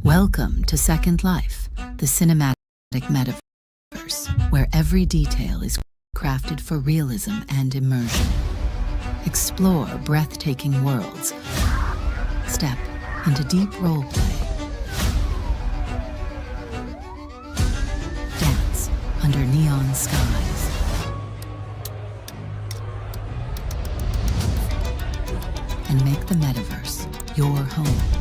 Welcome to Second Life, the cinematic metaverse, where every detail is crafted for realism and immersion. Explore breathtaking worlds. Step into deep roleplay. Dance under neon skies. And make the metaverse your home.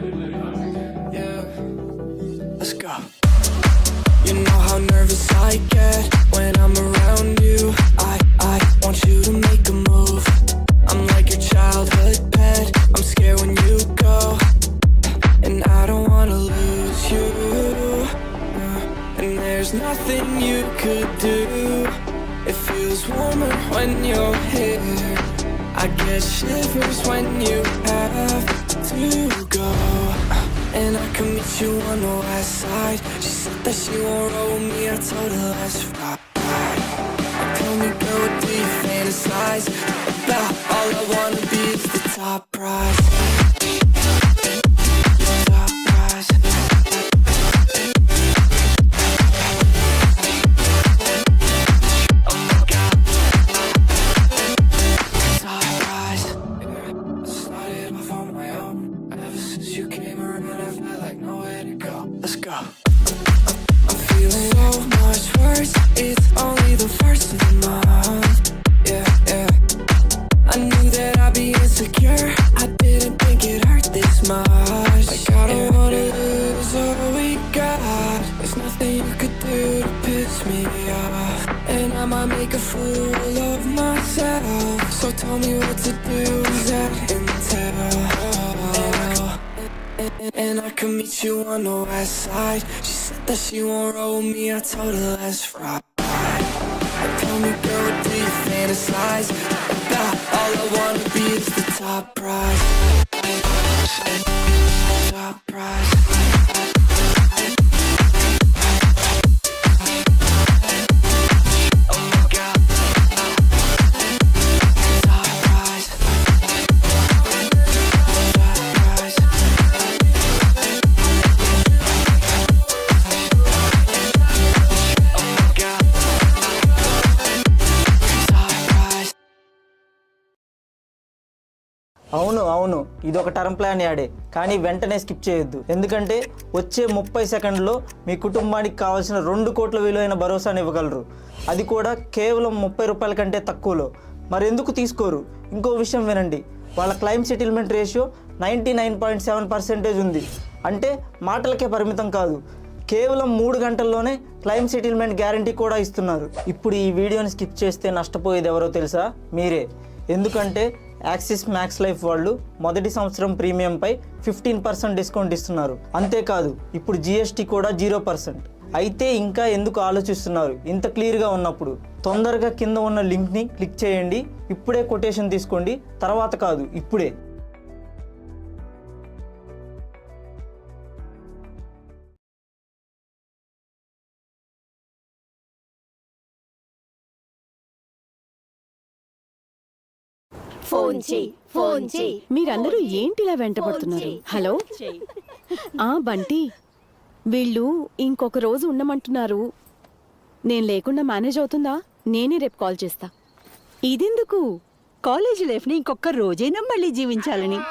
Yeah, let's go. You know how nervous I get when I'm around you. I want you to make a move. I'm like your childhood pet. I'm scared when you go, and I don't wanna lose you. And there's nothing you could do. It feels warmer when you're here. I get shivers when you have to go. And I can meet you on the west side. She said that she won't roll with me. I told her let's ride. Tell me, girl, what do you fantasize about? All I wanna be is the top prize. Top prize. Oh my God. Top prize. I started off on my own. Ever since you came around, I felt like nowhere to go. Let's go. I'm feeling so much worse. It's only the first of the month. Yeah, yeah. I knew that I'd be insecure. I didn't think it hurt this much. Like I don't wanna lose all we got. There's nothing you could do to piss me off. And I might make a fool of myself. So tell me what to do. Is that intel? And I can meet you on the west side. She said that she won't roll with me. I told her let's ride. Tell me, girl, what do you fantasize about? All I wanna be is the top prize. Top prize. Oh my God. Top prize. Top prize. Oh my God. అవును అవును ఇదొక term plan యాడే, కానీ వెంటనే skip చేయొద్దు. ఎందుకంటే వచ్చే 30 సెకండ్లో మీ కుటుంబానికి కావాల్సిన 2 కోట్ల విలువైన భరోసాను ఇవ్వగలరు. అది కూడా కేవలం 30 రూపాయల కంటే తక్కువలో. మరెందుకు తీసుకోరు? ఇంకో విషయం వినండి, వాళ్ళ క్లైమ్ సెటిల్మెంట్ రేషియో 99.7% ఉంది. అంటే మాటలకే పరిమితం కాదు, కేవలం 3 గంటల్లోనే క్లైమ్ సెటిల్మెంట్ గ్యారంటీ కూడా ఇస్తున్నారు. ఇప్పుడు ఈ వీడియోని స్కిప్ చేస్తే నష్టపోయేది ఎవరో తెలుసా? మీరే. ఎందుకంటే యాక్సిస్ మ్యాక్స్ లైఫ్ వాళ్ళు మొదటి సంవత్సరం ప్రీమియంపై 15% డిస్కౌంట్ ఇస్తున్నారు. అంతేకాదు ఇప్పుడు GST కూడా 0%. అయితే ఇంకా ఎందుకు ఆలోచిస్తున్నారు? ఇంత క్లియర్గా ఉన్నప్పుడు తొందరగా కింద ఉన్న లింక్ని క్లిక్ చేయండి. ఇప్పుడే కొటేషన్ తీసుకోండి, తర్వాత కాదు ఇప్పుడే. ఫోన్ చేయి. మీరందరూ ఏంటిలా వెంటబడుతున్నారు? హలో బంటి, వీళ్ళు ఇంకొక రోజు ఉండమంటున్నారు. నేను లేకుండా మేనేజ్ అవుతుందా? నేనే రేపు కాల్ చేస్తా. ఇదెందుకు? కాలేజ్ లైఫ్ని ఇంకొక రోజైనా మళ్ళీ జీవించాలని.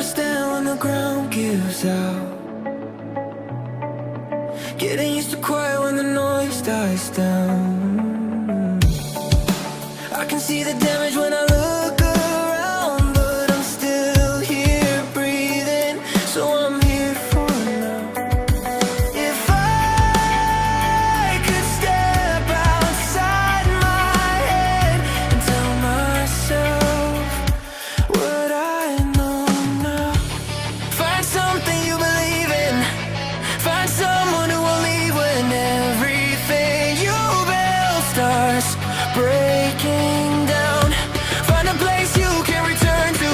understand when the ground gives out. Getting used to quiet when the noise dies down. I can see the damage when I look around, but I'm still here breathing, so I'm here for now. If I could step outside my head and tell myself what I know now. Find something you believe in. Find someone who will leave when everything you build starts breaking down. Find a place you can return to.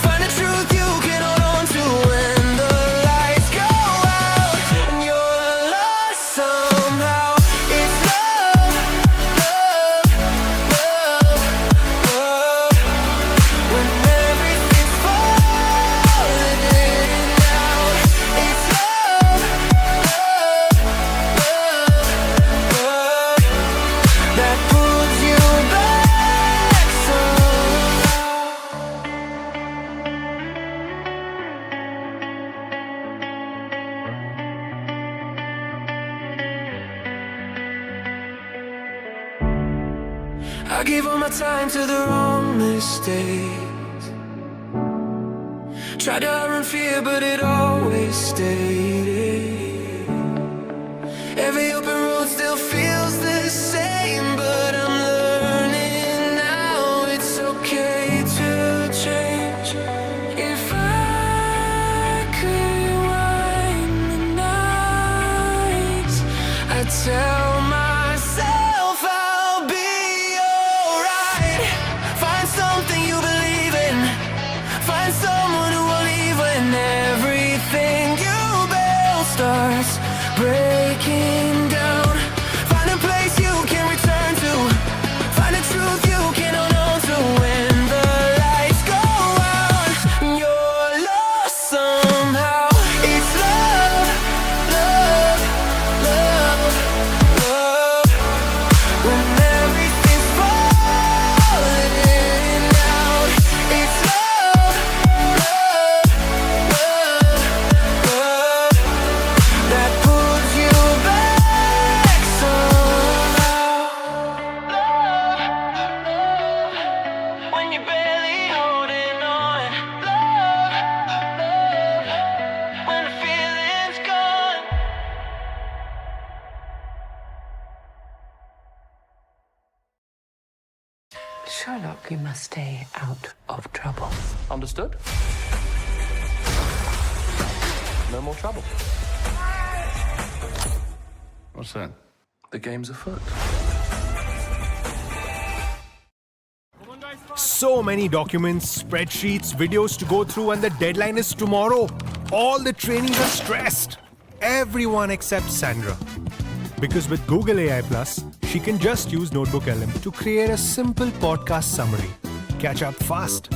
Find a truth you can hold on to when the lights go out and you're lost somehow. It's love, love, love, love. When everything's falling in and out. It's love, love, love, love. That pulls you back somehow. I gave all my time to the wrong mistakes. Tried to outrun fear, but it always stayed. Every open road still feels the same, but I'm learning now it's okay to change. If I could wind the nights, I'd tell myself I'll be alright. Find something you believe in. Find someone who will leave when everything you build starts breaking down. Find a place you can return to. Find a truth you can hold on to when the lights go out and you're lost somehow. It's love, love, love, love. When everything's falling in and out. It's love, love, love, love. That pulls you back somehow. Love, love. When you're barely holding on. Love, love. When the feeling's gone. Sherlock, you must stay out of trouble. Understood? No more trouble. What's that? The game's afoot. So many documents, spreadsheets, videos to go through, and the deadline is tomorrow. All the trainees are stressed. Everyone except Sandra. Because with Google AI Plus, she can just use Notebook LM to create a simple podcast summary. Catch up fast.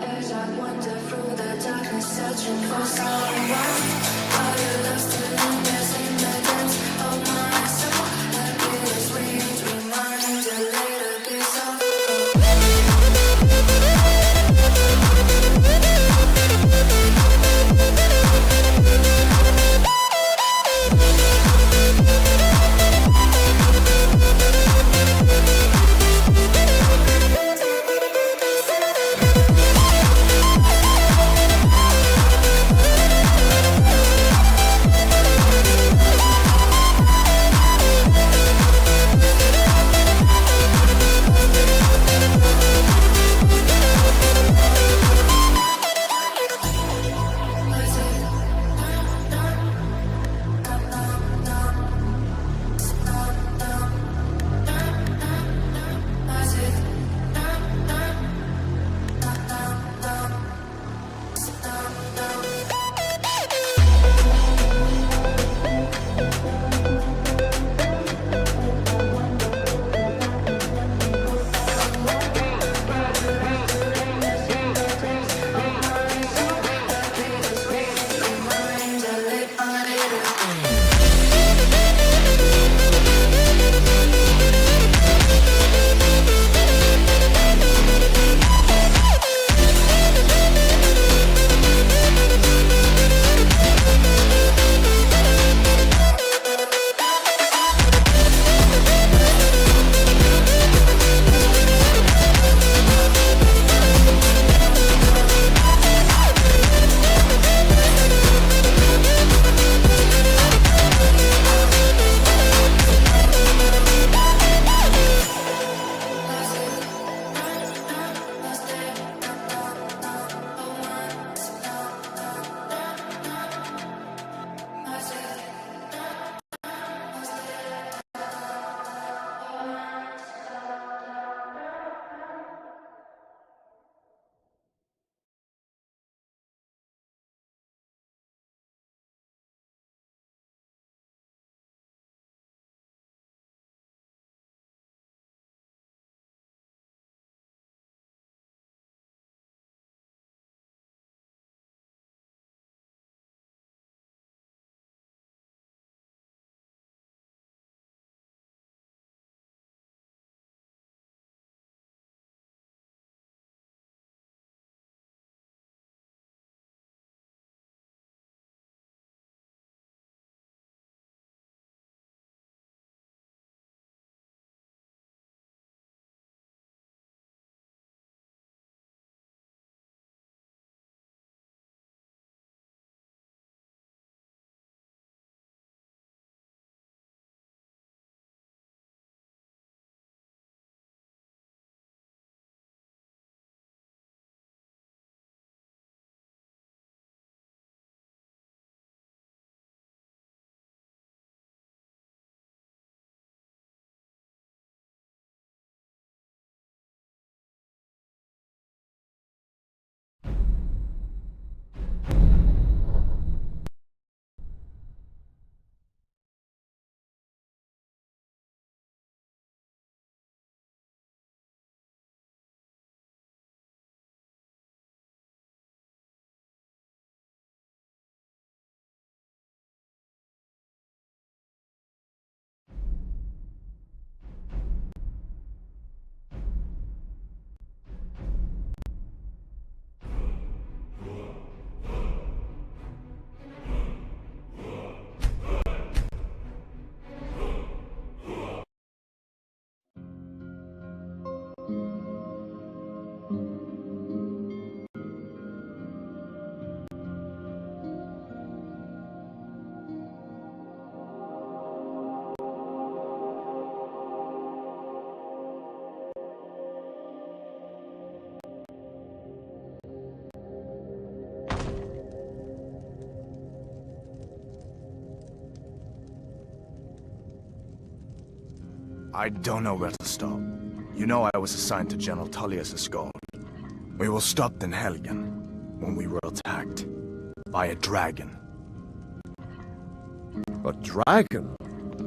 As I wander through the darkness, searching for someone. All your love's still lingers in the depths of my soul. Like bitter sweet reminders, a little piece of I don't know where to stop. You know I was assigned to General Tullius' escort. We were stopped in Helgen when we were attacked by a dragon. A dragon?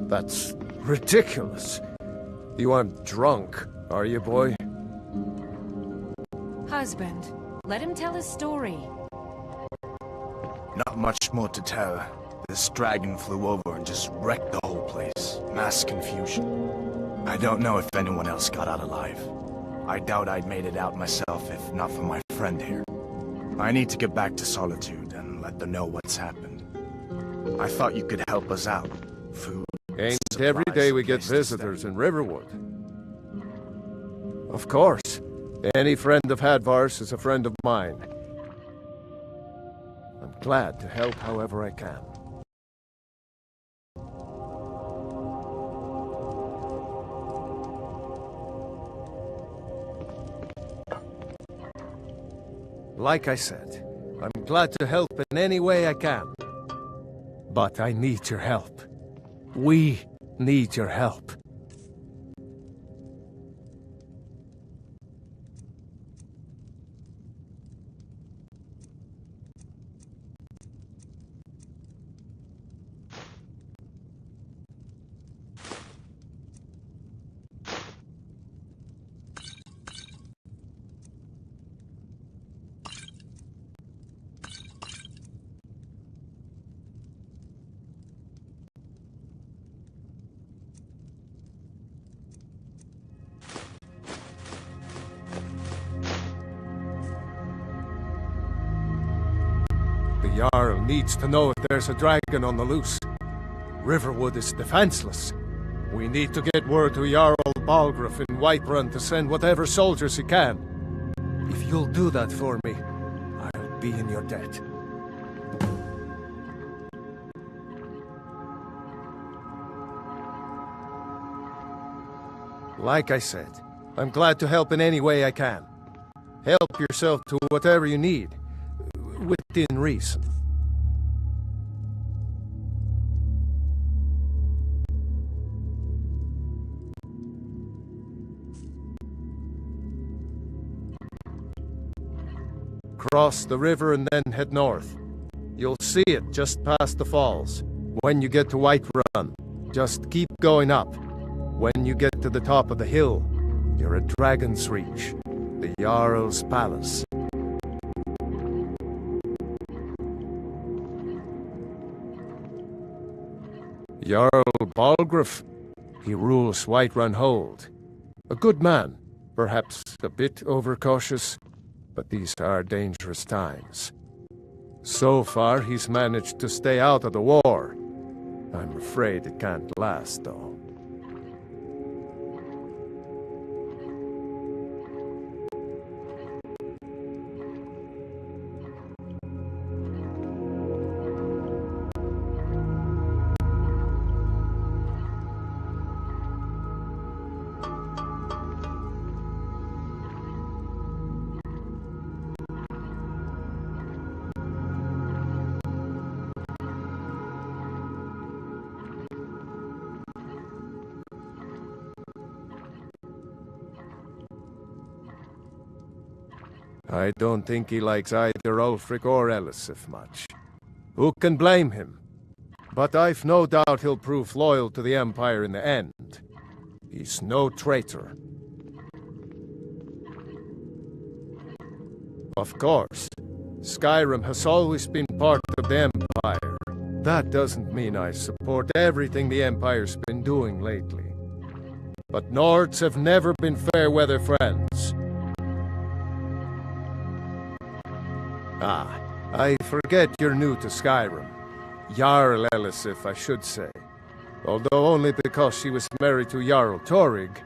That's ridiculous. You aren't drunk, are you, boy? Husband, let him tell his story. Not much more to tell. This dragon flew over and just wrecked the whole place. Mass confusion. I don't know if anyone else got out alive. I doubt I'd made it out myself if not for my friend here. I need to get back to Solitude and let them know what's happened. I thought you could help us out. Food. Ain't supplies, every day we get place to visitors stay. in Riverwood. Of course. Any friend of Hadvar's is a friend of mine. I'm glad to help however I can. Like I said, I'm glad to help in any way I can. But I need your help. We need your help. The Jarl needs to know if there's a dragon on the loose. Riverwood is defenseless. We need to get word to Jarl Balgruuf in Whiterun to send whatever soldiers he can. If you'll do that for me, I'll be in your debt. Like I said, I'm glad to help in any way I can. Help yourself to whatever you need, within reason. Cross the river and then head north. You'll see it just past the falls. When you get to Whiterun, just keep going up. When you get to the top of the hill, you're at Dragon's Reach, the Jarl's palace. Jarl Balgruuf, he rules Whiterun Hold. A good man, perhaps a bit overcautious, but these are dangerous times. So far, he's managed to stay out of the war. I'm afraid it can't last, though. I don't think he likes either Ulfric or Elisif much. Who can blame him? But I've no doubt he'll prove loyal to the Empire in the end. He's no traitor. Of course, Skyrim has always been part of the Empire. That doesn't mean I support everything the Empire's been doing lately. But Nords have never been fair-weather friends. Ah, I forget you're new to Skyrim. Jarl Elisif, I should say. Although only because she was married to Jarl Torrig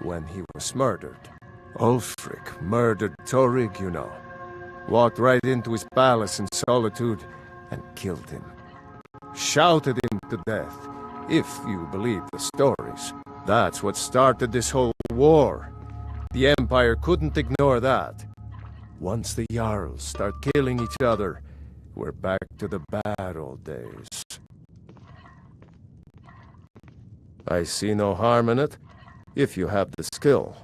when he was murdered. Ulfric murdered Torrig, you know. Walked right into his palace in Solitude and killed him. Shouted him to death, if you believe the stories. That's what started this whole war. The Empire couldn't ignore that. Once the Jarls start killing each other, we're back to the bad old days. I see no harm in it. if you have the skill.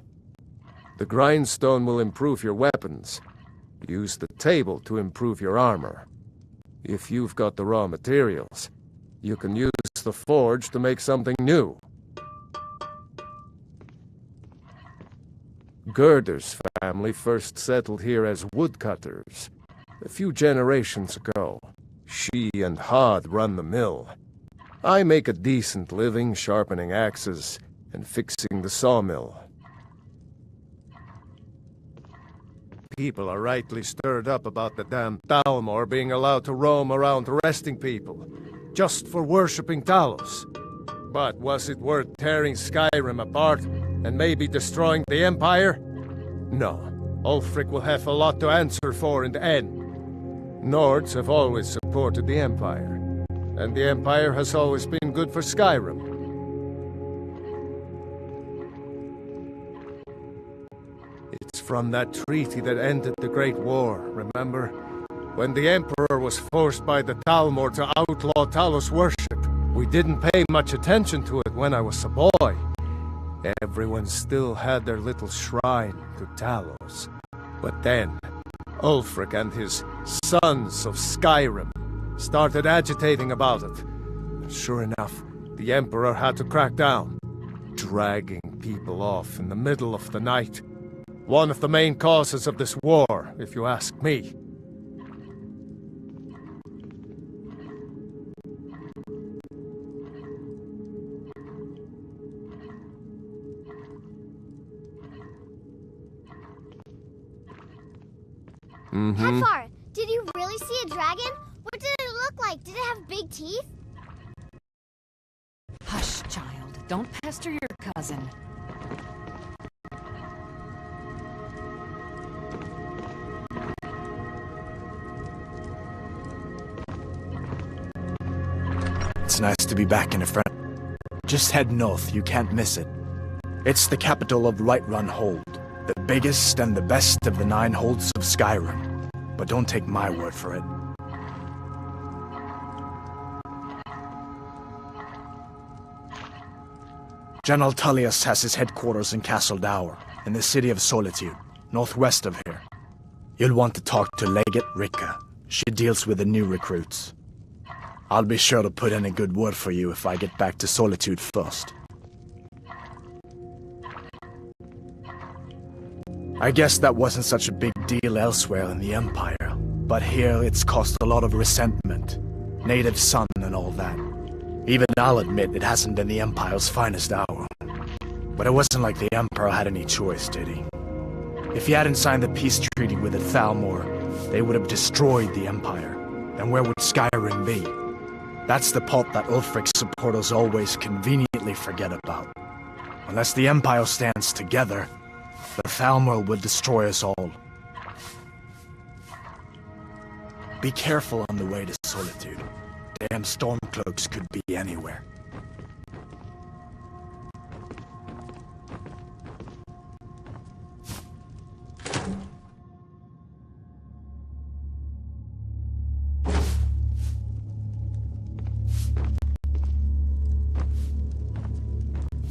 The grindstone will improve your weapons. Use the table to improve your armor. If you've got the raw materials, you can use the forge to make something new. Gerder's family first settled here as woodcutters a few generations ago. She and Hod run the mill. I make a decent living sharpening axes and fixing the sawmill. People are rightly stirred up about the damn Thalmor being allowed to roam around arresting people, just for worshipping Talos. But was it worth tearing Skyrim apart and maybe destroying the Empire? No. Ulfric will have a lot to answer for in the end. Nords have always supported the Empire, and the Empire has always been good for Skyrim. It's from that treaty that ended the Great War, remember? When the Emperor was forced by the Thalmor to outlaw Talos worship. We didn't pay much attention to it when I was a boy. Everyone still had their little shrine to Talos. But then, Ulfric and his Sons of Skyrim started agitating about it. And sure enough, the Emperor had to crack down, dragging people off in the middle of the night. One of the main causes of this war, if you ask me. Hefar, did you really see a dragon? What did it look like? Did it have big teeth? Hush, child. Don't pester your cousin. It's nice to be back in a friend. Just head north, you can't miss it. It's the capital of Whiterun Hold, the biggest and the best of the 9 holds of Skyrim. But don't take my word for it. General Tullius has his headquarters in Castle Dower, in the city of Solitude, northwest of here. You'll want to talk to Legate Rika. She deals with the new recruits. I'll be sure to put in a good word for you if I get back to Solitude first. I guess that wasn't such a big deal elsewhere in the Empire, but here it's caused a lot of resentment. Native son and all that. Even I'll admit it hasn't been the Empire's finest hour. But it wasn't like the Emperor had any choice, did he? If he hadn't signed the peace treaty with the Thalmor, they would have destroyed the Empire. And where would Skyrim be? That's the part that Ulfric's supporters always conveniently forget about. Unless the Empire stands together, the Thalmor will destroy us all. Be careful on the way to Solitude. Damn Stormcloaks could be anywhere.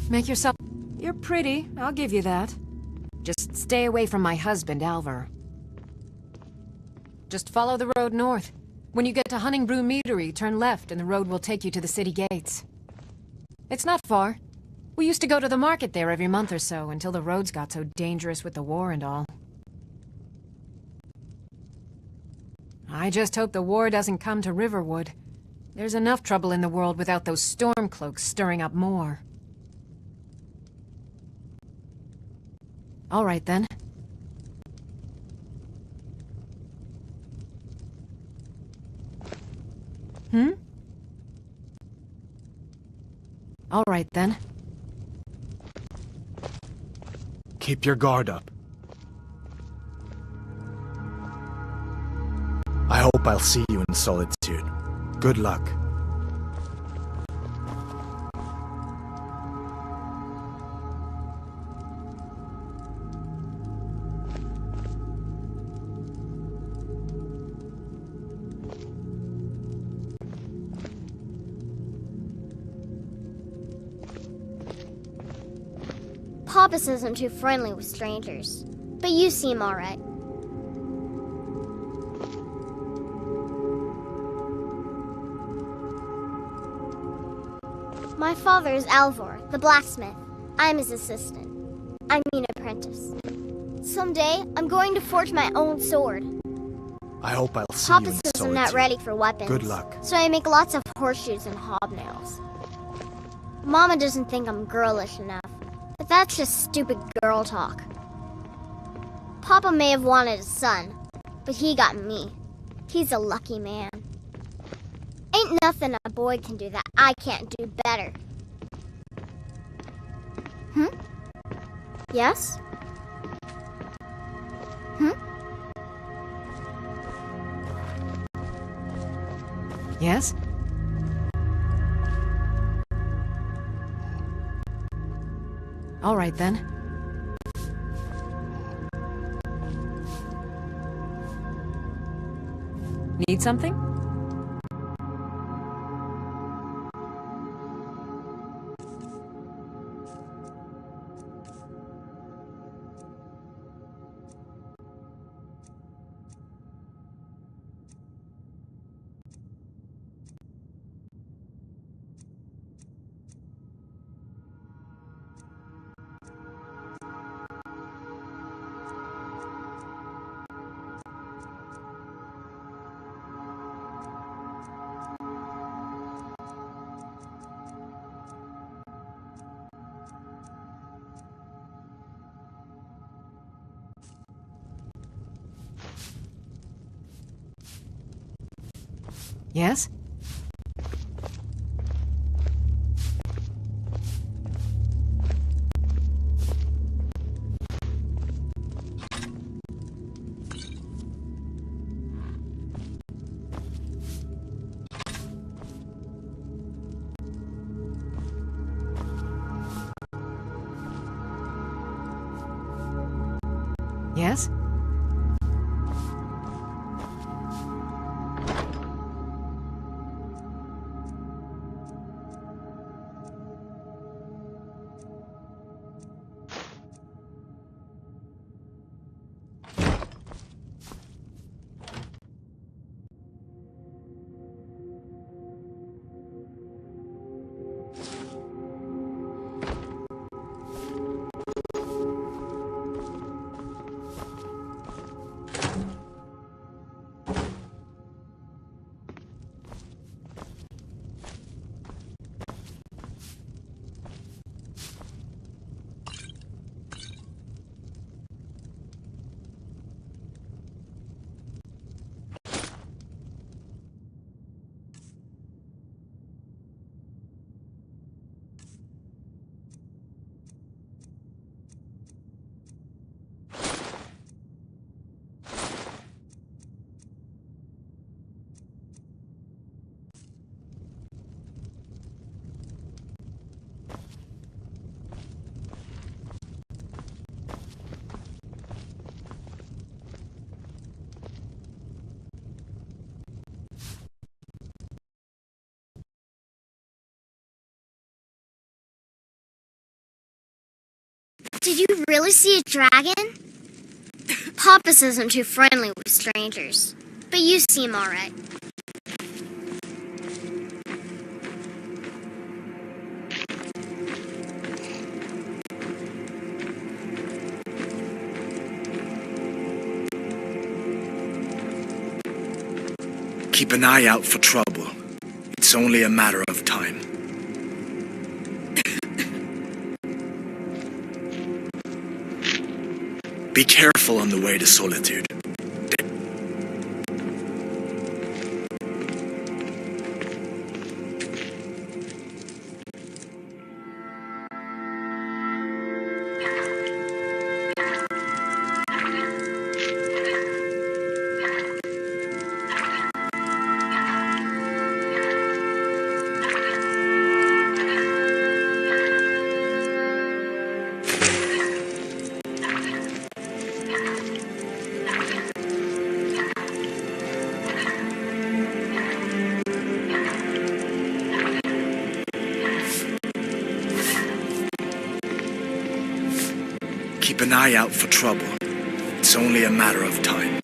Make yourself... You're pretty, I'll give you that. Just stay away from my husband, Alvar. Just follow the road north. When you get to Hunningbrew Meadery, turn left and the road will take you to the city gates. It's not far. We used to go to the market there every month or so until the roads got so dangerous with the war and all. I just hope the war doesn't come to Riverwood. There's enough trouble in the world without those Stormcloaks stirring up more. All right, then. All right, then. Keep your guard up. I hope I'll see you in Solitude. Good luck. Papa says I'm too friendly with strangers. But you seem alright. My father is Alvor, the blacksmith. I'm his assistant. I mean apprentice. Someday, I'm going to forge my own sword. I hope I'll see Papa you in says I'm not solitude. ready for weapons. Good luck. So I make lots of horseshoes and hobnails. Mama doesn't think I'm girlish enough, but that's just stupid girl talk. Papa may have wanted a son, but he got me. He's a lucky man. Ain't nothing a boy can do that I can't do better. Yes? Yes? All right then. Need something? Yes? Yes? Did you really see a dragon? Papa says I'm too friendly with strangers. But you seem alright. Keep an eye out for trouble. It's only a matter of time. Be careful on the way to Solitude. Keep an eye out for trouble. It's only a matter of time.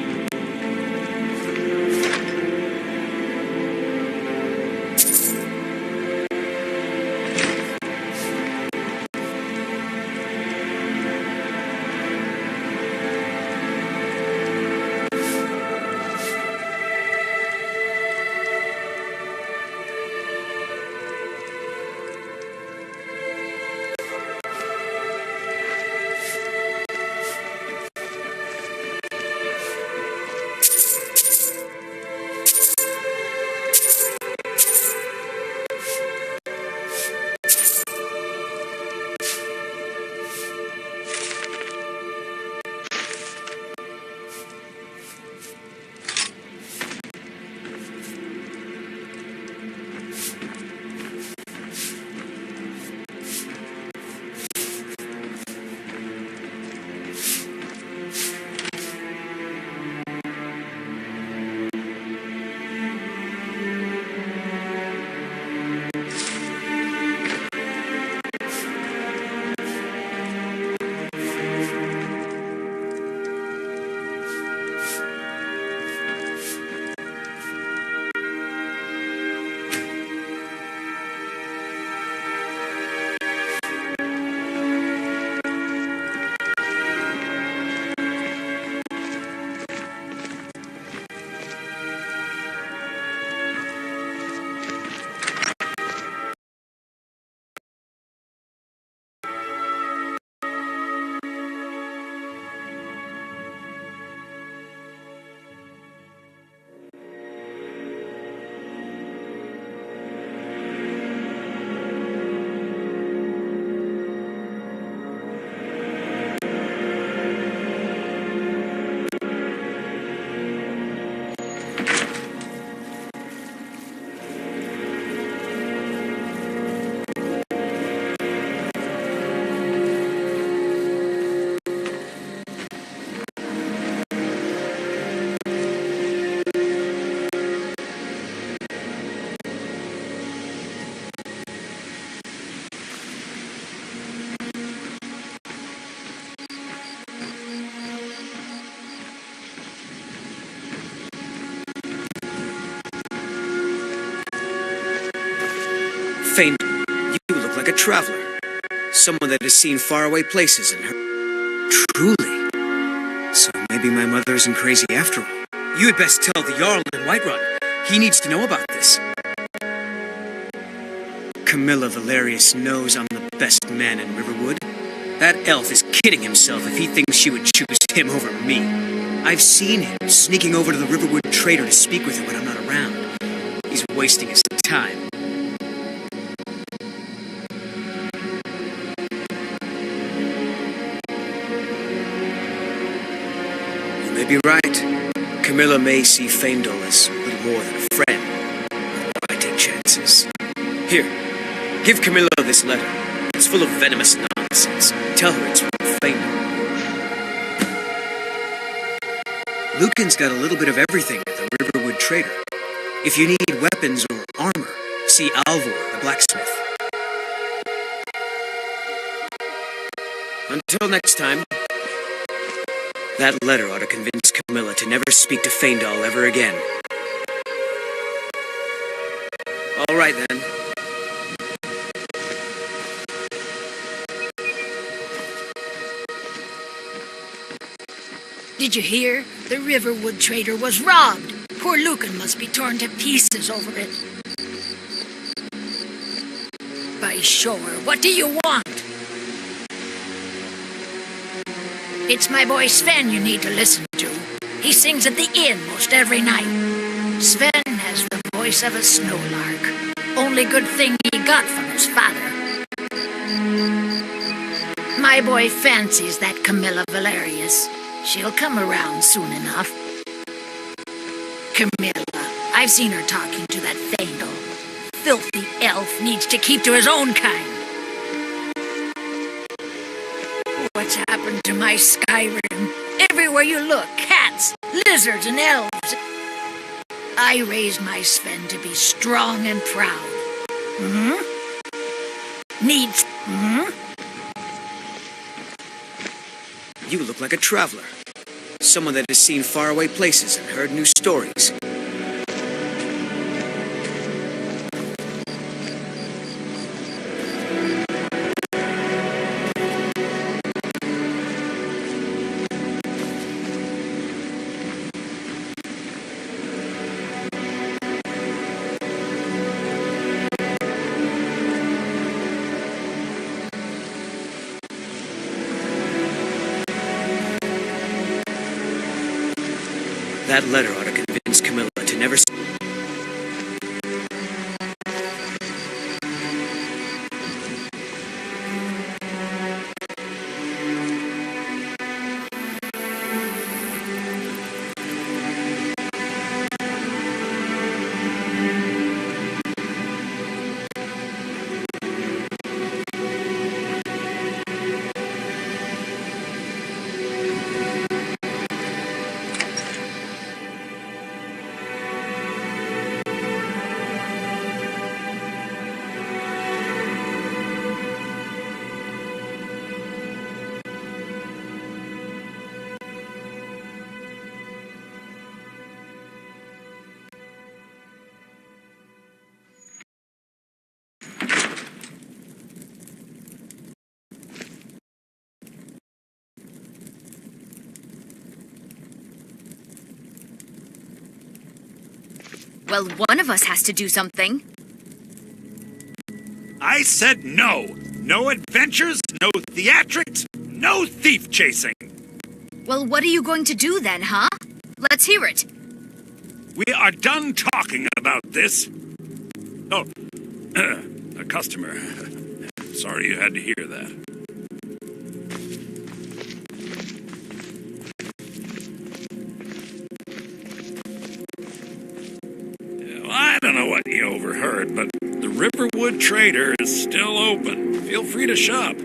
Faint, you look like a traveler. Someone that has seen faraway places and heard. Truly. So maybe my mother isn't crazy after all. You had best tell the Jarl in Whiterun. He needs to know about this. Camilla Valerius knows I'm the best man in Riverwood. That elf is kidding himself if he thinks she would choose him over me. I've seen him sneaking over to the Riverwood trader to speak with him when I'm not around. He's wasting his time. You may be right. Camilla may see Faendal as little more than a friend. I take chances. Here, give Camilla this letter. It's full of venomous nonsense. Tell her it's from Faendal. Lucan's got a little bit of everything at the Riverwood trader. If you need weapons or armor, see Alvor, the blacksmith. Until next time, that letter ought to convince Camilla to never speak to Faendal ever again. All right, then. Did you hear? The Riverwood trader was robbed. Poor Lucan must be torn to pieces over it. By sure, what do you want? It's my boy Sven you need to listen to. He sings at the inn most every night. Sven has the voice of a snowlark. Only good thing he got from his father. My boy fancies that Camilla Valerius. She'll come around soon enough. Camilla, I've seen her talking to that Faendal. Filthy elf needs to keep to his own kind. What's happened to my Skyrim? Everywhere you look, cats, lizards, and elves. I raised my Sven to be strong and proud. Needs. You look like a traveler. Someone that has seen faraway places and heard new stories. That letter ought to convince Camilla to never... Well, one of us has to do something. I said no. No adventures, no theatrics, no thief chasing. Well, what are you going to do then, huh? Let's hear it. We are done talking about this. Oh, a customer. Sorry you had to hear that. I don't know what you overheard, but the Riverwood Trader is still open. Feel free to shop.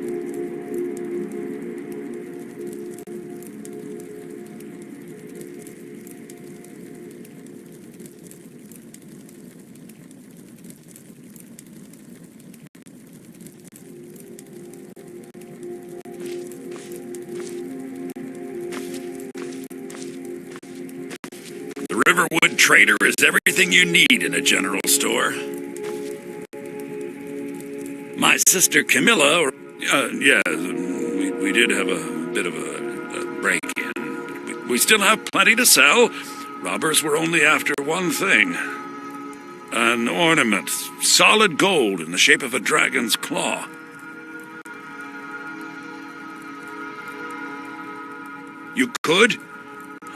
The Riverwood Trader is everything you need in a general store. My sister Camilla, we did have a bit of a break-in. We still have plenty to sell. Robbers were only after one thing. An ornament, solid gold in the shape of a dragon's claw. You could?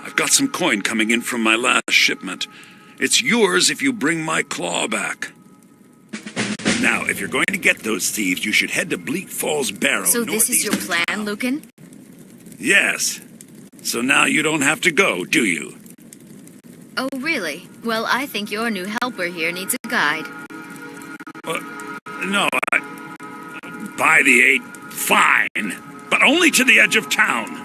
I've got some coin coming in from my last shipment. It's yours if you bring my claw back. Now, if you're going to get those thieves, you should head to Bleak Falls Barrow. So this is your plan, Lucan? Yes. So now you don't have to go, do you? Oh, really? Well, I think your new helper here needs a guide. No, by the 8, fine. But only to the edge of town.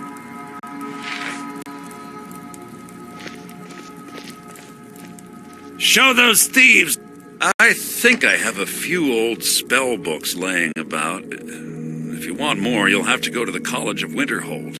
Show those thieves! I think I have a few old spell books laying about. If you want more, you'll have to go to the College of Winterhold.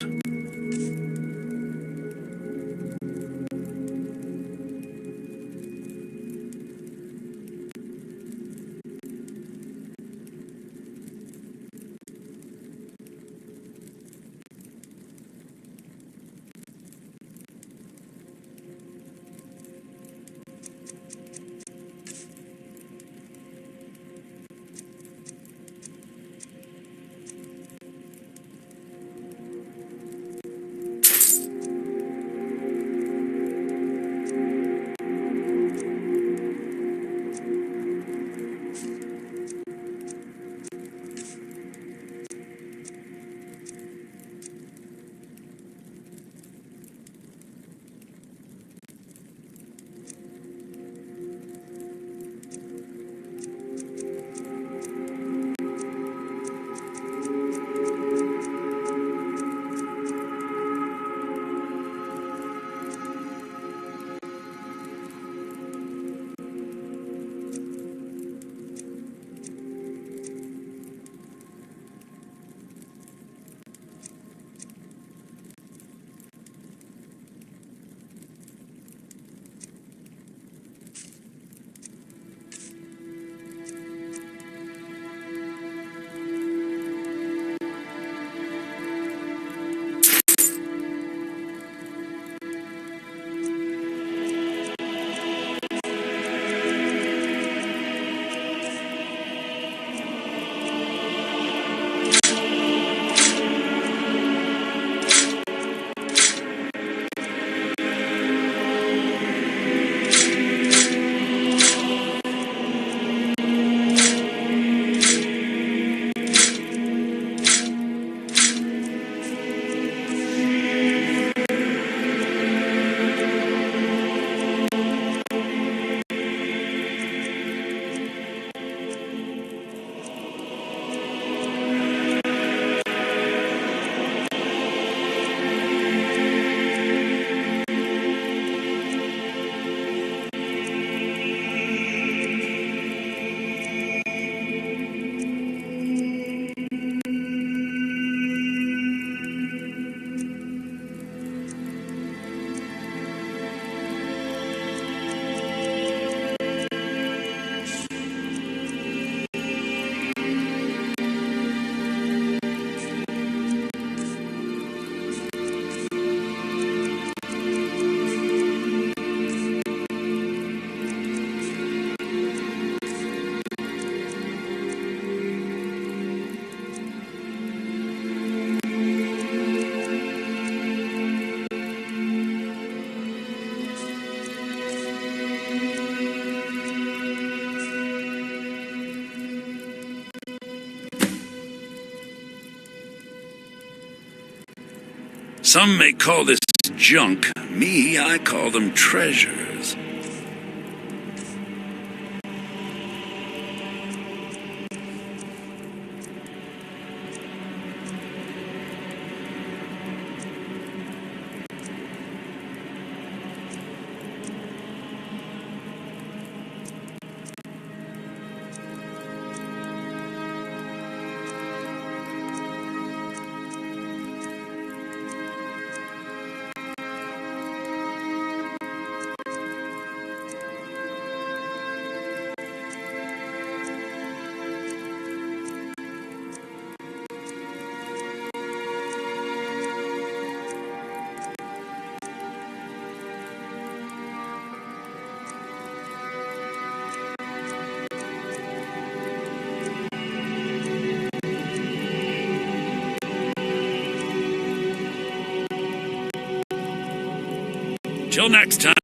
Some may call this junk. Me, I call them treasures. Till next time.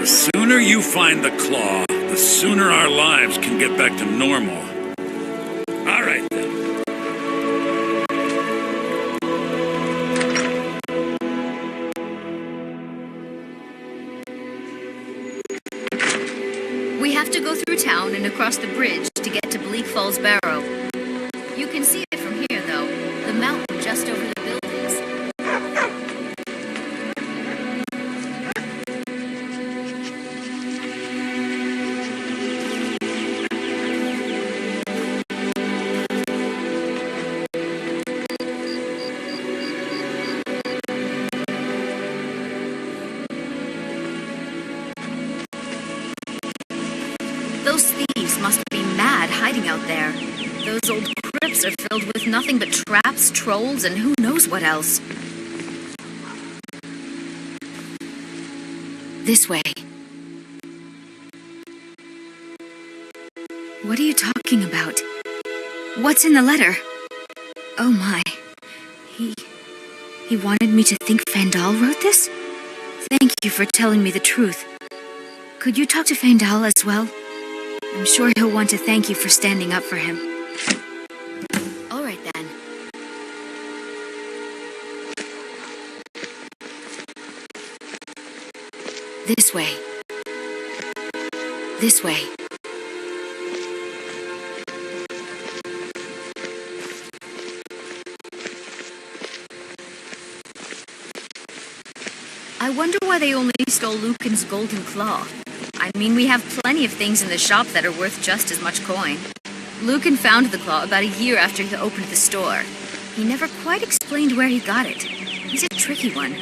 The sooner you find the claw, the sooner our lives can get back to normal. All right, then. We have to go through town and across the bridge to get to Bleak Falls Barrow. You can see it from here, though. The mountain just over the buildings. Those thieves must be mad hiding out there. Those old crypts are filled with nothing but traps, trolls, and who knows what else. This way. What are you talking about? What's in the letter? Oh my. He wanted me to think Fandal wrote this? Thank you for telling me the truth. Could you talk to Fandal as well? I'm sure he'll want to thank you for standing up for him. All right, then. This way. This way. I wonder why they only stole Lucan's golden claw. I mean, we have plenty of things in the shop that are worth just as much coin. Lucan found the claw about a year after he opened the store. He never quite explained where he got it. He's a tricky one.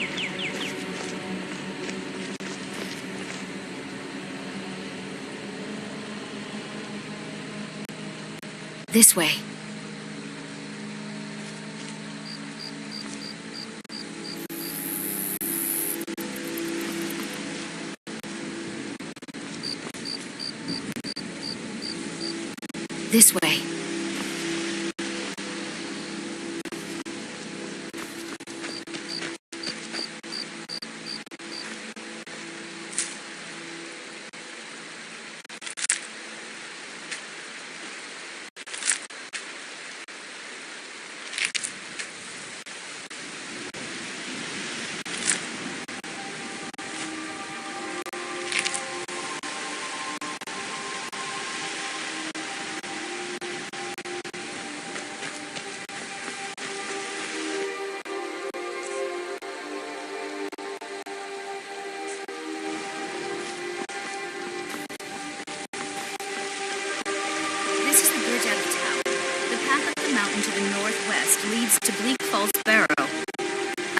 This way. This way. To the northwest leads to Bleak Falls Barrow.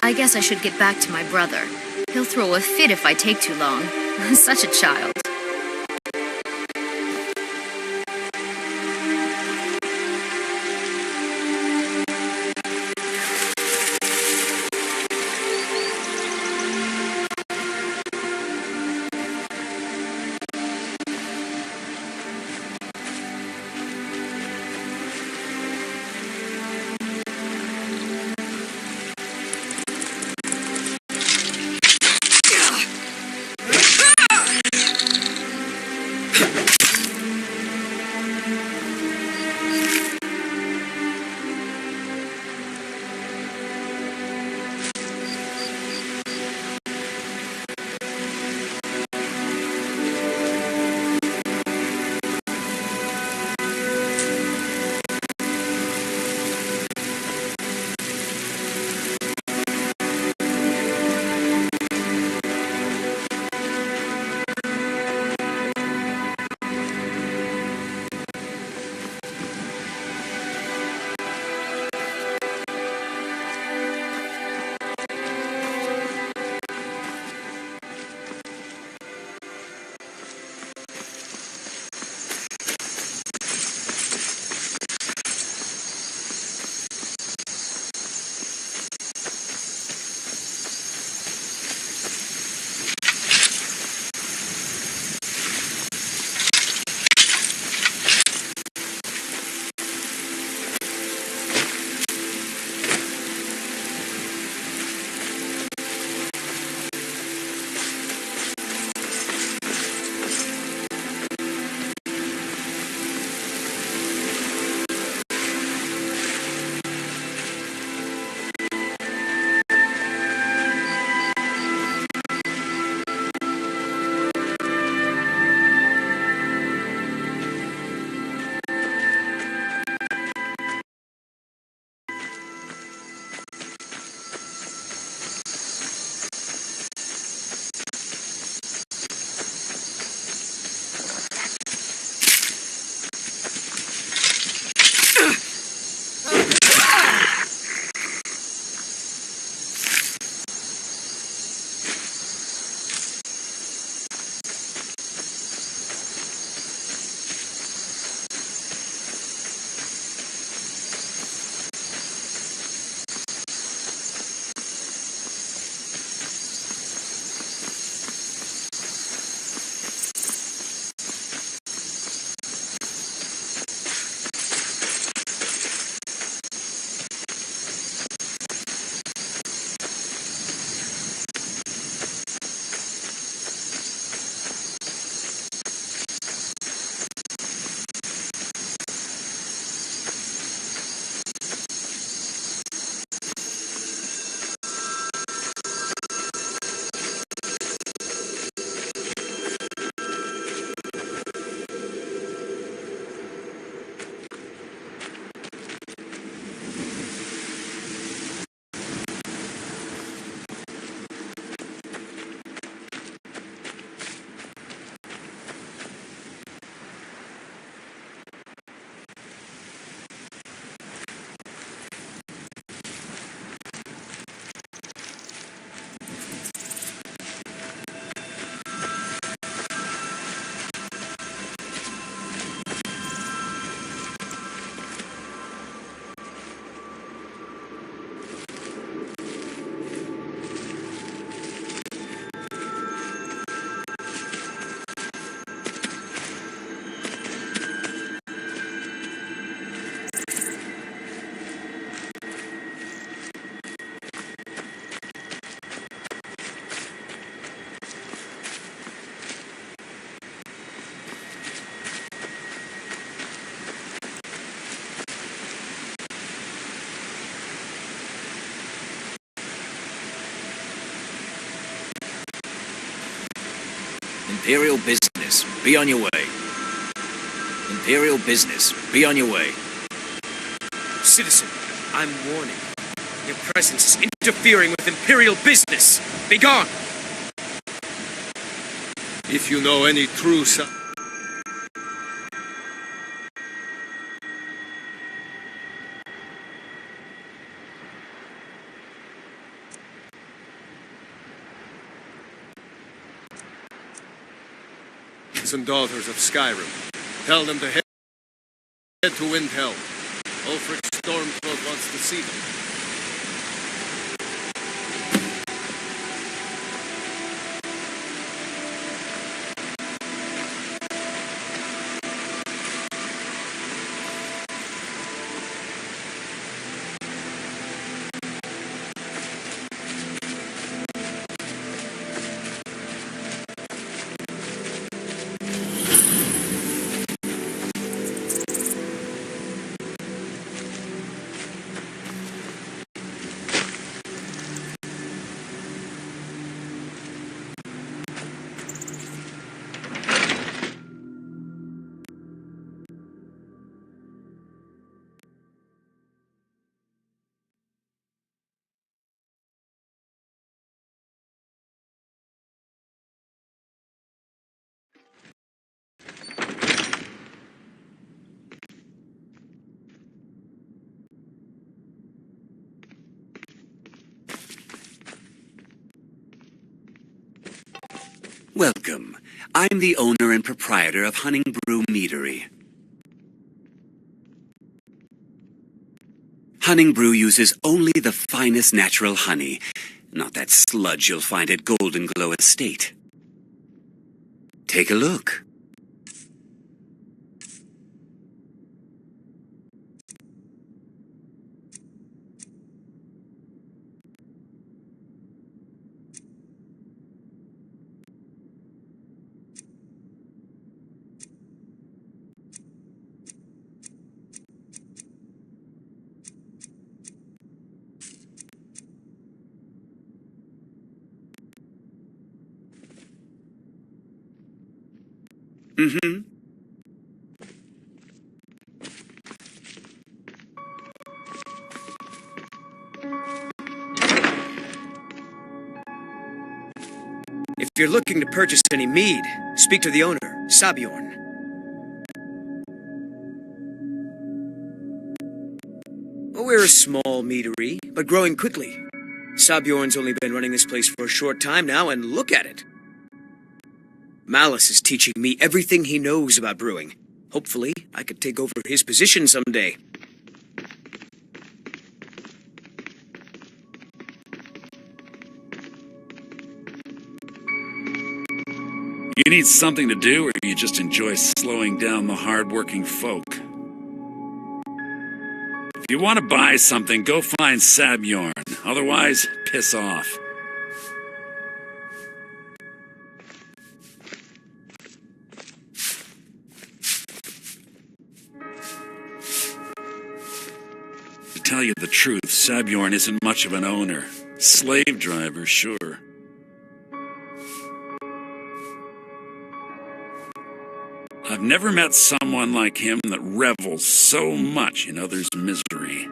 I guess I should get back to my brother. He'll throw a fit if I take too long. Such a child. Imperial business, be on your way. Imperial business, be on your way. Citizen, I'm warning. Your presence is interfering with Imperial business. Be gone! If you know any true sons and daughters of Skyrim. Tell them to head to Windhelm. Ulfric Stormcloak wants to see them. Welcome. I'm the owner and proprietor of Hunting Brew Meadery. Hunting Brew uses only the finest natural honey, not that sludge you'll find at Golden Glow Estate. Take a look. Mm-hmm. If you're looking to purchase any mead, speak to the owner, Sabjorn. We're a small meadery, but growing quickly. Sabjorn's only been running this place for a short time now, and look at it. Malice is teaching me everything he knows about brewing. Hopefully, I could take over his position someday. You need something to do, or you just enjoy slowing down the hard-working folk? If you want to buy something, go find Sabjorn. Otherwise, piss off. To tell you the truth, Sabjorn isn't much of an owner. Slave driver, sure. I've never met someone like him that revels so much in others' misery.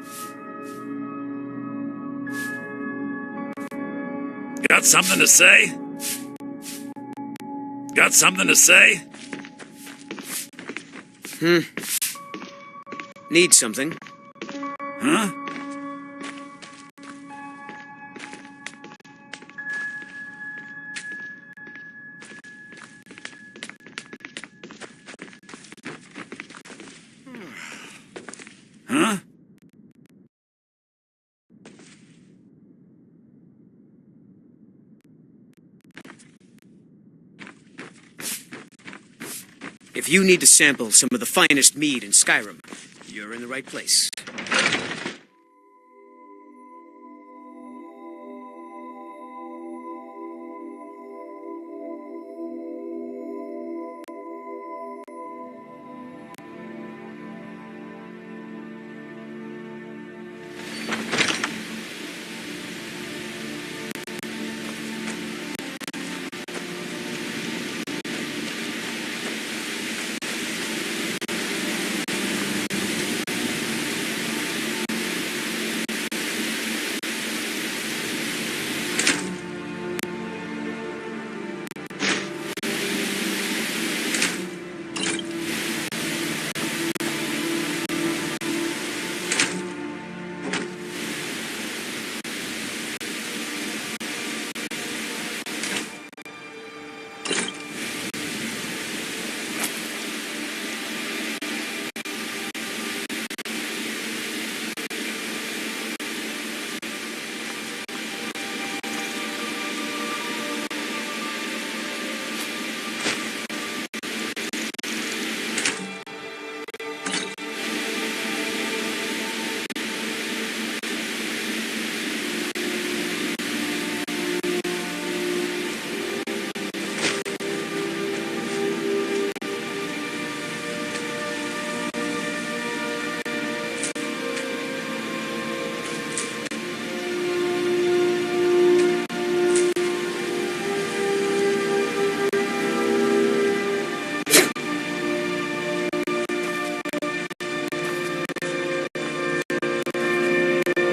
Got something to say? Got something to say? Need something? Huh? Huh? If you need to sample some of the finest mead in Skyrim, you're in the right place.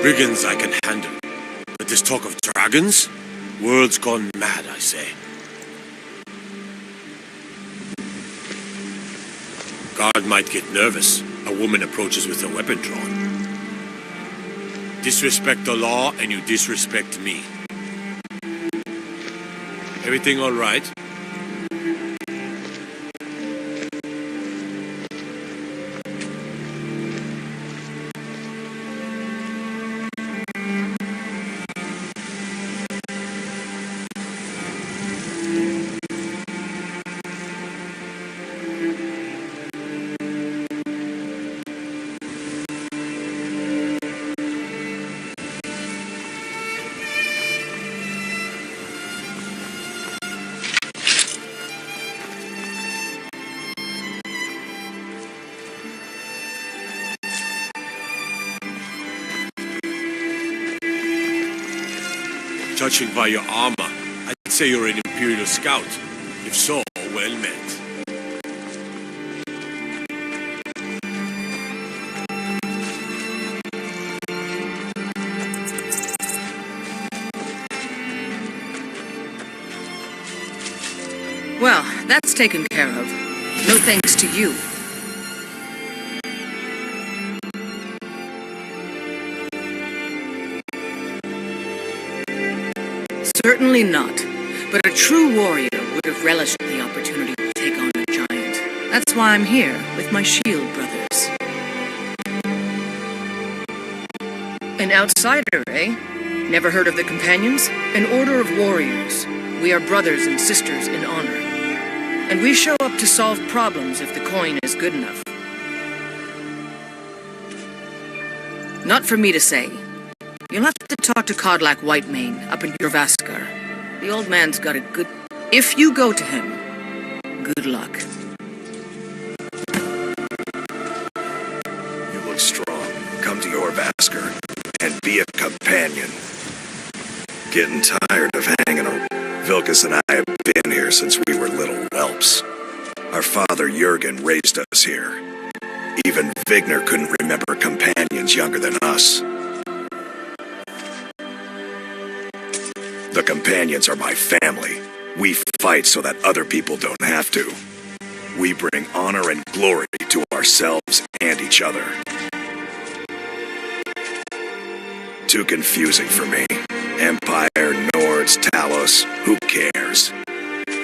Brigands I can handle. But this talk of dragons? World's gone mad, I say. Guard might get nervous. A woman approaches with a weapon drawn. Disrespect the law and you disrespect me. Everything all right? Judging by your armor, I'd say you're an Imperial scout. If so, well met. Well, that's taken care of. No thanks to you. Certainly not. But a true warrior would have relished the opportunity to take on a giant. That's why I'm here, with my shield brothers. An outsider, eh? Never heard of the Companions? An order of warriors. We are brothers and sisters in honor. And we show up to solve problems if the coin is good enough. Not for me to say. You'll have to talk to Codlac Whitemane up in Jorvaskar. The old man's got a good... If you go to him, good luck. You look strong. Come to Jorvaskar and be a companion. Getting tired of hanging around. Vilkas and I have been here since we were little whelps. Our father Jurgen raised us here. Even Vigner couldn't remember companions younger than us. The Companions are my family. We fight so that other people don't have to. We bring honor and glory to ourselves and each other. Too confusing for me. Empire, Nords, Talos, who cares?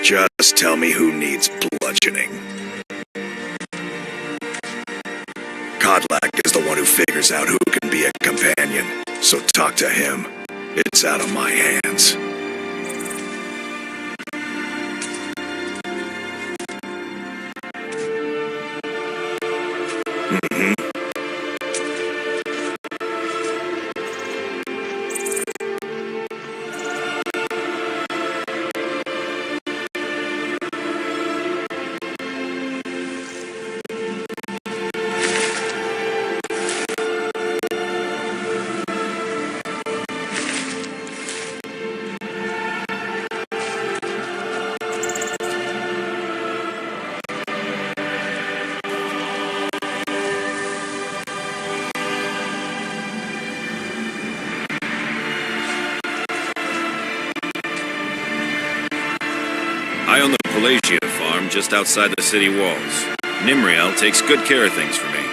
Just tell me who needs bludgeoning. Codlac is the one who figures out who can be a companion, so talk to him. It's out of my hands. I own the Pelagia farm just outside the city walls. Nimriel takes good care of things for me.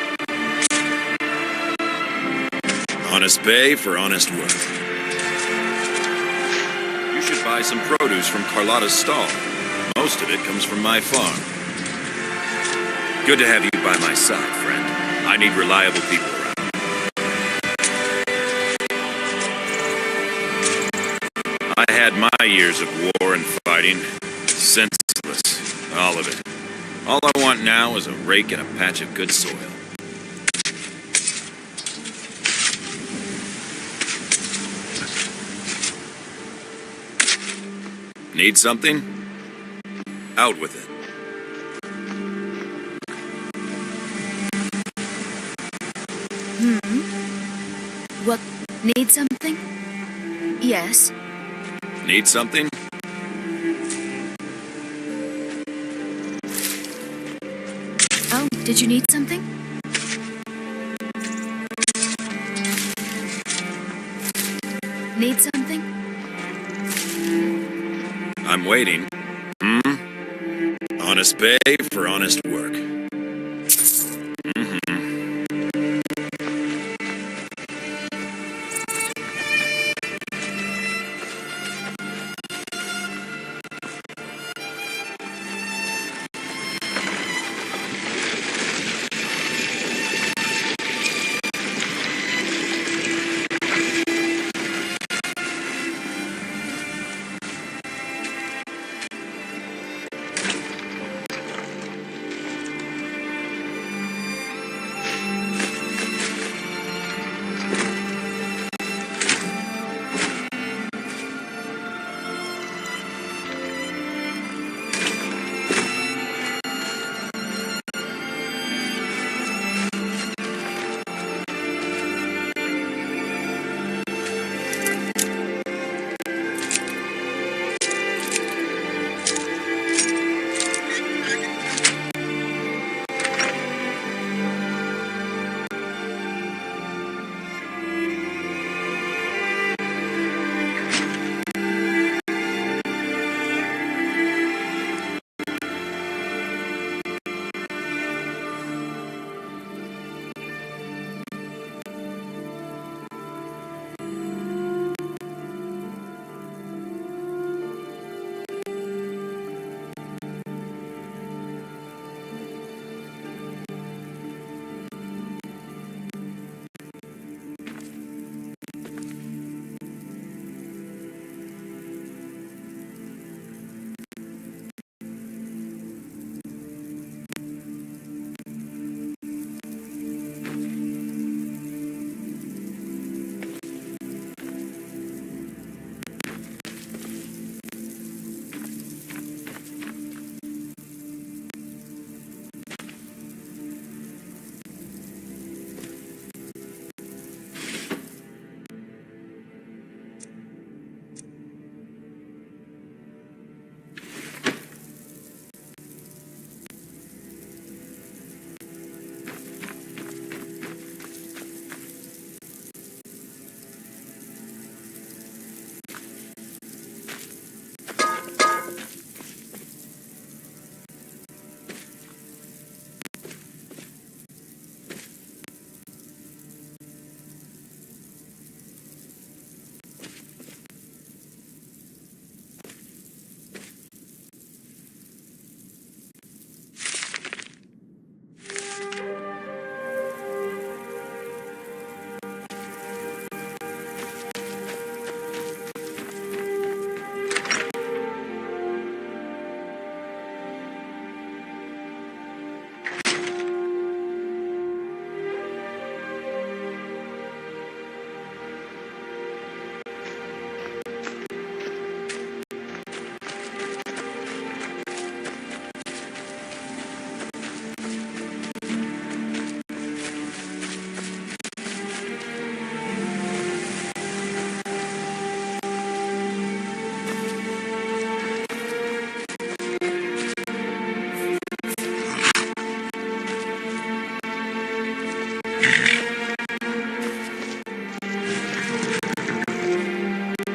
Honest pay for honest work. You should buy some produce from Carlotta's stall. Most of it comes from my farm. Good to have you by my side, friend. I need reliable people around. I had my years of war and fighting. Senseless. All of it. All I want now is a rake and a patch of good soil. Need something? Out with it. What? Need something? Yes. Need something? Oh, did you need something? Need something? I'm waiting. Honest pay for honest work.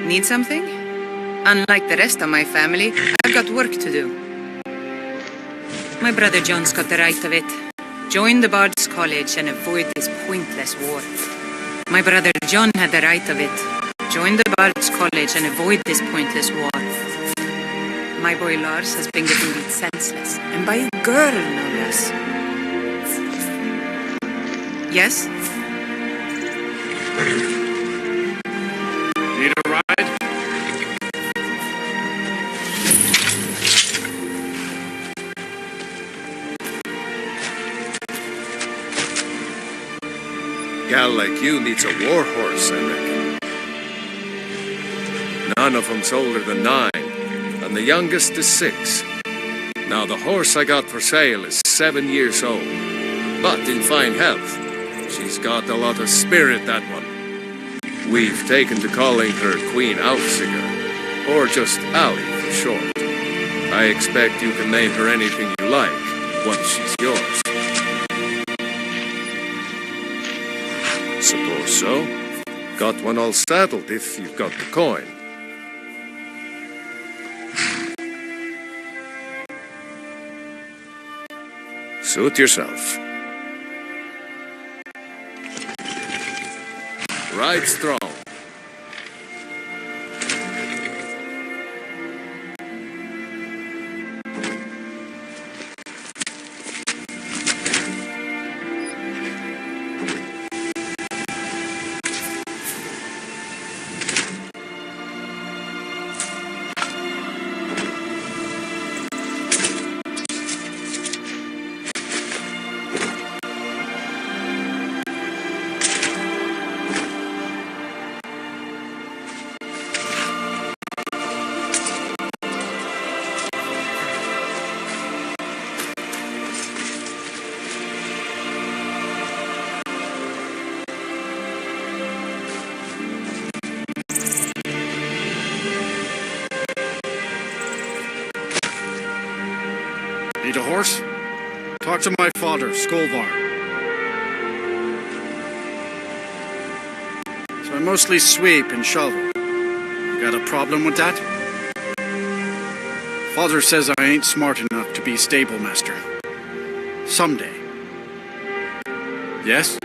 Need something? Unlike the rest of my family, I've got work to do. My brother John's got the right of it. Join the Bard's College and avoid this pointless war. My brother John had the right of it. Join the Bard's College and avoid this pointless war. My boy Lars has been getting beat senseless, and by a girl, no less. Yes? Need a ride? Gal like you needs a war horse, I reckon. None of them's older than 9, and the youngest is 6. Now, the horse I got for sale is 7 years old, but in fine health. She's got a lot of spirit, that one. We've taken to calling her Queen Alfsiger, or just Allie for short. I expect you can name her anything you like, once she's yours. Suppose so. got one all settled if you've got the coin. Suit yourself. Right strong. Need a horse? Talk to my father, Skolvar. So I mostly sweep and shovel. You got a problem with that? Father says I ain't smart enough to be stable master. Someday. Yes?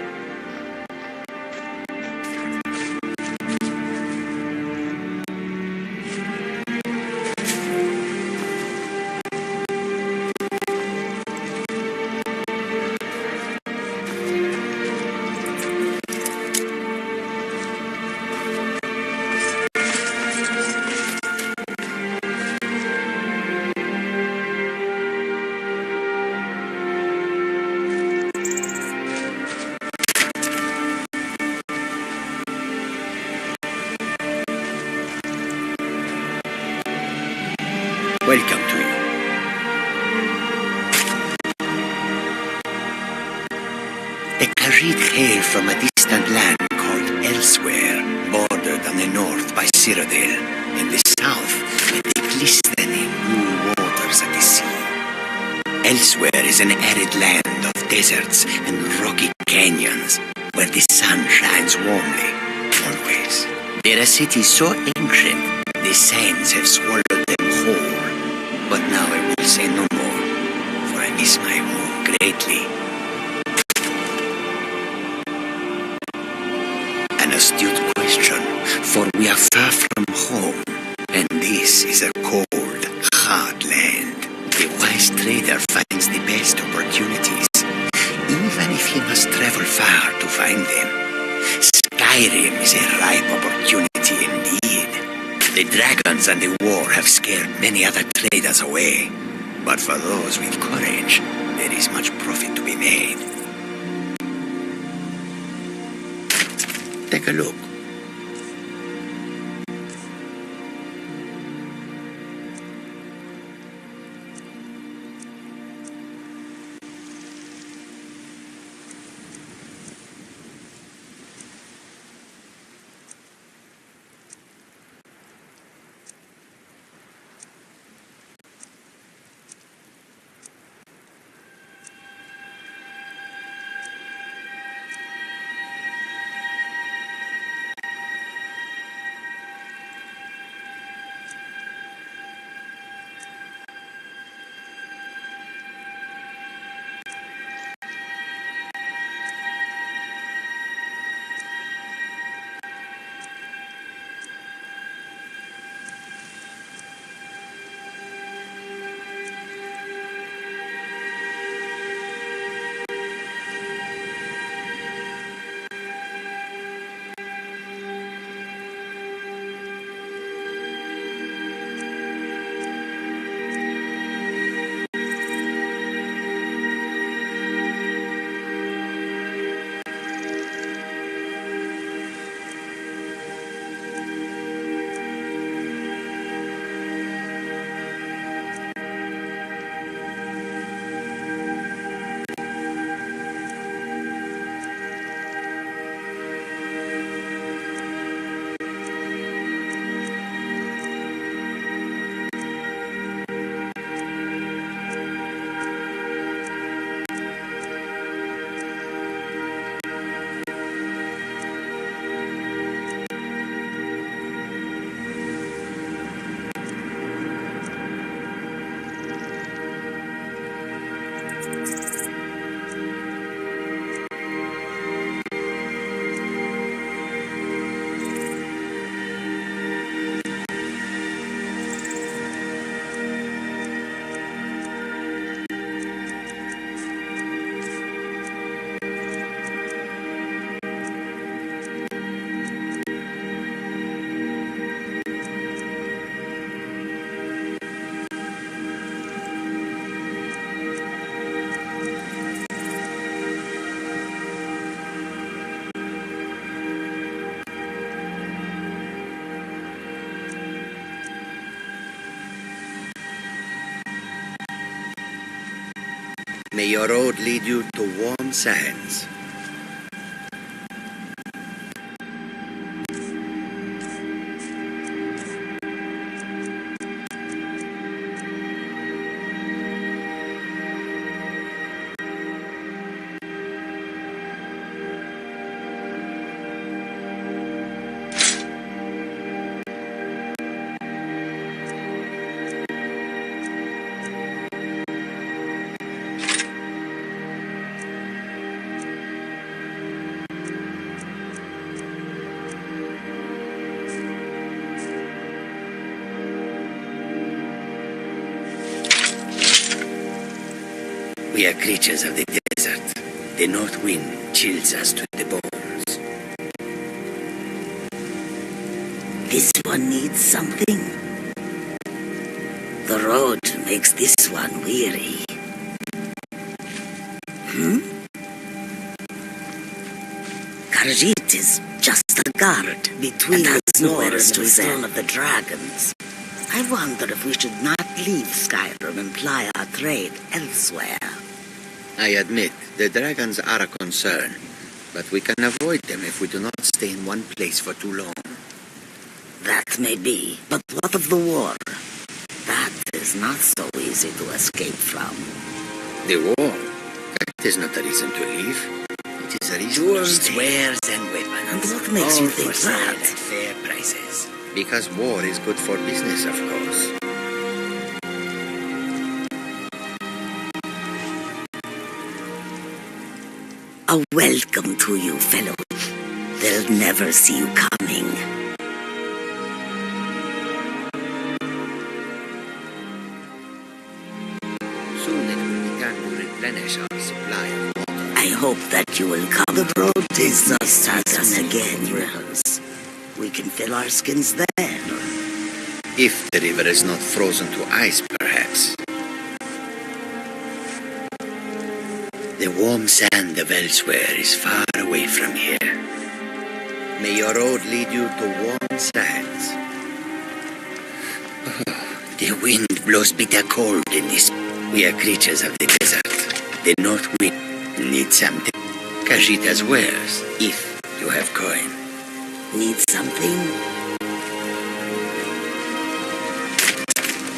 Welcome to you. The Khajiit hail from a distant land called Elsewhere, bordered on the north by Cyrodiil, in the south with the glistening blue waters of the sea. Elsewhere is an arid land of deserts and rocky canyons, where the sun shines warmly, always. They're a city so ancient, the sands have swallowed them whole. But now I will say no more, for I miss my home greatly. An astute question, for we are far from home, and this is a cold, hard land. The wise trader finds the best opportunities, even if he must travel far to find them. Skyrim is a ripe opportunity indeed. The dragons and the war have scared many other traders away. But for those with courage, there is much profit to be made. Take a look. May your road lead you to warm sands. We are creatures of the desert. The north wind chills us to the bones. This one needs something. The road makes this one weary. Khajiit is just a guard between the wars and the return of the dragons. I wonder if we should not leave Skyrim and ply our trade elsewhere. I admit, the dragons are a concern, but we can avoid them if we do not stay in one place for too long. That may be, but what of the war? That is not so easy to escape from. The war? That is not a reason to leave. It is a reason to stay. Wares and weapons. And what makes you think for sale that? at fair prices. Because war is good for business, of course. A welcome to you, fellow. They'll never see you coming. Soon it will begin to replenish our supply of water. I hope that you will come. The road is not certain again, rivers. We can fill our skins then. If the river is not frozen to ice, perhaps. The warm sand of elsewhere is far away from here. May your road lead you to warm sands. The wind blows bitter cold in this. We are creatures of the desert. The north wind needs something. Khajiit's wares, if you have coin. Need something?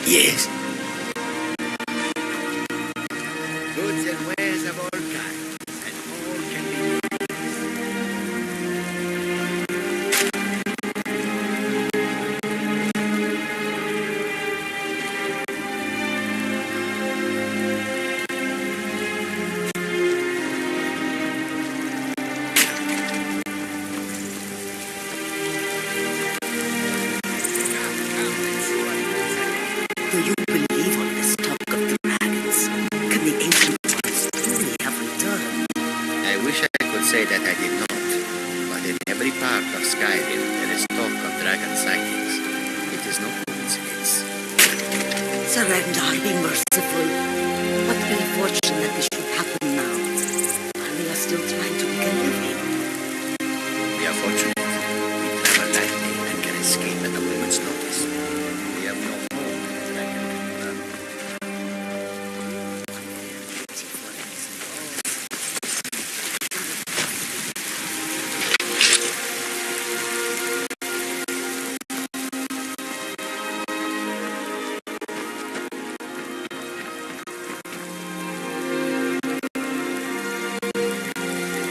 Yes. Goods and wares of all kinds, and all can be Do you believe all this talk of dragons? Can the ancient ones truly have returned? I wish I could say that I did not, but in every part of Skyrim there is talk of dragon sightings. It is no coincidence. Surrender, be merciful. What ill fortune that this should happen now, while we are still trying to make a living. We are fortunate. We travel lightly and can escape at a moment's notice. We have no home that I can confirm.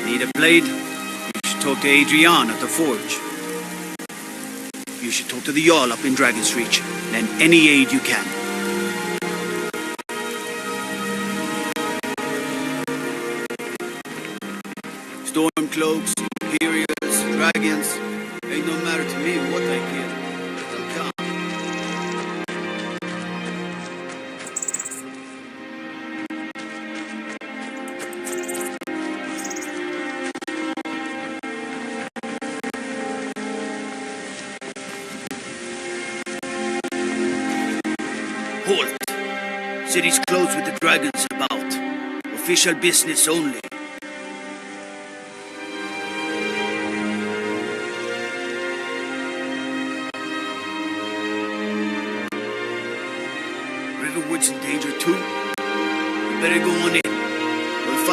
Need a blade? You should talk to Adrian at the forge. You should talk to the Jarl up in Dragon's Reach. Lend any aid you can. Stormcloaks, Imperials, Dragons. Ain't no matter to me what I get. They'll come. Halt! City's closed with the dragons about. Official business only. Riverwood's in danger too. You better go on in.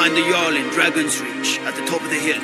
find the Jarl in Dragon's Reach, at the top of the hill.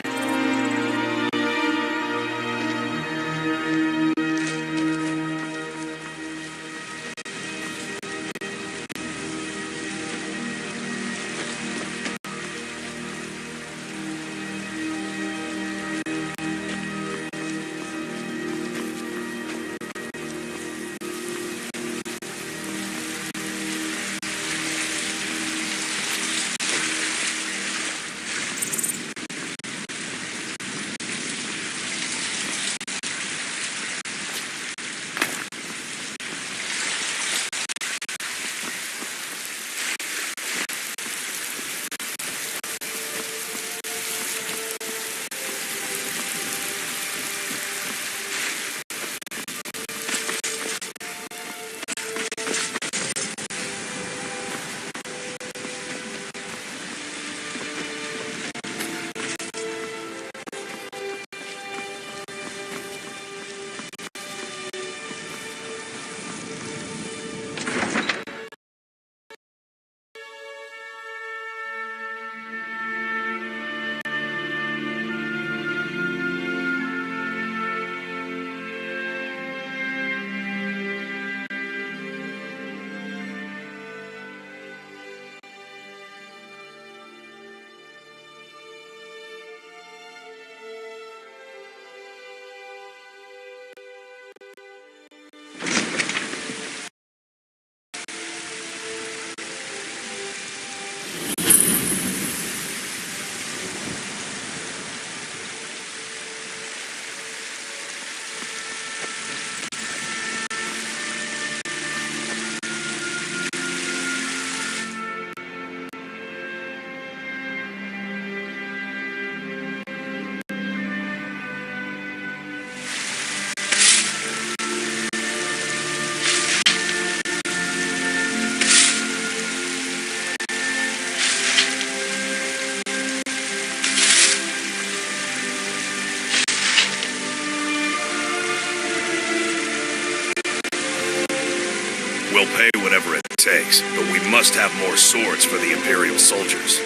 We'll pay whatever it takes, but we must have more swords for the Imperial soldiers.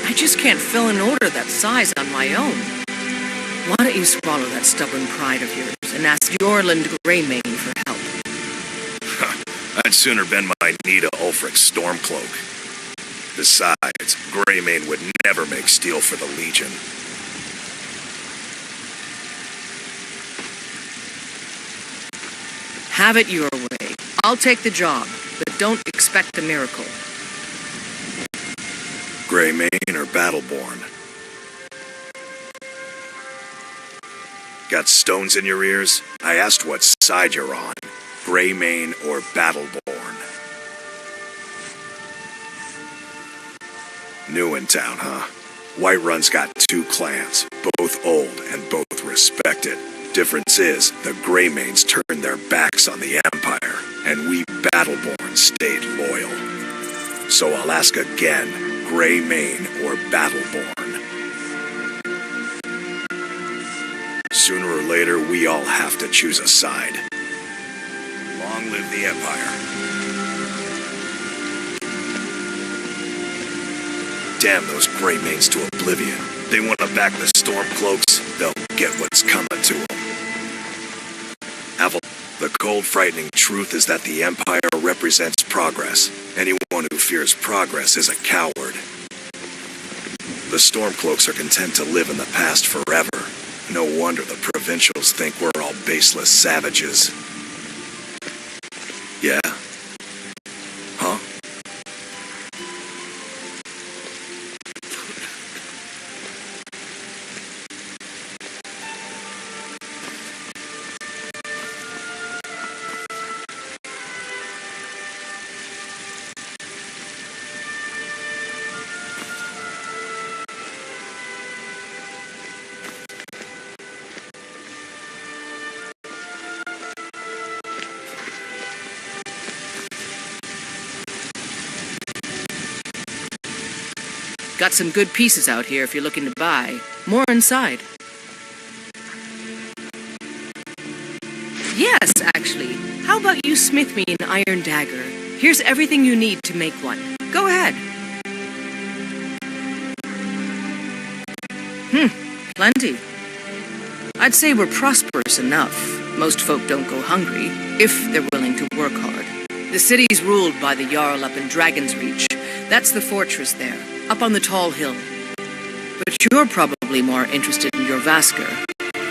I just can't fill an order that size on my own. Why don't you swallow that stubborn pride of yours and ask Yorland Greymane for help? I'd sooner bend my knee to Ulfric's Stormcloak. Besides, Greymane would never make steel for the Legion. Have it your way. I'll take the job, but don't expect a miracle. Greymane or Battleborn? Got stones in your ears? I asked what side you're on. Greymane or Battleborn? New in town, huh? Whiterun's got two clans, both old and both respected. Difference is, the Greymanes turned their backs on the Empire, and we Battleborn stayed loyal. So I'll ask again, Greymane or Battleborn? Sooner or later, we all have to choose a side. Long live the Empire. Damn those Greymanes to oblivion. They want to back the Stormcloaks, they'll get what's coming to them. Aval, the cold, frightening truth is that the Empire represents progress. Anyone who fears progress is a coward. The Stormcloaks are content to live in the past forever. No wonder the provincials think we're all baseless savages. Yeah? Huh? Got some good pieces out here if you're looking to buy. More inside. about you smith me an iron dagger? Here's everything you need to make one. Go ahead. Plenty. I'd say we're prosperous enough. Most folk don't go hungry, if they're willing to work hard. The city's ruled by the Jarl up in Dragon's Reach. That's the fortress there, up on the tall hill. But you're probably more interested in your Vasker,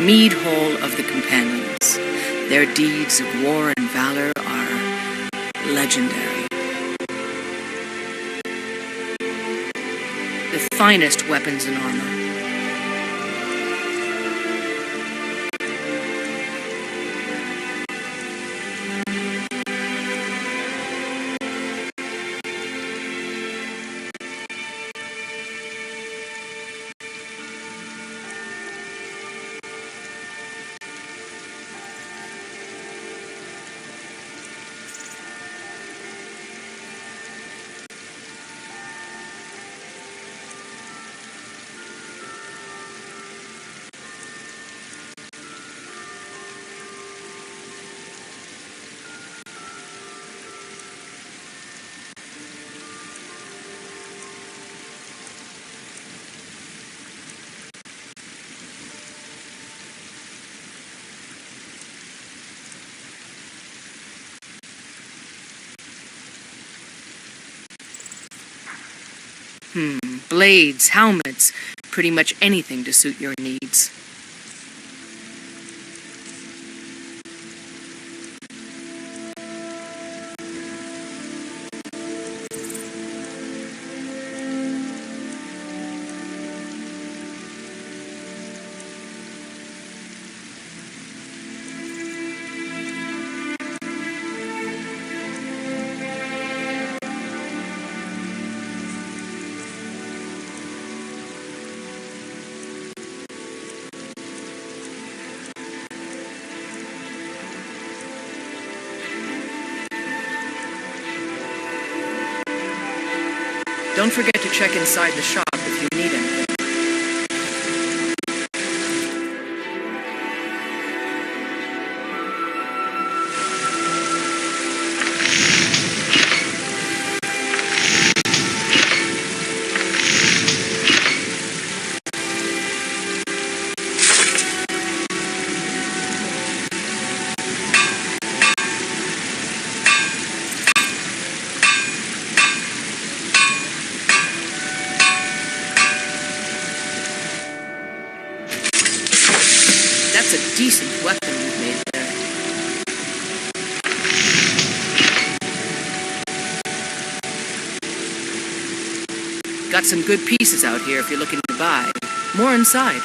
Mead Hall of the Companions. Their deeds of war and valor are legendary. The finest weapons and armor. Blades, helmets, pretty much anything to suit your needs. Don't forget to check inside the shop if you need anything. That's a decent weapon you've made there. Got some good pieces out here if you're looking to buy. More inside.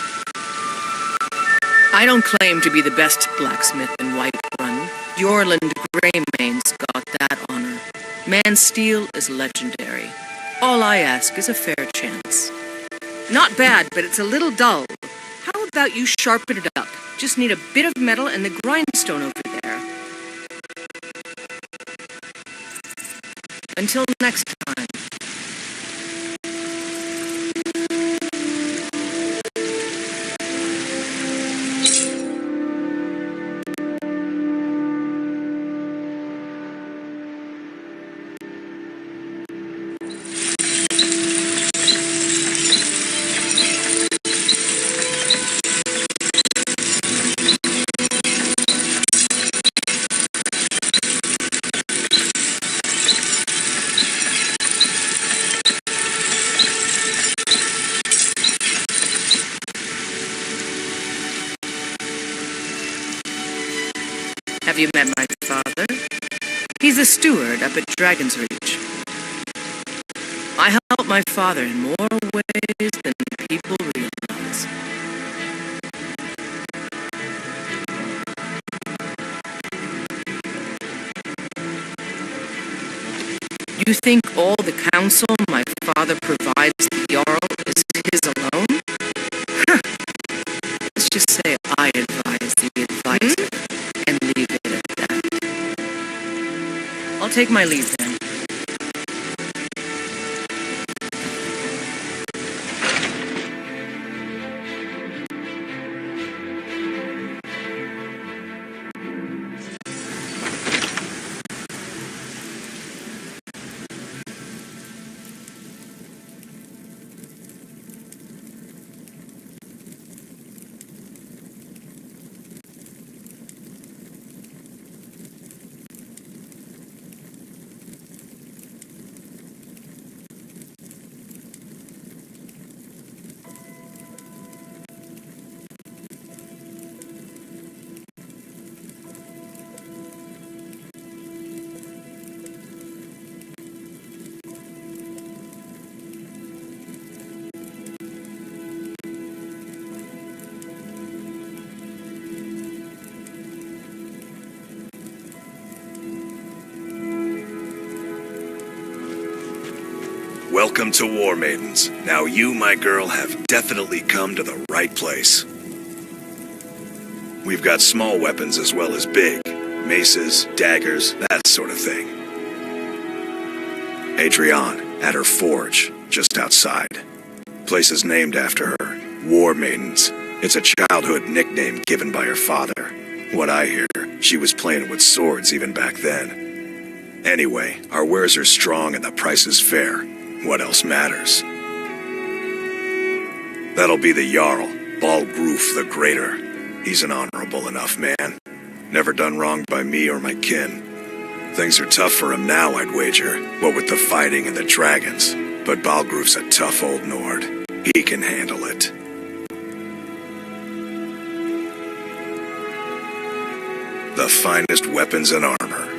I don't claim to be the best blacksmith in Whiterun. Jorland Greymane's got that honor. Man's steel is legendary. All I ask is a fair chance. Not bad, but it's a little dull. How about you sharpen it up? Just need a bit of metal and the grindstone over there. Until next time. Have you met my father? He's a steward up at Dragon's Reach. I help my father in more ways than people realize. You think all the counsel my father provides the Jarl is his alone? Let's just say I advise the advisor and leave it at that. I'll take my leave then. Welcome to War Maidens. Now you, my girl, have definitely come to the right place. We've got small weapons as well as big. Maces, daggers, that sort of thing. Adrienne, at her forge, just outside. Place is named after her. War Maidens. It's a childhood nickname given by her father. What I hear, she was playing with swords even back then. Anyway, our wares are strong and the price is fair. What else matters? That'll be the Jarl, Balgruf the Greater. He's an honorable enough man. Never done wrong by me or my kin. Things are tough for him now, I'd wager, what with the fighting and the dragons. But Balgruf's a tough old Nord. He can handle it. The finest weapons and armor.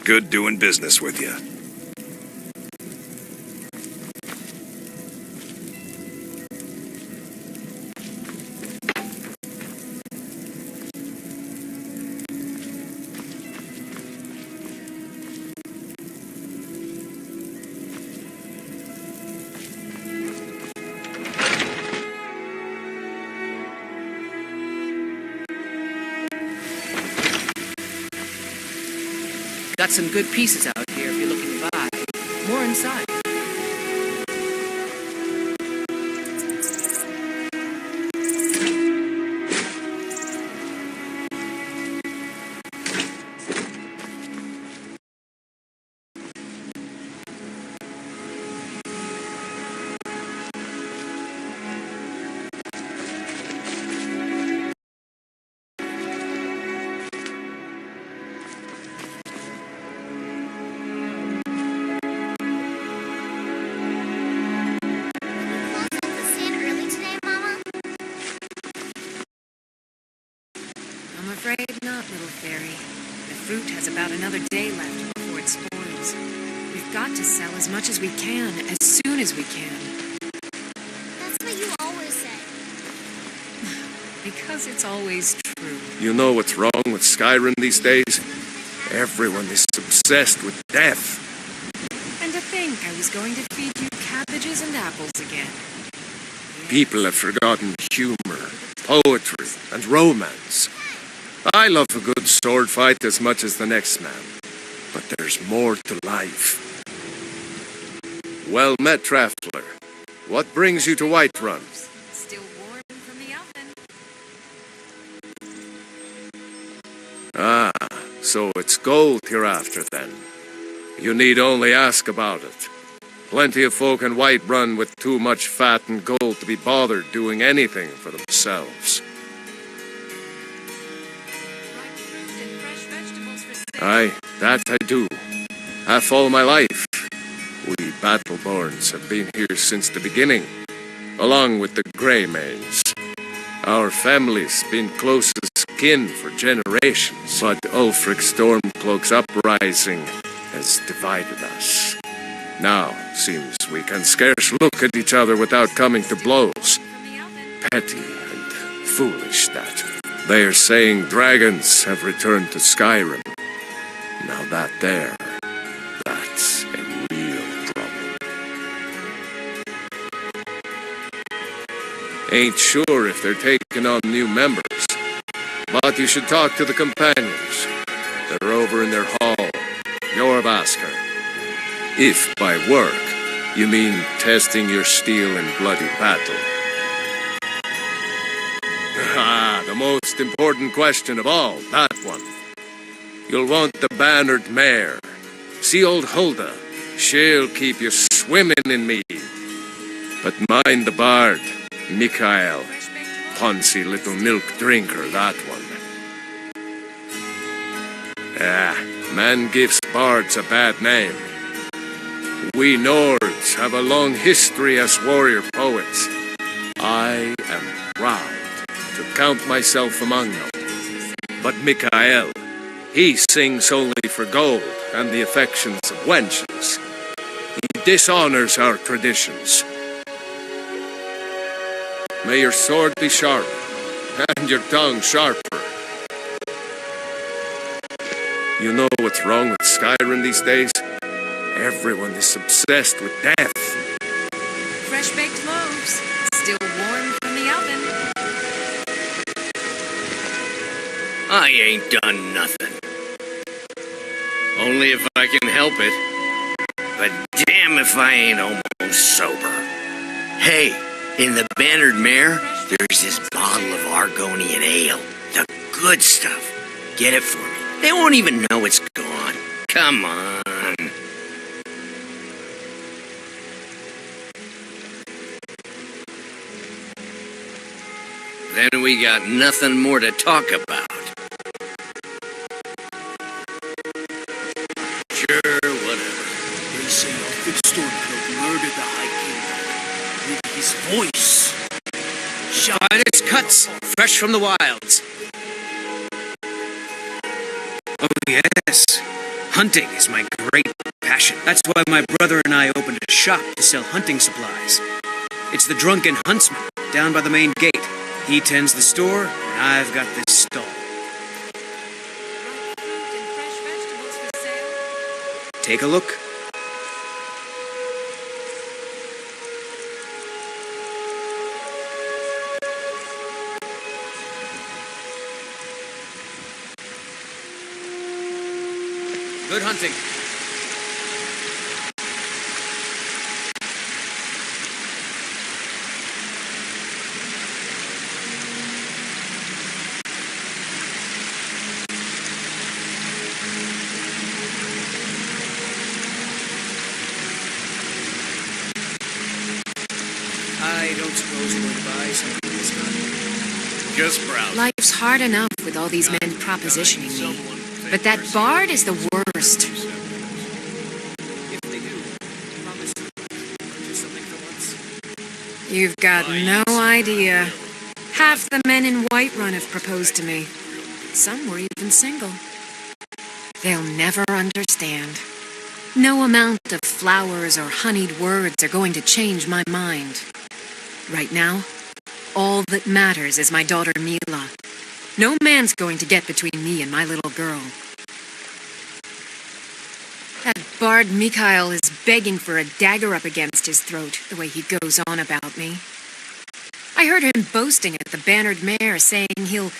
Good doing business with you. Got some good pieces out here if you're looking to buy. More inside. I'm afraid not, little fairy. The fruit has about another day left before it spoils. We've got to sell as much as we can, as soon as we can. That's what you always say. Because it's always true. You know what's wrong with Skyrim these days? Everyone is obsessed with death. And to think I was going to feed you cabbages and apples again. People have forgotten humor, poetry, and romance. I love a good sword fight as much as the next man. But there's more to life. Well met, Traveler. What brings you to Whiterun? Still warm from the oven. Ah, so it's gold you're after then. You need only ask about it. Plenty of folk in Whiterun with too much fat and gold to be bothered doing anything for themselves. Aye, that I do. Half all my life. We Battleborns have been here since the beginning, along with the Greymanes. Our family's been close as kin for generations, but Ulfric Stormcloak's uprising has divided us. Now, seems we can scarce look at each other without coming to blows. Petty and foolish, that. They are saying dragons have returned to Skyrim. Now that there, that's a real problem. Ain't sure if they're taking on new members. But you should talk to the companions. They're over in their hall. Your Vasker. If by work, you mean testing your steel in bloody battle. Ah, the most important question of all, that one. You'll want the bannered mare. See old Hulda. She'll keep you swimming in me. But mind the bard, Mikhail. Poncy little milk drinker, that one. Man gives bards a bad name. We Nords have a long history as warrior poets. I am proud to count myself among them. But Mikhail, he sings only for gold and the affections of wenches. He dishonors our traditions. May your sword be sharp, and your tongue sharper. You know what's wrong with Skyrim these days? Everyone is obsessed with death. Fresh-baked loaves, still warm from the oven. I ain't done nothing. Only if I can help it. But damn if I ain't almost sober. Hey, in the Bannered Mare, there's this bottle of Argonian ale. The good stuff. Get it for me. They won't even know it's gone. Come on. Then we got nothing more to talk about. Sure, whatever. They say a big stormcloak murdered the High King with his voice. It's cuts, fresh from the wilds. Oh yes, hunting is my great passion. That's why my brother and I opened a shop to sell hunting supplies. It's the Drunken Huntsman, down by the main gate. He tends the store, and I've got this stall. Take a look. Good hunting. I don't suppose you're going to buy something this time. Just browse. Life's hard enough with all these men propositioning me. But that bard is the worst. If they do, promise to purchase something for once. You've got no idea. Half the men in Whiterun have proposed to me. Some were even single. They'll never understand. No amount of flowers or honeyed words are going to change my mind. Right now, all that matters is my daughter Mila. No man's going to get between me and my little girl. That bard Mikhail is begging for a dagger up against his throat, the way he goes on about me. I heard him boasting at the Bannered Mare, saying he'll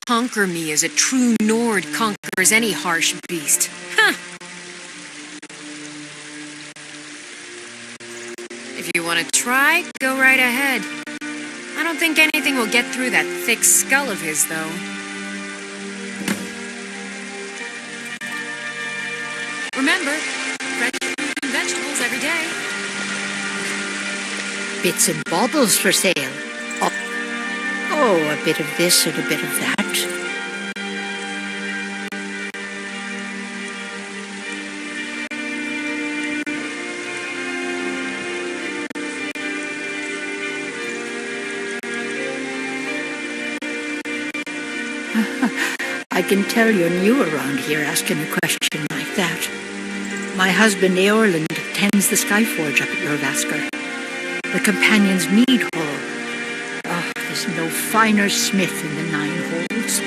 conquer me as a true Nord conquers any harsh beast. Huh! If you want to try, go right ahead. I don't think anything will get through that thick skull of his, though. Remember, fresh fruit and vegetables every day. Bits and baubles for sale. Oh, a bit of this and a bit of that. I can tell you're new around here asking a question like that. My husband Eorland tends the Skyforge up at your Vasker. The Companion's Mead Hall. Oh, there's no finer smith in the Nine Holds.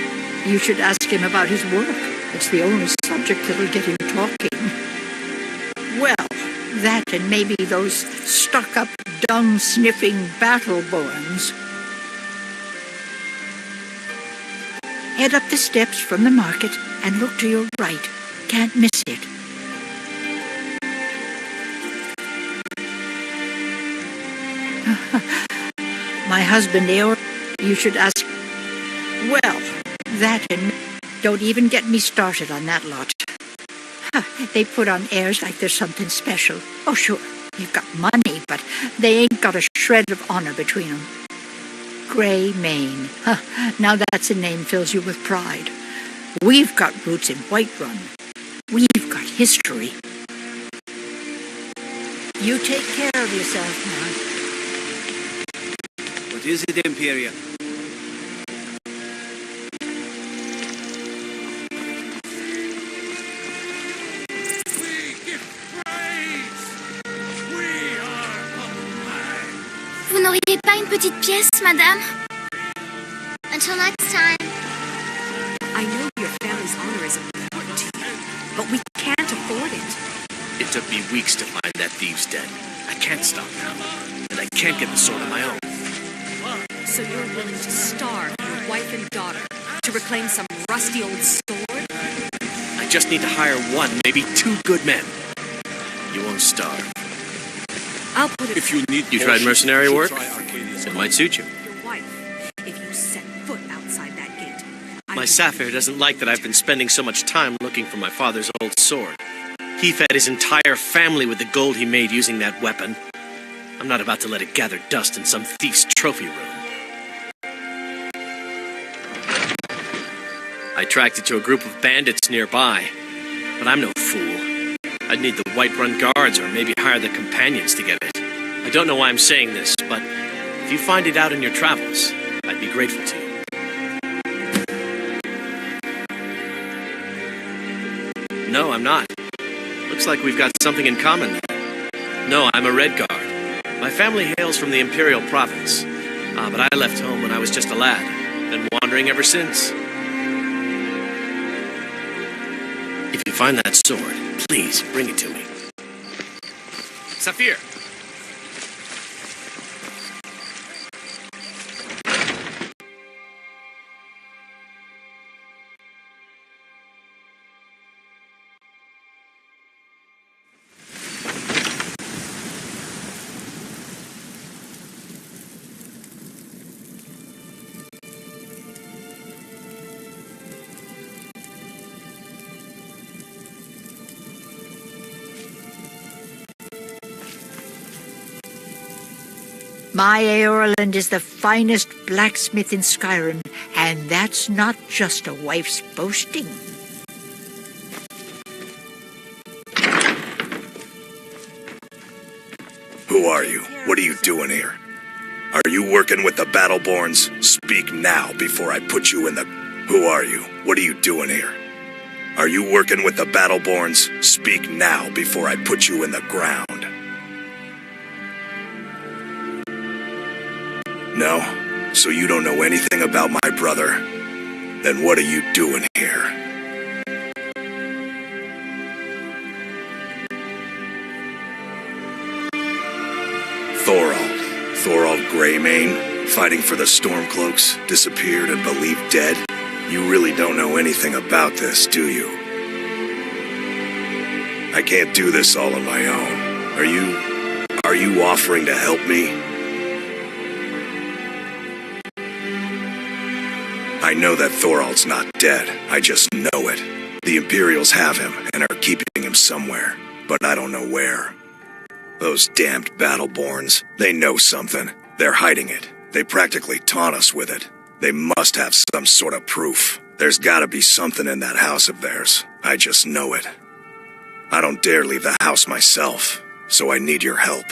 You should ask him about his work. It's the only subject that'll get him talking. Well, that and maybe those stuck-up, dung-sniffing battle-borns. Head up the steps from the market and look to your right. Can't miss it. My husband, Eeyore, you should ask. Well, that and don't even get me started on that lot. They put on airs like there's something special. Oh, sure, you've got money, but they ain't got a shred of honor between them. Grey Mane. Now that's a name fills you with pride. We've got roots in Whiterun. We've got history. You take care of yourself now. What is it, Imperial? Vous n'auriez pas une petite pièce, madame? Until next time. I know your family's honor is important to you, but we can't afford it. It took me weeks to find that thieves' den. I can't stop now, and I can't get the sword on my own. So you're willing to starve your wife and daughter to reclaim some rusty old sword? I just need to hire one, maybe two good men. You won't starve. I'll put it. If you need, you tried mercenary work? It might suit you. Your wife, if you set foot outside that gate. My Sapphire doesn't like that I've been spending so much time looking for my father's old sword. He fed his entire family with the gold he made using that weapon. I'm not about to let it gather dust in some thief's trophy room. I tracked it to a group of bandits nearby, but I'm no fool. I'd need the Whiterun guards or maybe hire the companions to get it. I don't know why I'm saying this, but if you find it out in your travels, I'd be grateful to you. No, I'm not. Looks like we've got something in common then. No, I'm a Red Guard. My family hails from the Imperial Province. But I left home when I was just a lad. Been wandering ever since. If you find that sword, please bring it to me. Saphir! My Eorland is the finest blacksmith in Skyrim, and that's not just a wife's boasting. Who are you? What are you doing here? Are you working with the Battleborns? Speak now before I put you in the... Who are you? What are you doing here? Are you working with the Battleborns? Speak now before I put you in the ground. No? So you don't know anything about my brother? Then what are you doing here? Thorald Greymane, fighting for the Stormcloaks, disappeared and believed dead? You really don't know anything about this, do you? I can't do this all on my own. Are you offering to help me? I know that Thorald's not dead. I just know it. The Imperials have him and are keeping him somewhere, but I don't know where. Those damned Battleborns, they know something. They're hiding it. They practically taunt us with it. They must have some sort of proof. There's gotta be something in that house of theirs. I just know it. I don't dare leave the house myself, so I need your help.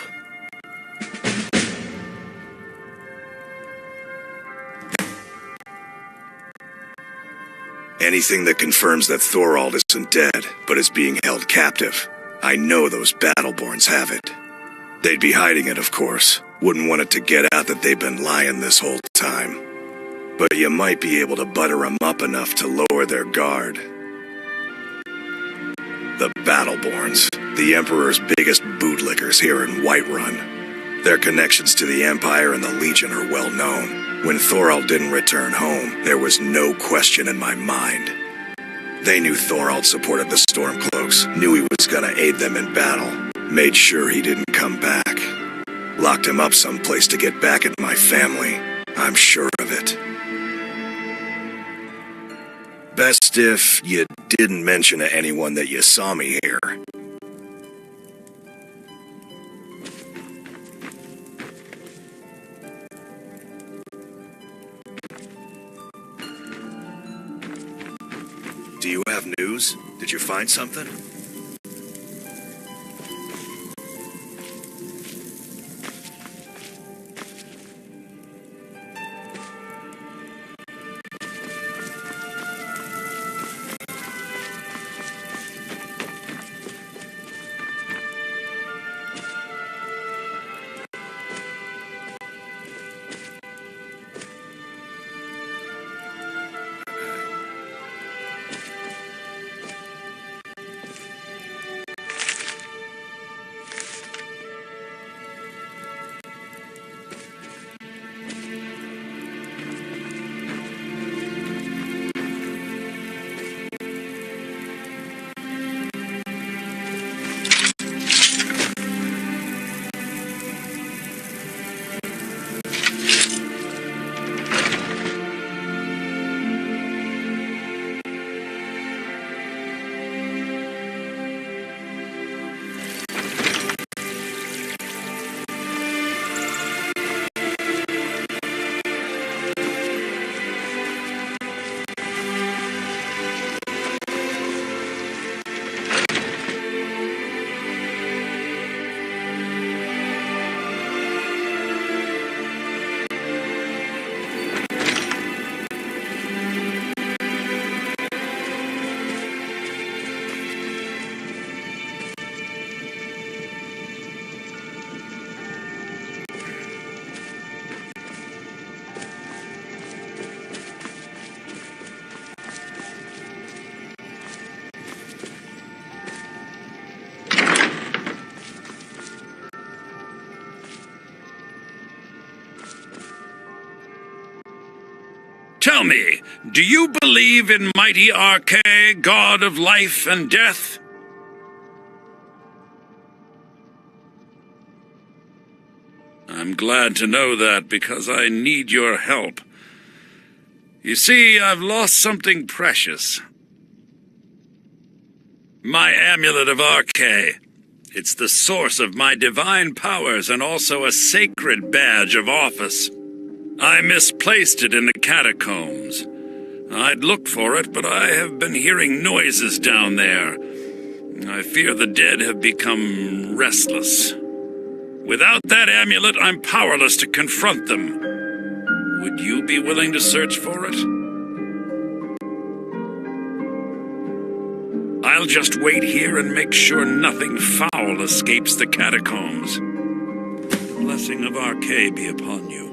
Anything that confirms that Thorald isn't dead, but is being held captive. I know those Battleborns have it. They'd be hiding it, of course. Wouldn't want it to get out that they've been lying this whole time. But you might be able to butter them up enough to lower their guard. The Battleborns, the Emperor's biggest bootlickers here in Whiterun. Their connections to the Empire and the Legion are well known. When Thorald didn't return home, there was no question in my mind. They knew Thorald supported the Stormcloaks, knew he was gonna aid them in battle, made sure he didn't come back. Locked him up someplace to get back at my family. I'm sure of it. Best if you didn't mention to anyone that you saw me here. Do you have news? Did you find something? Tell me, do you believe in mighty Arche, god of life and death? I'm glad to know that, because I need your help. You see, I've lost something precious. My amulet of Arche. It's the source of my divine powers and also a sacred badge of office. I misplaced it in the catacombs. I'd looked for it, but I have been hearing noises down there. I fear the dead have become restless. Without that amulet, I'm powerless to confront them. Would you be willing to search for it? I'll just wait here and make sure nothing foul escapes the catacombs. The blessing of Arche be upon you.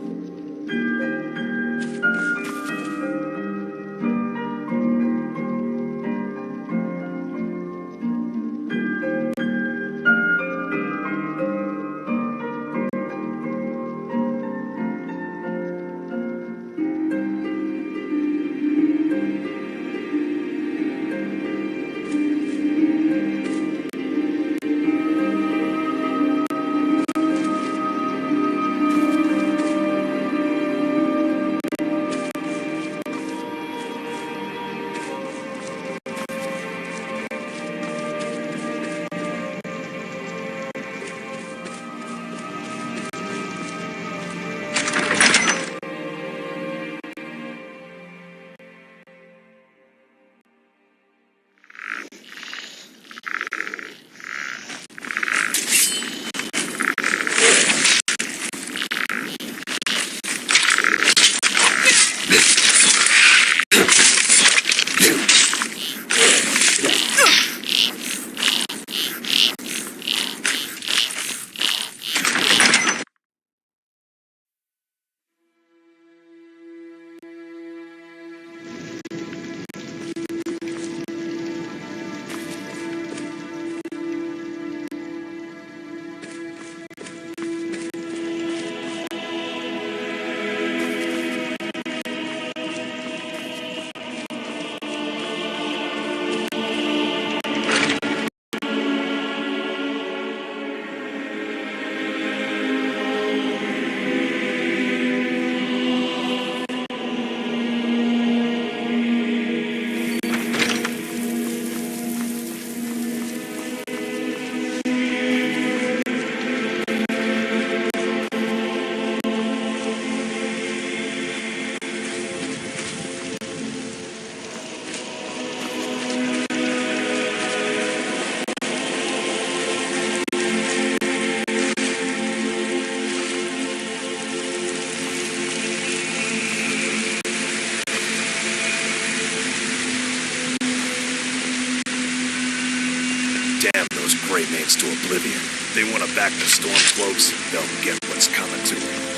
They want to back the Stormcloaks, they'll get what's coming to them.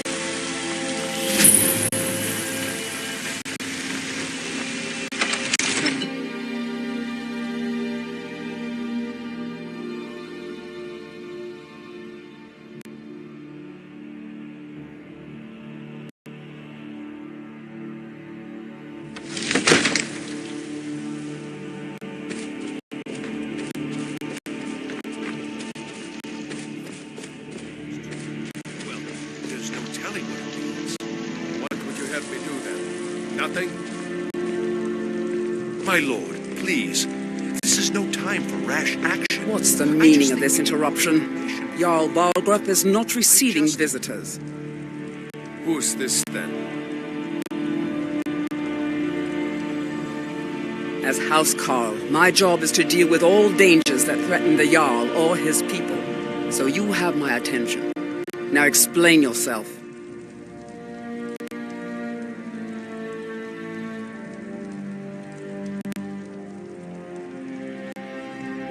My lord, please. This is no time for rash action. What's the meaning of this interruption? Jarl Balgrup is not receiving visitors. Who's this then? As House Carl, my job is to deal with all dangers that threaten the Jarl or his people. So you have my attention. Now explain yourself.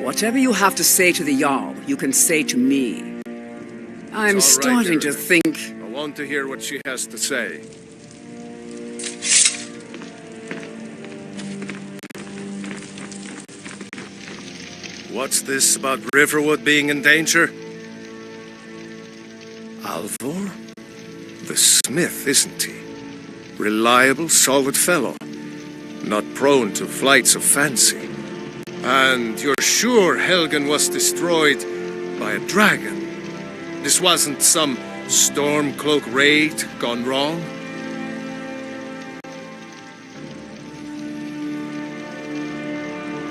Whatever you have to say to the Jarl, you can say to me. I'm starting to think... I want to hear what she has to say. What's this about Riverwood being in danger? Alvor? The smith, isn't he? Reliable, solid fellow. Not prone to flights of fancy. And you're sure Helgen was destroyed by a dragon? This wasn't some Stormcloak raid gone wrong?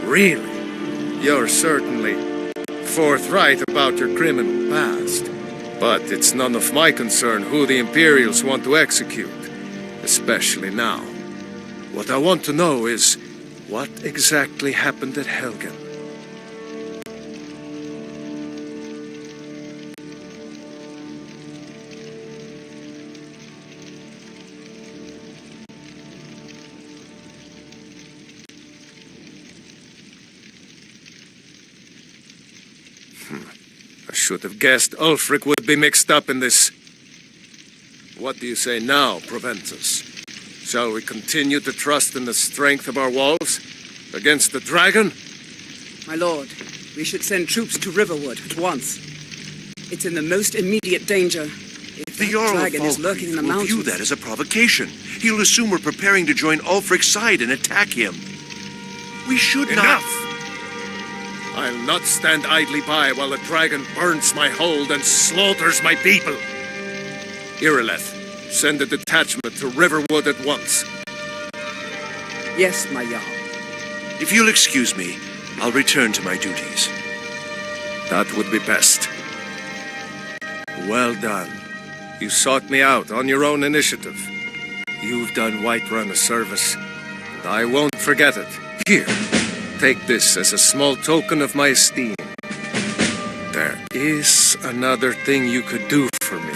Really? You're certainly forthright about your criminal past. But it's none of my concern who the Imperials want to execute, especially now. What I want to know is, what exactly happened at Helgen? I should have guessed Ulfric would be mixed up in this. What do you say now, Proventus? Shall we continue to trust in the strength of our walls against the dragon? My lord, we should send troops to Riverwood at once. It's in the most immediate danger. If The that Jarl of dragon is lurking in the will mountains... view that as a provocation. He'll assume we're preparing to join Ulfric's side and attack him. We should Enough! I'll not stand idly by while the dragon burns my hold and slaughters my people. Irileth, send a detachment to Riverwood at once. Yes, my Jarl. If you'll excuse me, I'll return to my duties. That would be best. Well done. You sought me out on your own initiative. You've done Whiterun a service, and I won't forget it. Here, take this as a small token of my esteem. There is another thing you could do for me.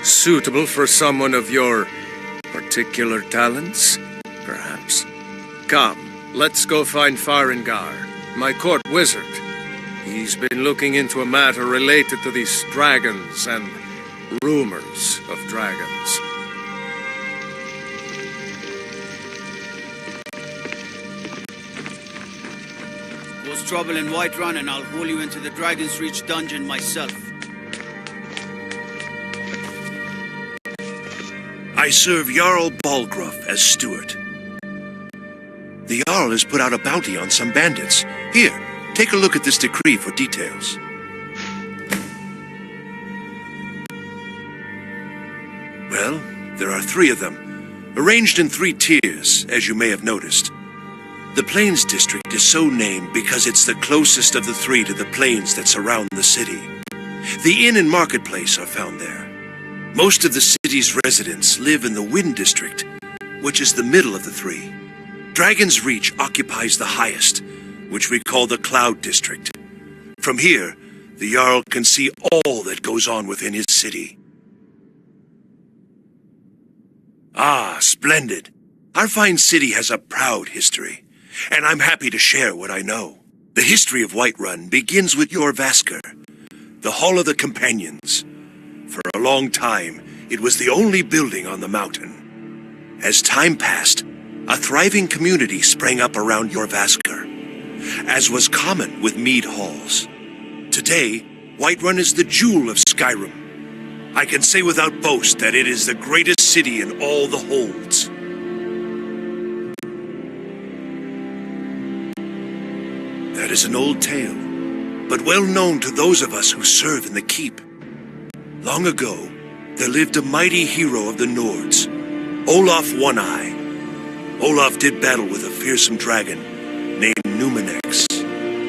Suitable for someone of your particular talents, perhaps. Come, let's go find Farengar, my court wizard. He's been looking into a matter related to these dragons and rumors of dragons. Cause trouble in Whiterun and I'll haul you into the Dragon's Reach dungeon myself. I serve Jarl Balgrup as steward. The Jarl has put out a bounty on some bandits. Here, take a look at this decree for details. Well, there are 3 of them, arranged in 3 tiers, as you may have noticed. The Plains District is so named because it's the closest of the 3 to the plains that surround the city. The inn and marketplace are found there. Most of the city's residents live in the Wind District, which is the middle of the 3. Dragon's Reach occupies the highest, which we call the Cloud District. From here, the Jarl can see all that goes on within his city. Ah, splendid. Our fine city has a proud history, and I'm happy to share what I know. The history of Whiterun begins with Jorvaskr, the Hall of the Companions. For a long time, it was the only building on the mountain. As time passed, a thriving community sprang up around Jorrvaskr, as was common with mead halls. Today, Whiterun is the jewel of Skyrim. I can say without boast that it is the greatest city in all the holds. That is an old tale, but well known to those of us who serve in the keep. Long ago, there lived a mighty hero of the Nords, Olaf One-Eye. Olaf did battle with a fearsome dragon named Numenex.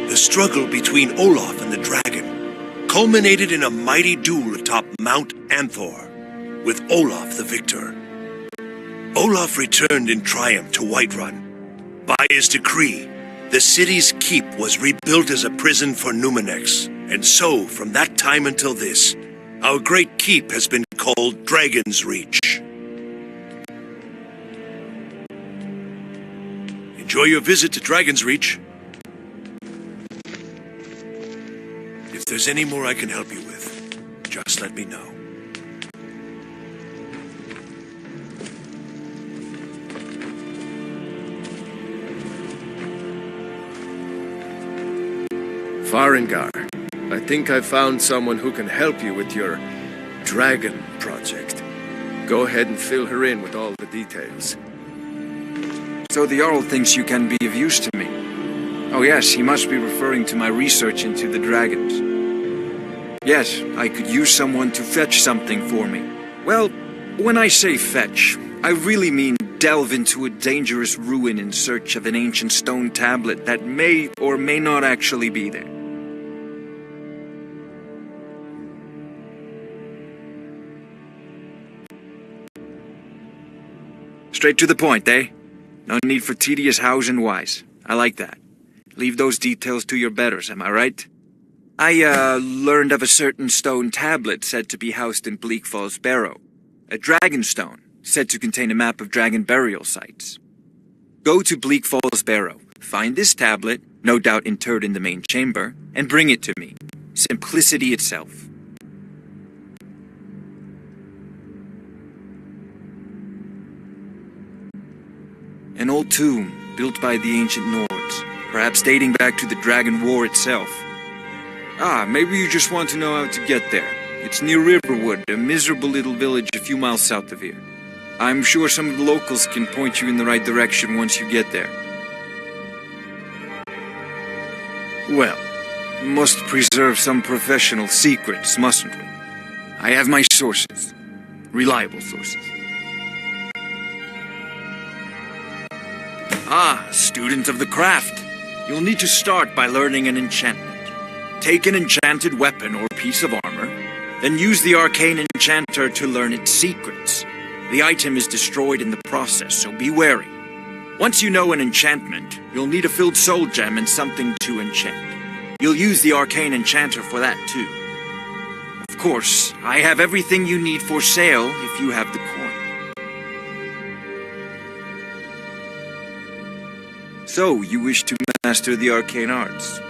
The struggle between Olaf and the dragon culminated in a mighty duel atop Mount Anthor, with Olaf the victor. Olaf returned in triumph to Whiterun. By his decree, the city's keep was rebuilt as a prison for Numenex, and so, from that time until this, our great keep has been called Dragon's Reach. Enjoy your visit to Dragon's Reach. If there's any more I can help you with, just let me know. Farengar, I think I found someone who can help you with your dragon project. Go ahead and fill her in with all the details. So the Jarl thinks you can be of use to me. Oh yes, he must be referring to my research into the dragons. Yes, I could use someone to fetch something for me. Well, when I say fetch, I really mean delve into a dangerous ruin in search of an ancient stone tablet that may or may not actually be there. Straight to the point, eh? No need for tedious hows and whys. I like that. Leave those details to your betters, am I right? I, learned of a certain stone tablet said to be housed in Bleak Falls Barrow. A dragon stone, said to contain a map of dragon burial sites. Go to Bleak Falls Barrow, find this tablet, no doubt interred in the main chamber, and bring it to me. Simplicity itself. An old tomb, built by the ancient Nords, perhaps dating back to the Dragon War itself. Ah, maybe you just want to know how to get there. It's near Riverwood, a miserable little village a few miles south of here. I'm sure some of the locals can point you in the right direction once you get there. Well, must preserve some professional secrets, mustn't we? I have my sources. Reliable sources. Ah, student of the craft. You'll need to start by learning an enchantment. Take an enchanted weapon or piece of armor, then use the arcane enchanter to learn its secrets. The item is destroyed in the process, so be wary. Once you know an enchantment, you'll need a filled soul gem and something to enchant. You'll use the arcane enchanter for that too. Of course, I have everything you need for sale if you have the coin. So, you wish to master the arcane arts?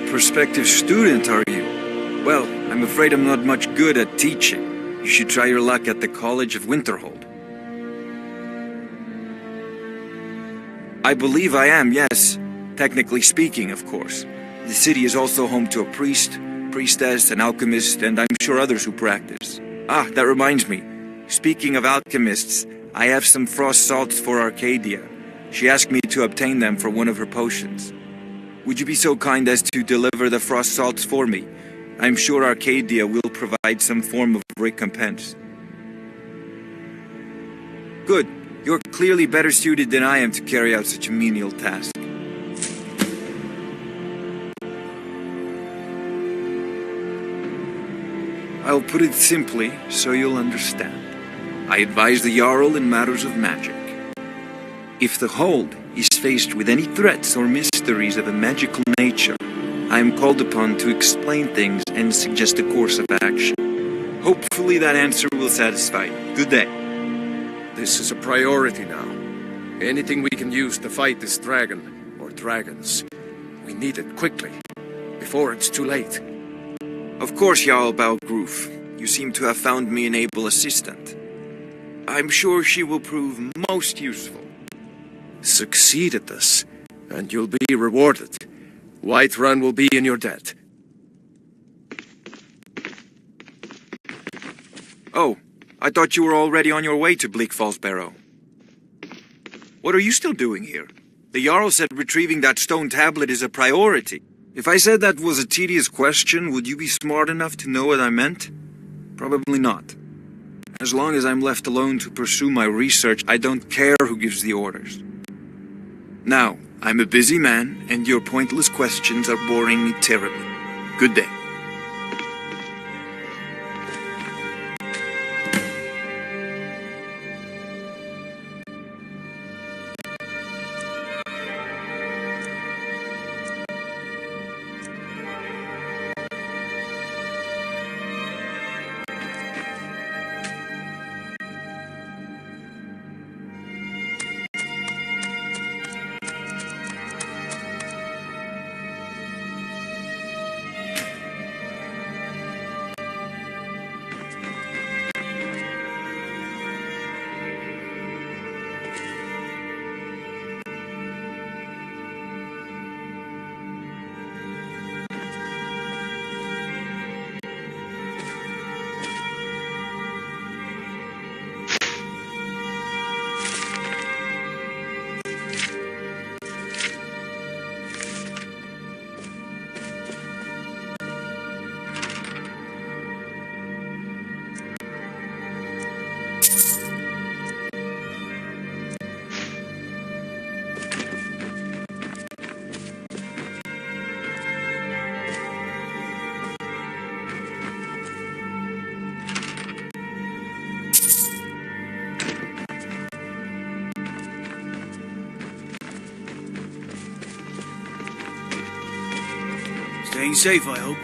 prospective student, are you? Well, I'm afraid I'm not much good at teaching. You should try your luck at the College of Winterhold. I believe I am, yes. Technically speaking, of course. The city is also home to a priest, priestess, an alchemist, and I'm sure others who practice. Ah, that reminds me. Speaking of alchemists, I have some frost salts for Arcadia. She asked me to obtain them for one of her potions. Would you be so kind as to deliver the frost salts for me? I'm sure Arcadia will provide some form of recompense. Good. You're clearly better suited than I am to carry out such a menial task. I'll put it simply so you'll understand. I advise the Jarl in matters of magic. If the Hold is faced with any threats or mysteries of a magical nature, I am called upon to explain things and suggest a course of action. Hopefully that answer will satisfy you. Good day. This is a priority now. Anything we can use to fight this dragon, or dragons, we need it quickly, before it's too late. Of course, Jarl Balgroof. You seem to have found me an able assistant. I'm sure she will prove most useful. Succeed at this, and you'll be rewarded. Whiterun will be in your debt. Oh, I thought you were already on your way to Bleak Falls Barrow. What are you still doing here? The Jarl said retrieving that stone tablet is a priority. If I said that was a tedious question, would you be smart enough to know what I meant? Probably not. As long as I'm left alone to pursue my research, I don't care who gives the orders. Now, I'm a busy man, and your pointless questions are boring me terribly. Good day. Staying safe, I hope.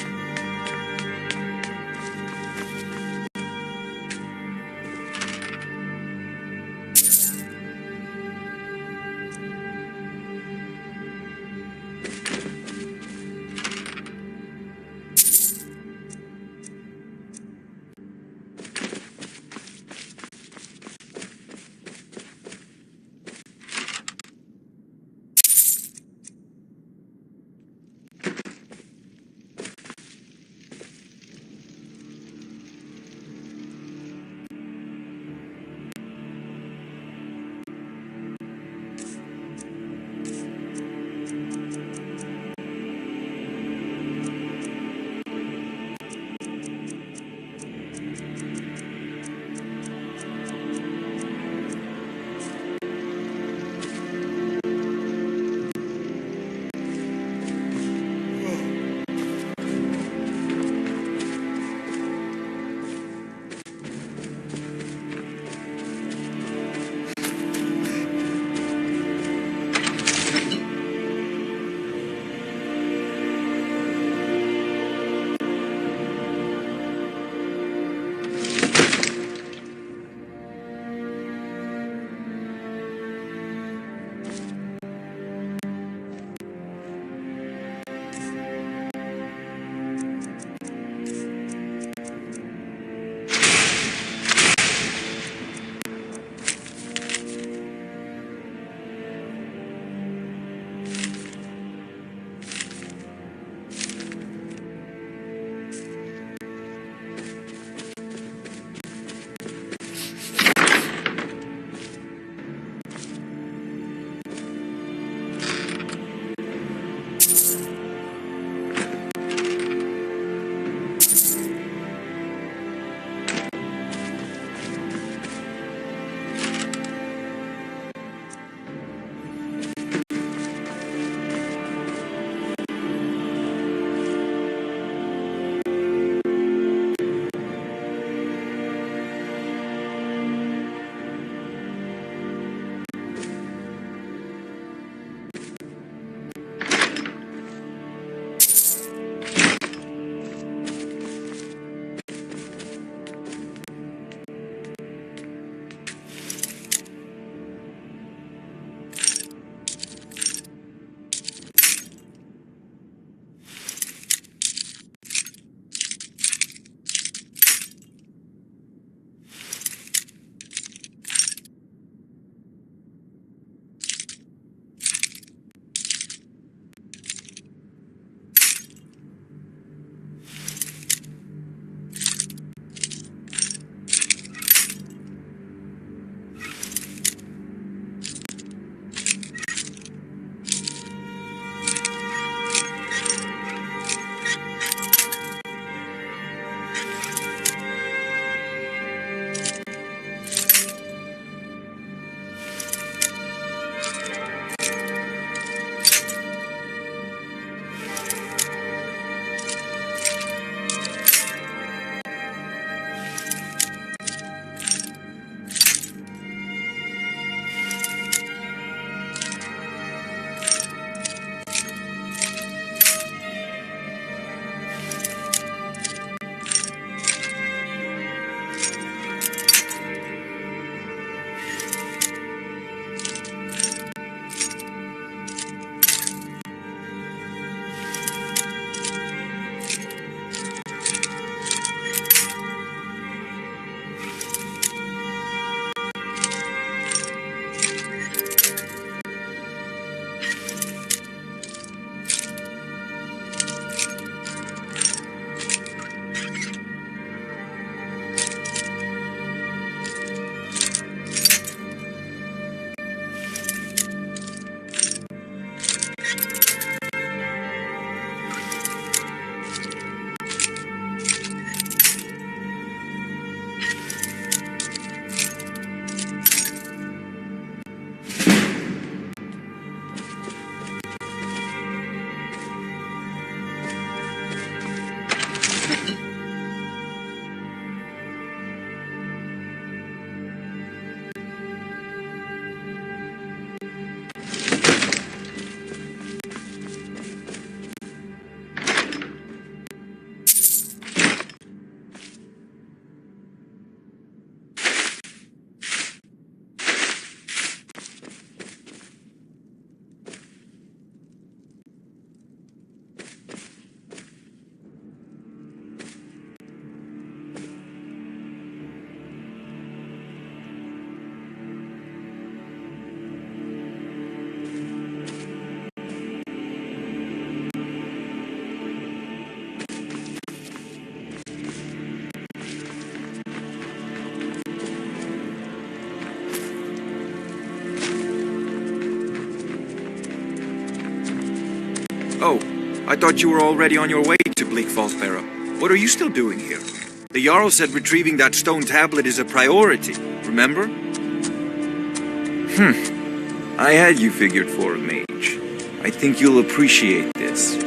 Oh, I thought you were already on your way to Bleak Falls Barrow. What are you still doing here? The Jarl said retrieving that stone tablet is a priority, remember? I had you figured for a mage. I think you'll appreciate this.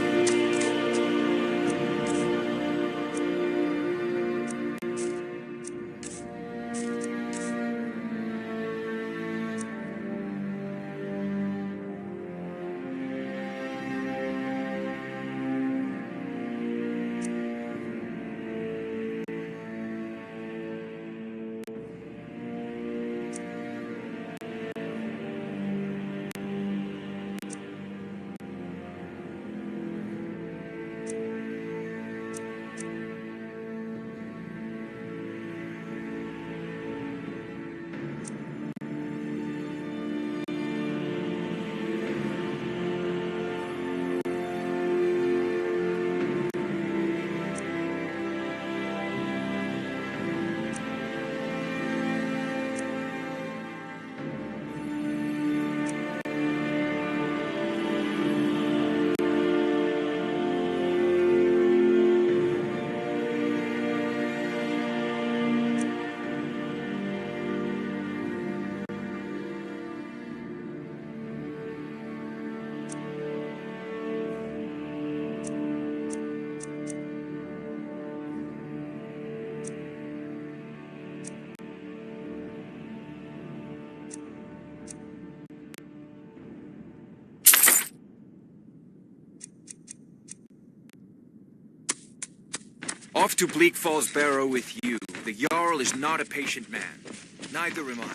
Off to Bleak Falls Barrow with you. The Jarl is not a patient man. Neither am I.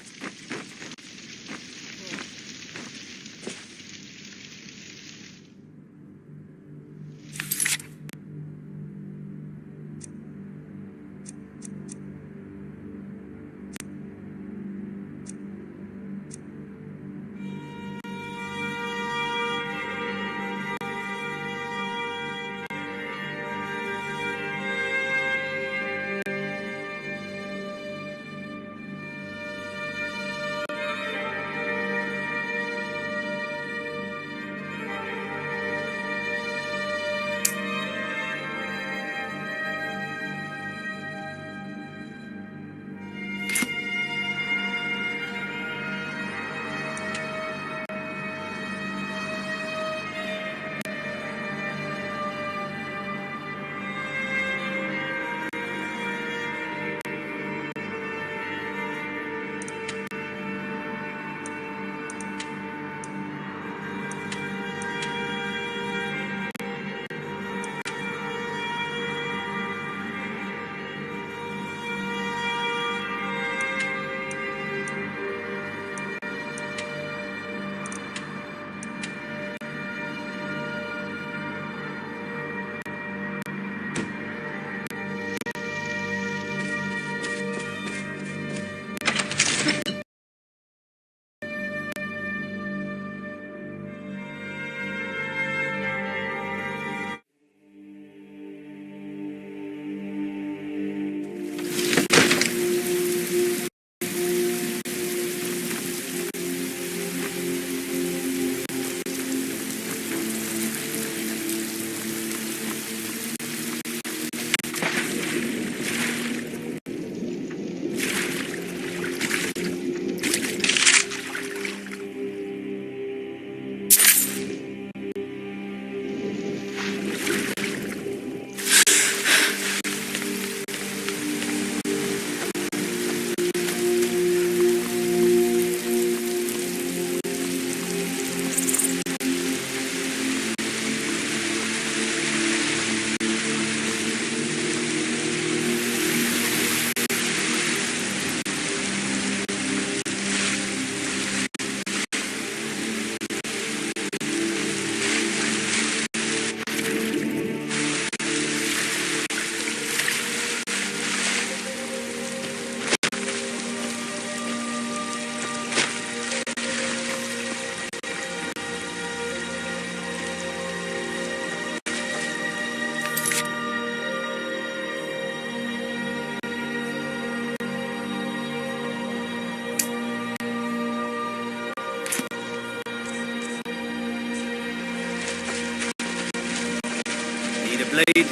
blade? You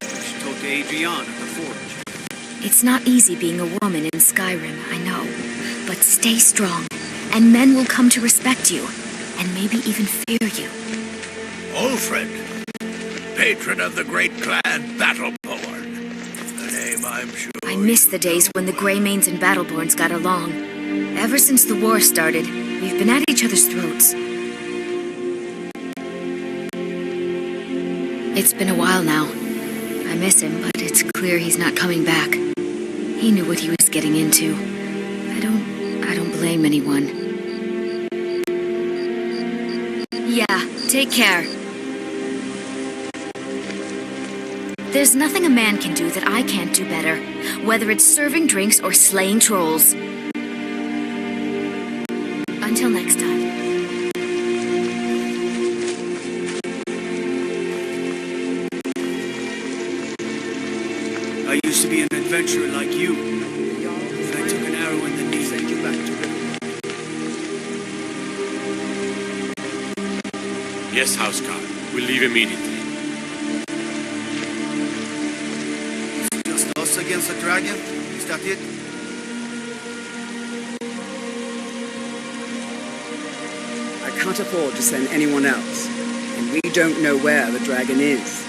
should talk to Adrian at the forge. It's not easy being a woman in Skyrim, I know. But stay strong, and men will come to respect you, and maybe even fear you. Ulfred, patron of the great clan Battleborn. A name I'm sure I miss the days when the Greymanes and Battleborns got along. Ever since the war started, we've been at each other's throats. It's been a while now. I miss him, but it's clear he's not coming back. He knew what he was getting into. I don't blame anyone. Yeah, take care. There's nothing a man can do that I can't do better, whether it's serving drinks or slaying trolls. Until next time. I used to be an adventurer like you. But I took an arrow in the knee and you back to Riverwood. Yes, Housecarl. We'll leave immediately. Just us against the dragon? Is that it? I can't afford to send anyone else, and we don't know where the dragon is.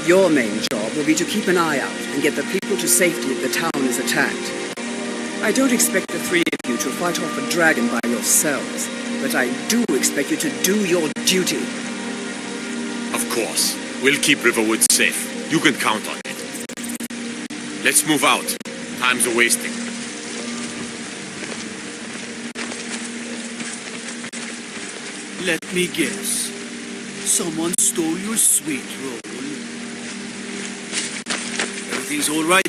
Your main job will be to keep an eye out and get the people to safety if the town is attacked. I don't expect the three of you to fight off a dragon by yourselves, but I do expect you to do your duty. Of course. We'll keep Riverwood safe. You can count on it. Let's move out. Time's a-wasting. Let me guess. Someone stole your sweet roll. Everything's all right?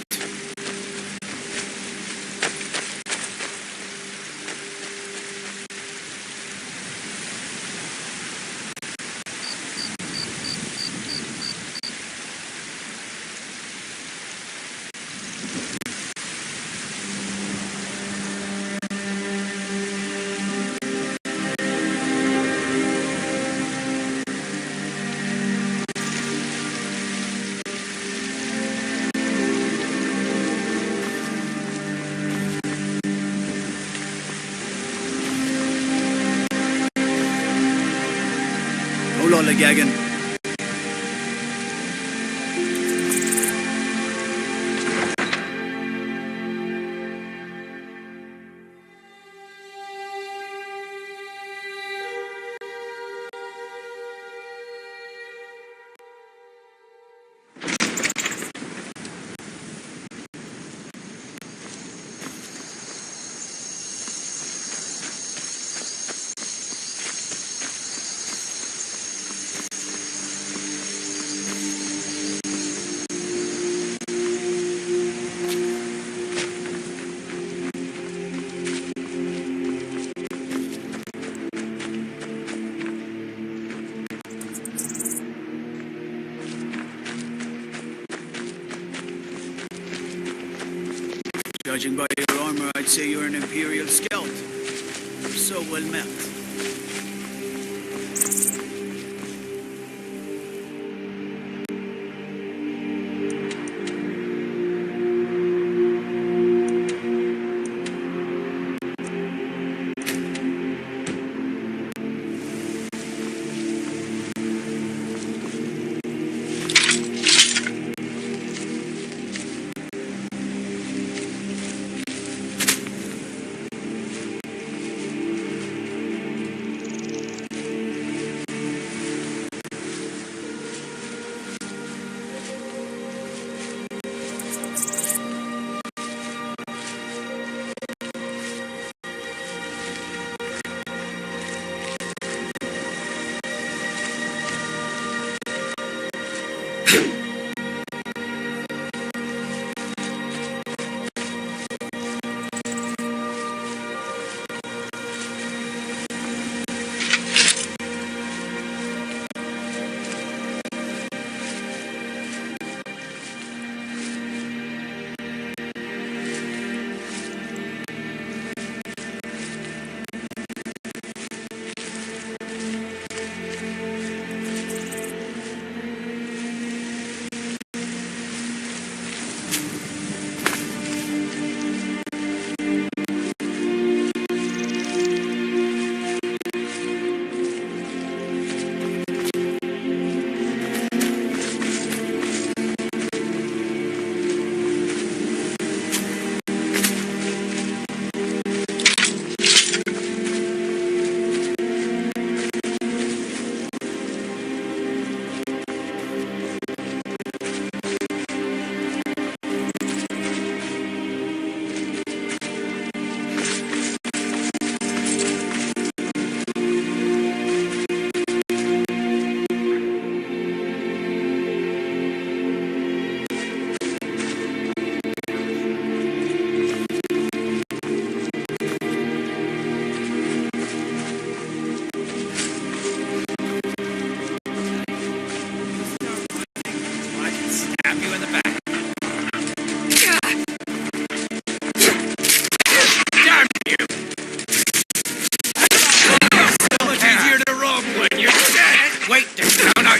Lollygagging. Judging by your armor, I'd say you're an Imperial scout. So well met.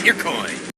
your coin.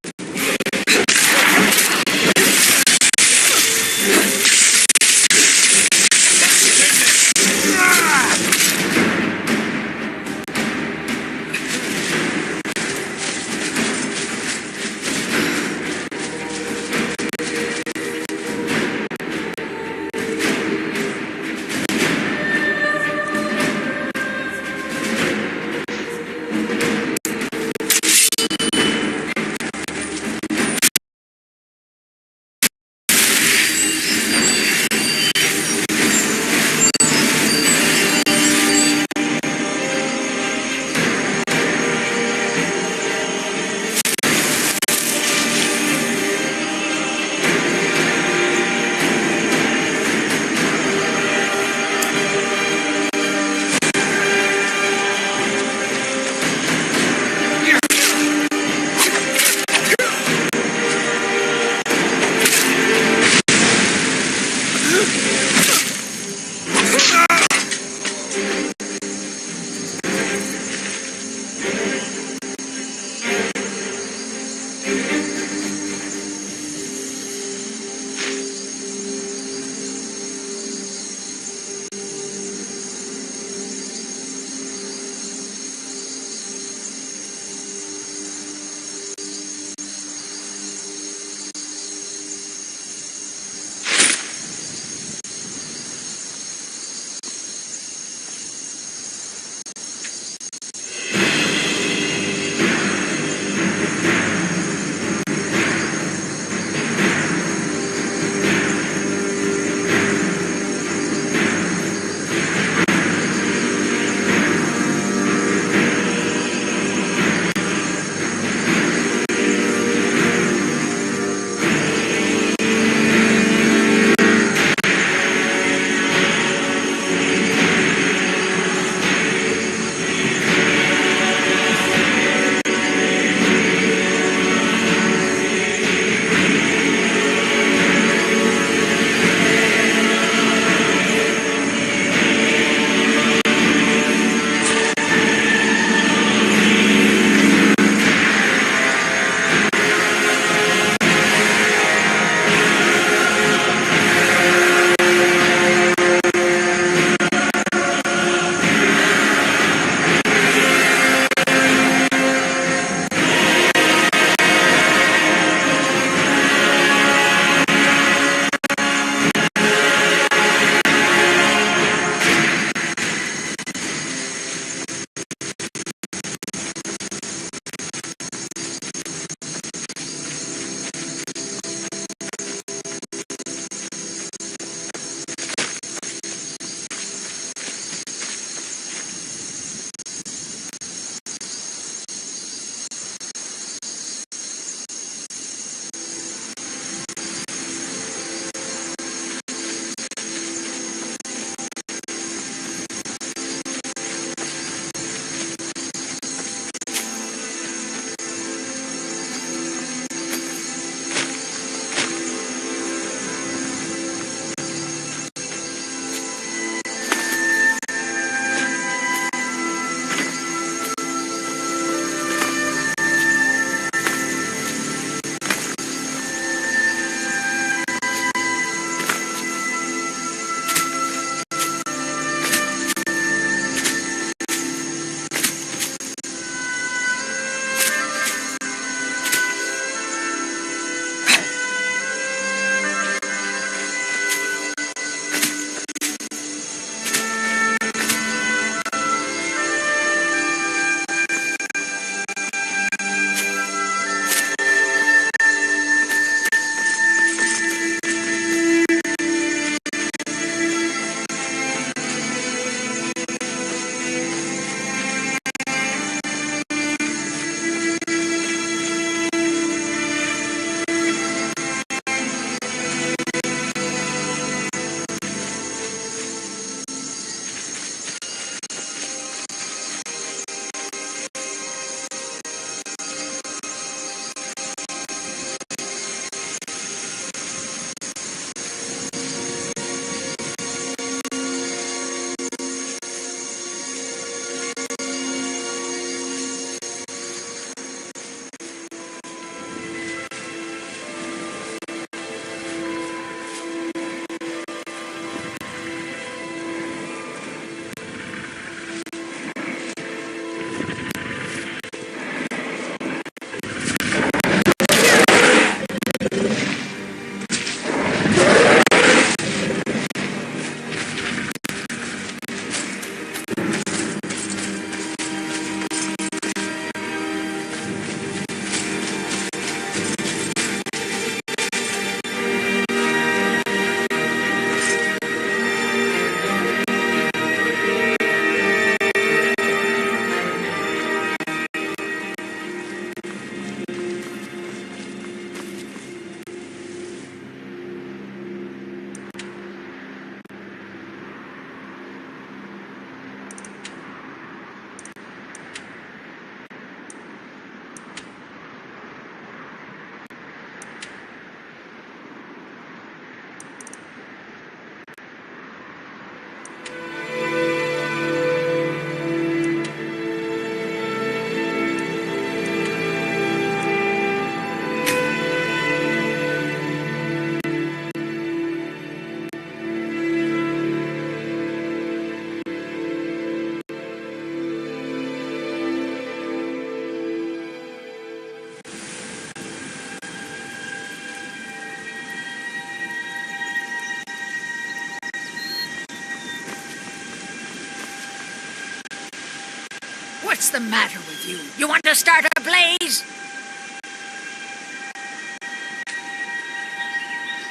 What's the matter with you? You want to start a blaze?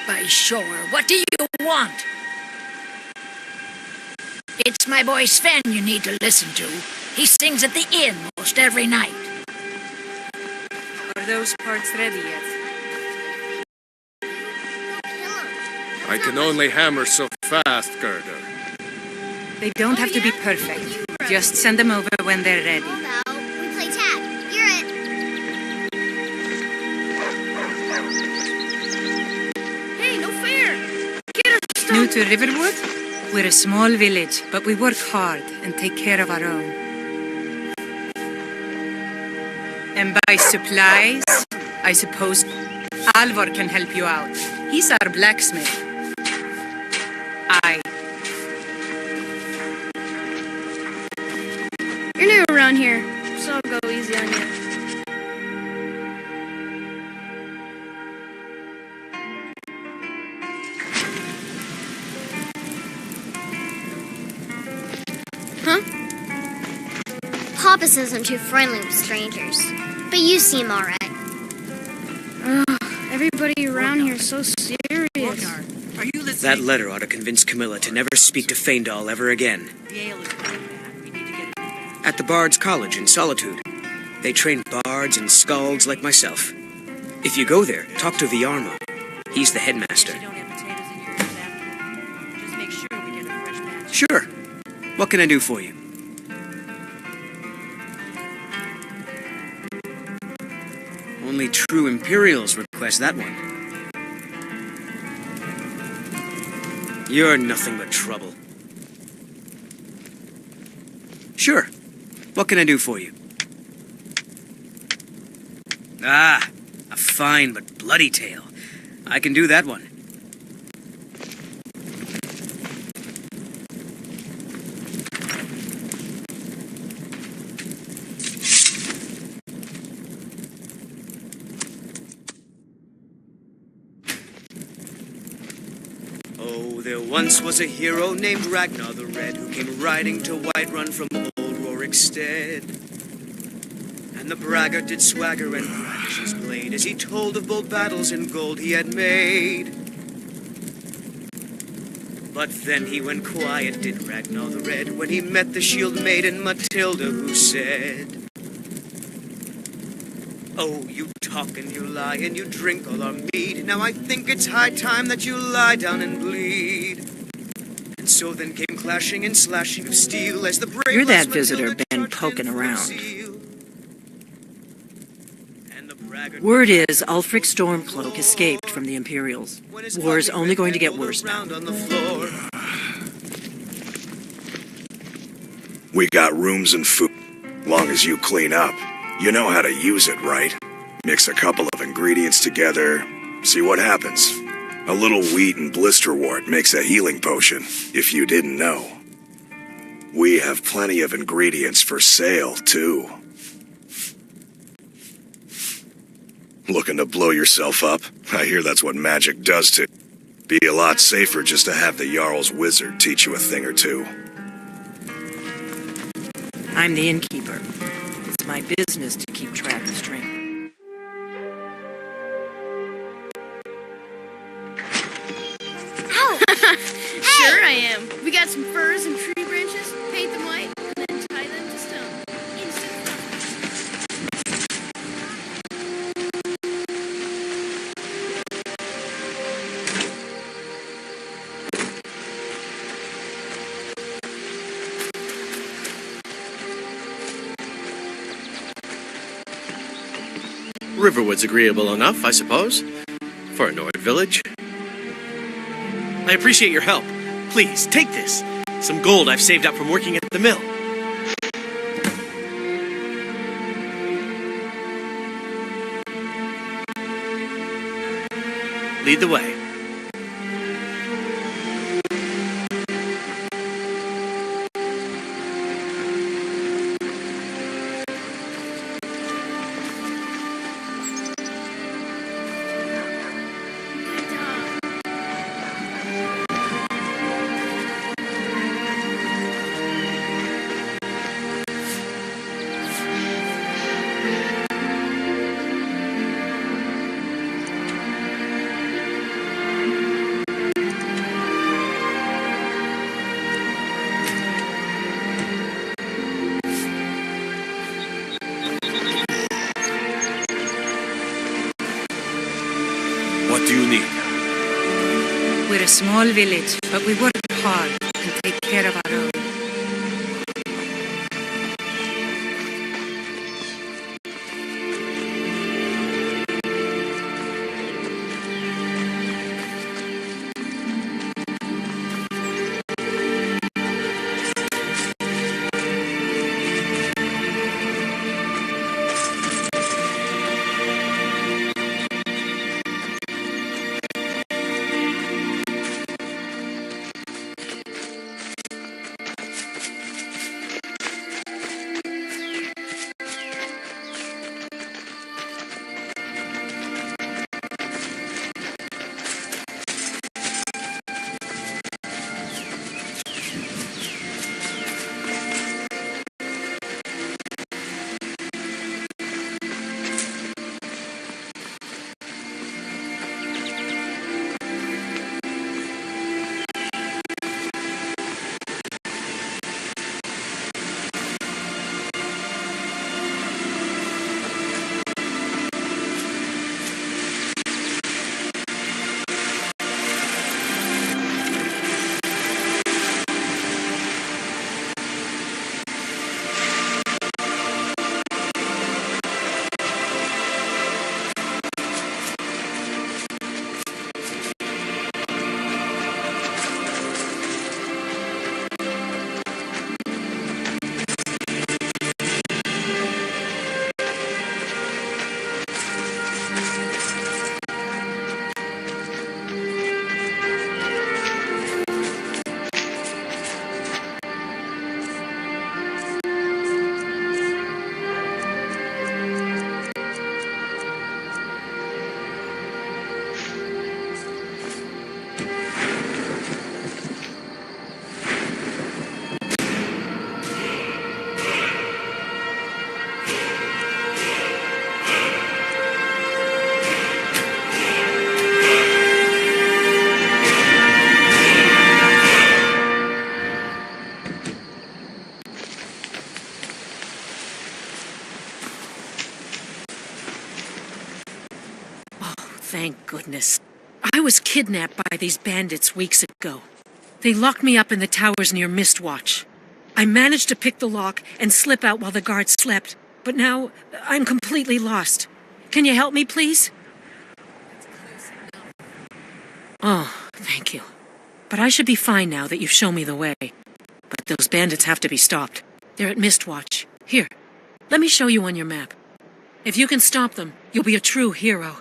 By sure, what do you want? It's my boy Sven you need to listen to. He sings at the inn most every night. Are those parts ready yet? I can only hammer so fast, Gerda. They don't have to be perfect. Just send them over when they're ready. We play tag. You're it. Hey, no fair! Get her New to Riverwood? We're a small village, but we work hard and take care of our own. And by supplies, I suppose Alvor can help you out. He's our blacksmith. You're new around here, so I'll go easy on you. Huh? Papas isn't too friendly with strangers, but you seem alright. Everybody around here is so serious. That letter ought to convince Camilla to never speak to Faendal ever again. At the Bard's College in Solitude, they train bards and skalds like myself. If you go there, talk to Viarmo. He's the headmaster. Sure. What can I do for you? Only true Imperials request that one. You're nothing but trouble. Sure. What can I do for you? Ah, a fine but bloody tale. I can do that one. Oh, there once was a hero named Ragnar the Red who came riding to Whiterun from old Rorikstead. And the braggart did swagger and brandish his blade as he told of bold battles and gold he had made. But then he went quiet, did Ragnar the Red, when he met the shield maiden Matilda, who said, "Oh, you talk and you lie and you drink all our mead. Now I think it's high time that you lie down and bleed." And so then came clashing and slashing of steel as the brave You're that lads visitor Matilda been charged poking in for around. seal. Word is Ulfric Stormcloak escaped from the Imperials. War's only going to get worse now. We got rooms and food. Long as you clean up. You know how to use it, right? Mix a couple of ingredients together, see what happens. A little wheat and blisterwort makes a healing potion, if you didn't know. We have plenty of ingredients for sale, too. Looking to blow yourself up? I hear that's what magic does to... Be a lot safer just to have the Jarl's wizard teach you a thing or two. I'm the innkeeper. It's my business to keep track of strength. Sure I am. We got some firs and tree branches, paint them white, and then tie them to stone. Instant Riverwood's agreeable enough, I suppose, for a Nord village. I appreciate your help. Please, take this. Some gold I've saved up from working at the mill. Lead the way. small village, but we work hard and take care of our own. Thank goodness. I was kidnapped by these bandits weeks ago. They locked me up in the towers near Mistwatch. I managed to pick the lock and slip out while the guards slept, but now I'm completely lost. Can you help me, please? Oh, thank you. But I should be fine now that you've shown me the way. But those bandits have to be stopped. They're at Mistwatch. Here, let me show you on your map. If you can stop them, you'll be a true hero.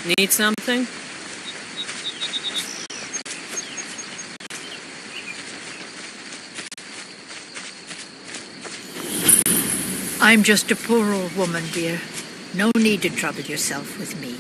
Need something? I'm just a poor old woman, dear. No need to trouble yourself with me.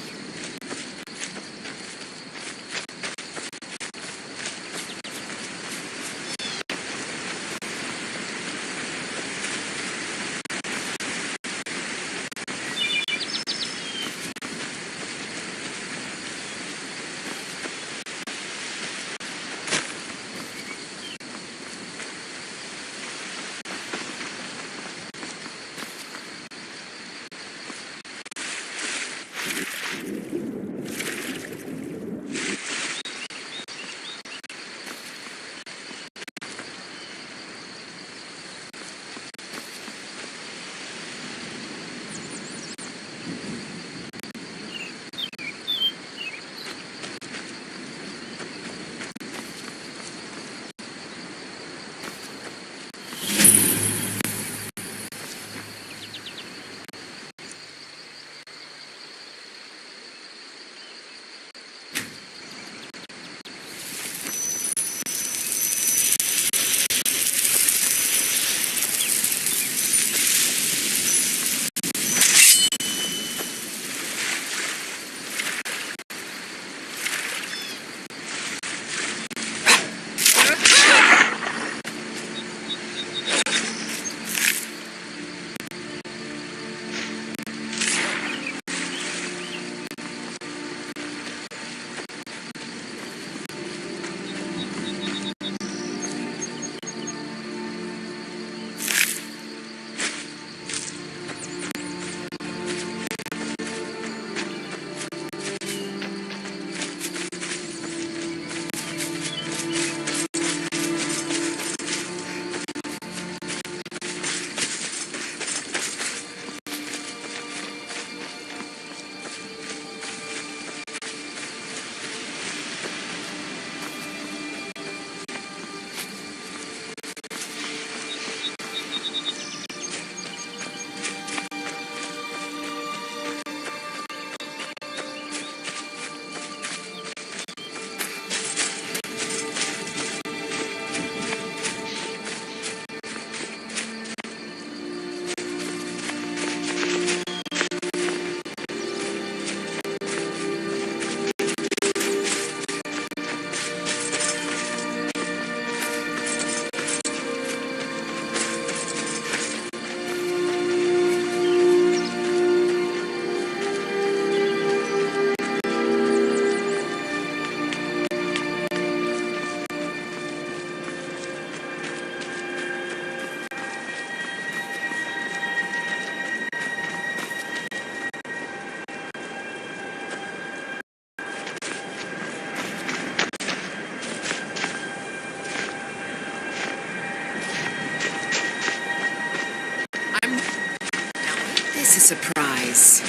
It's a surprise.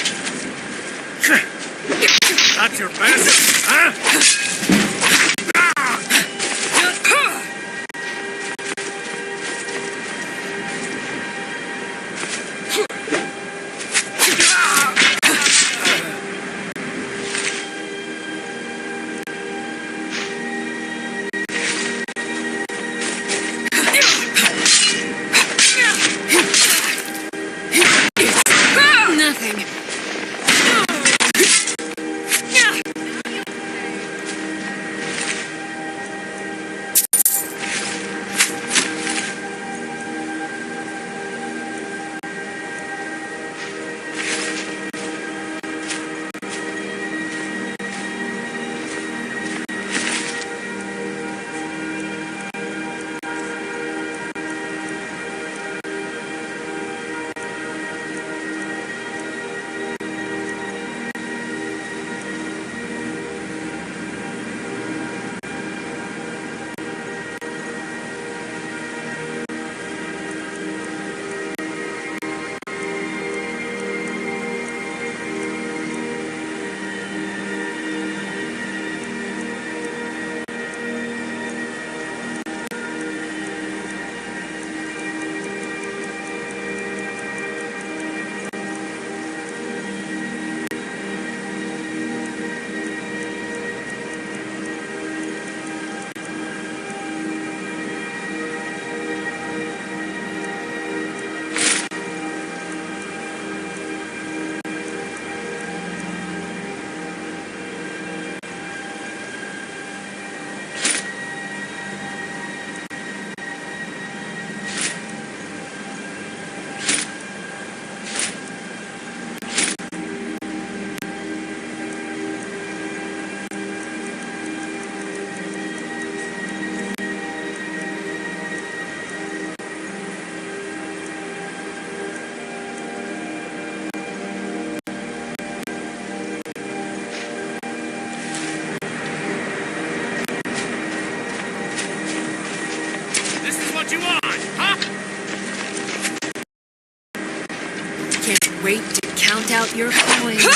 That's your best, huh? wait to count out your coins.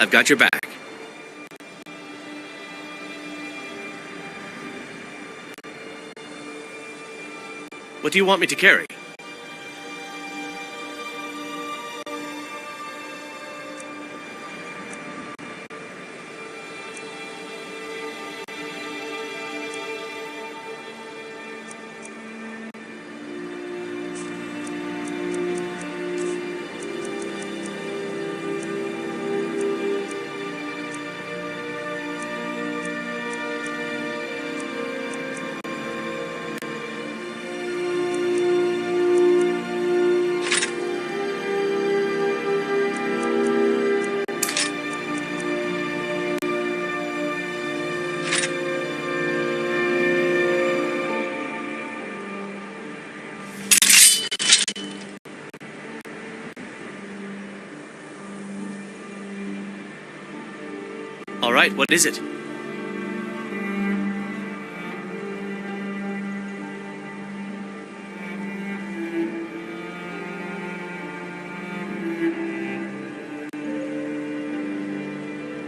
I've got your back. What do you want me to carry? All right, what is it?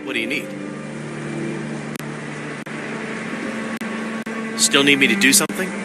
What do you need? Still need me to do something?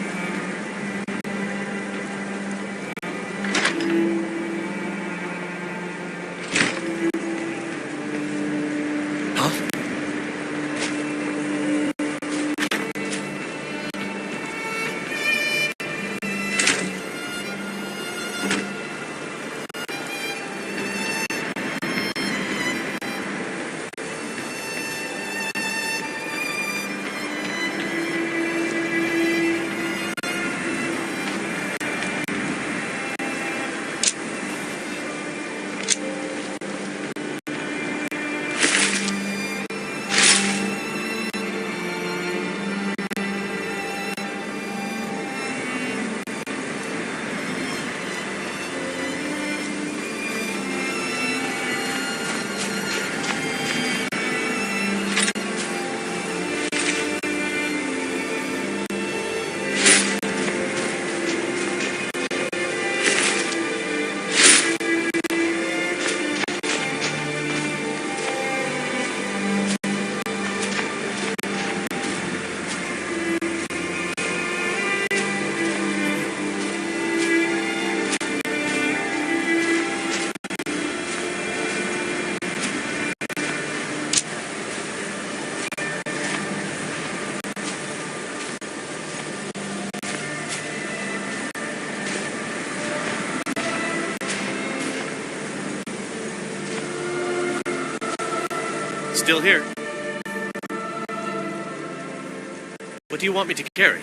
Still here. What do you want me to carry?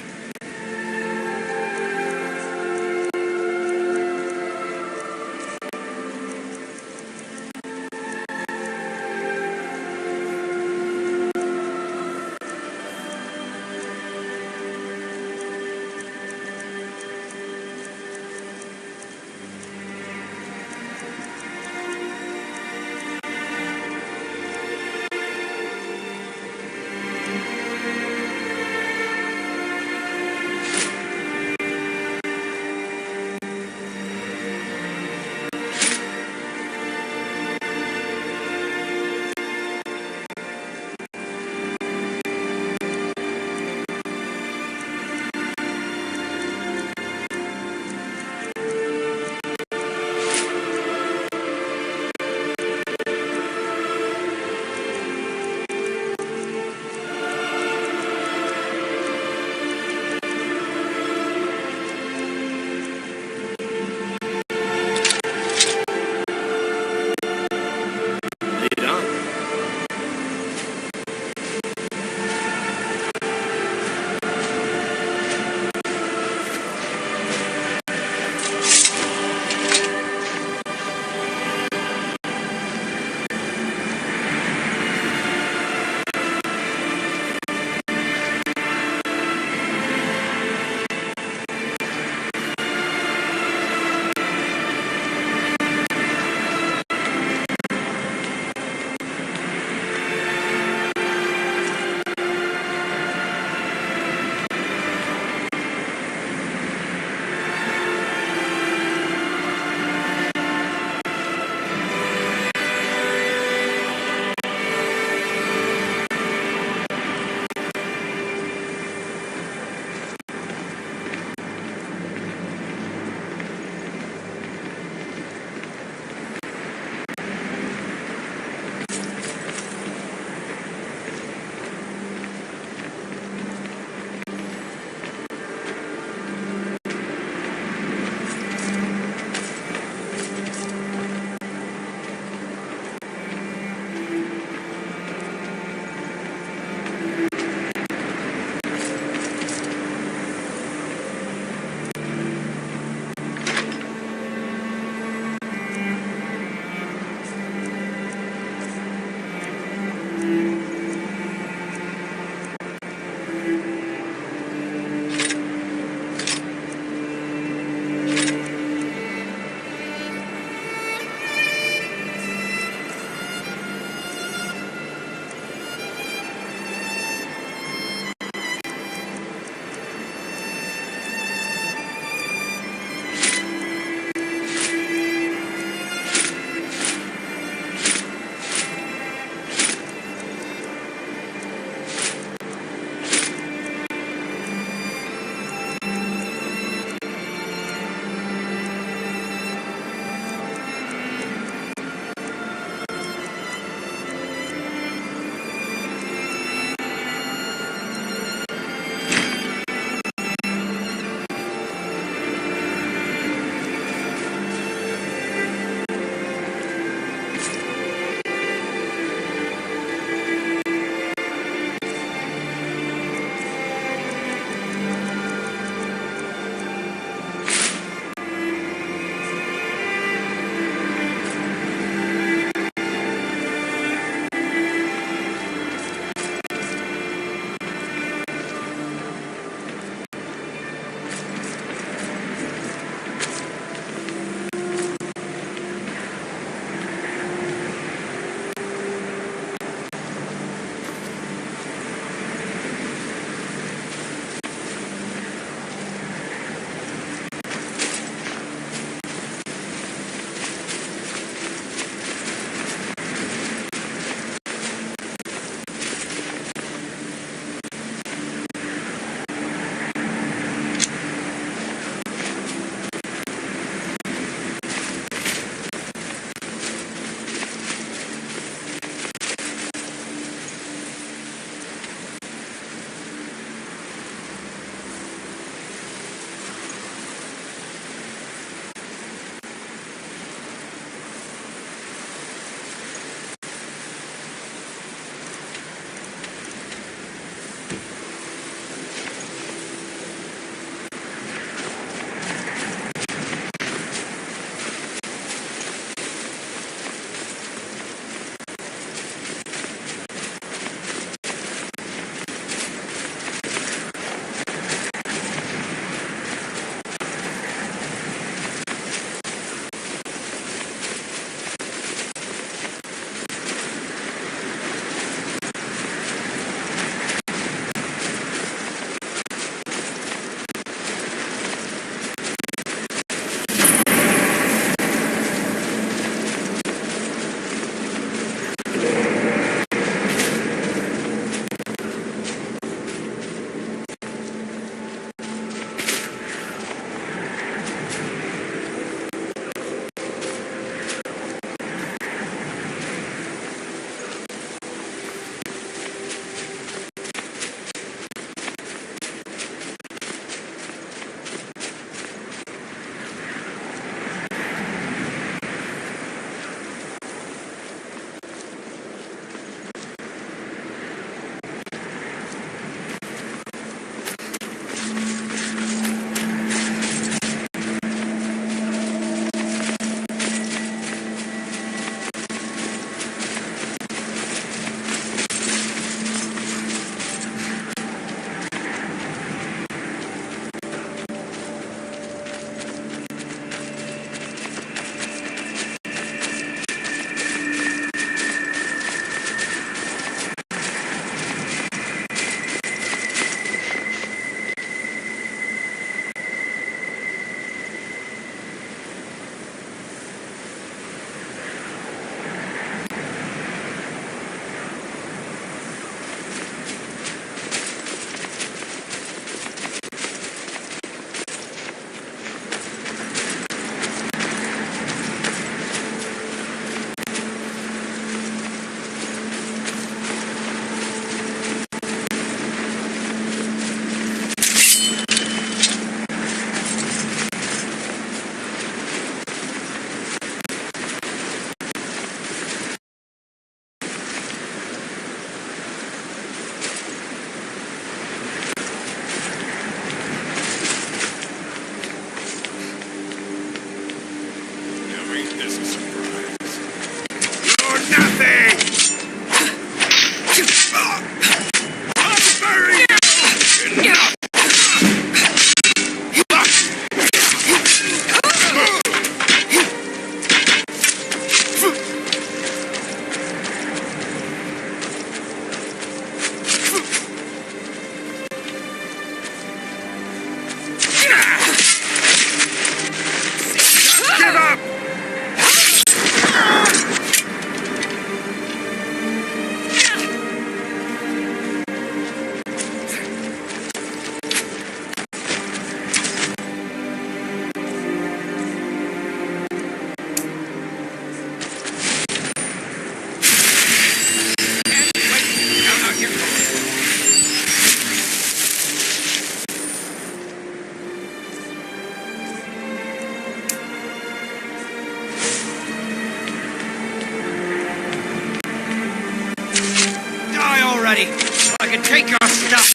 already, so I can take your stuff.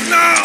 No!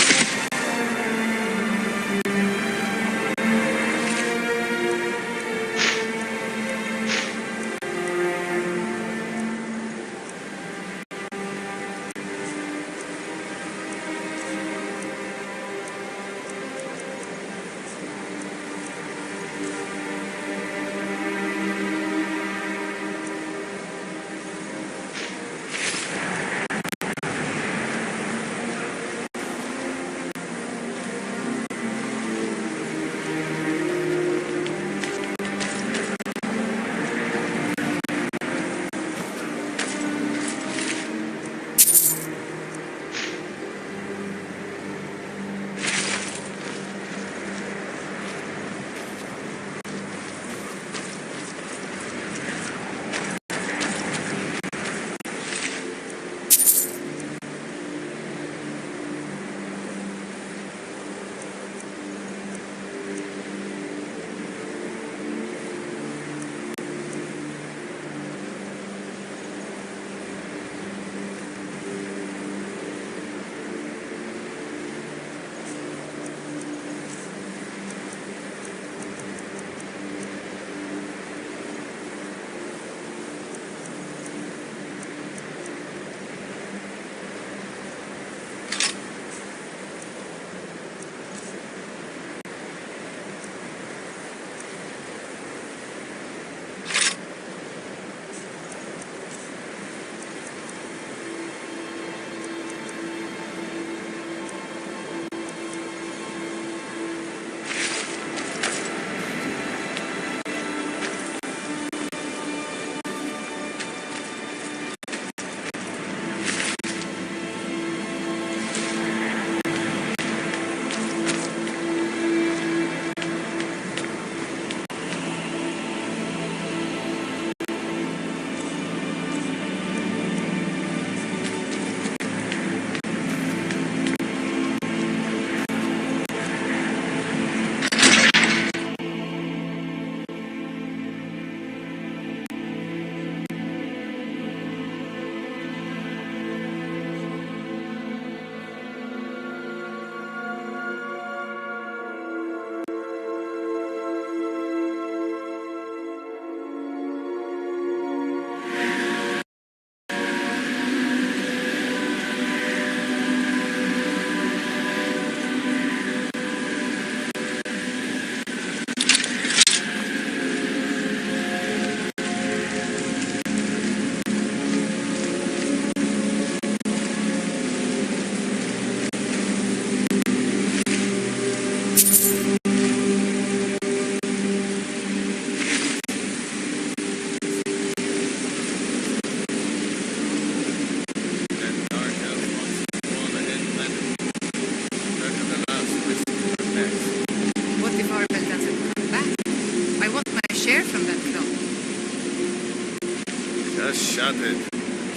Just shut it.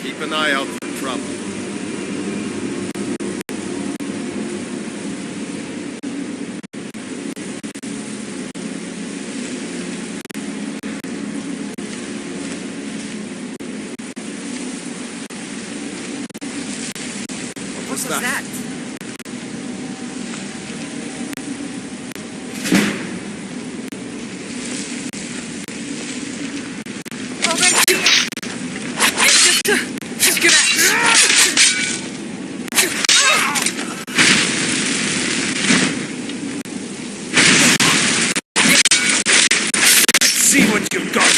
Keep an eye out for trouble. What was that? See what you've got.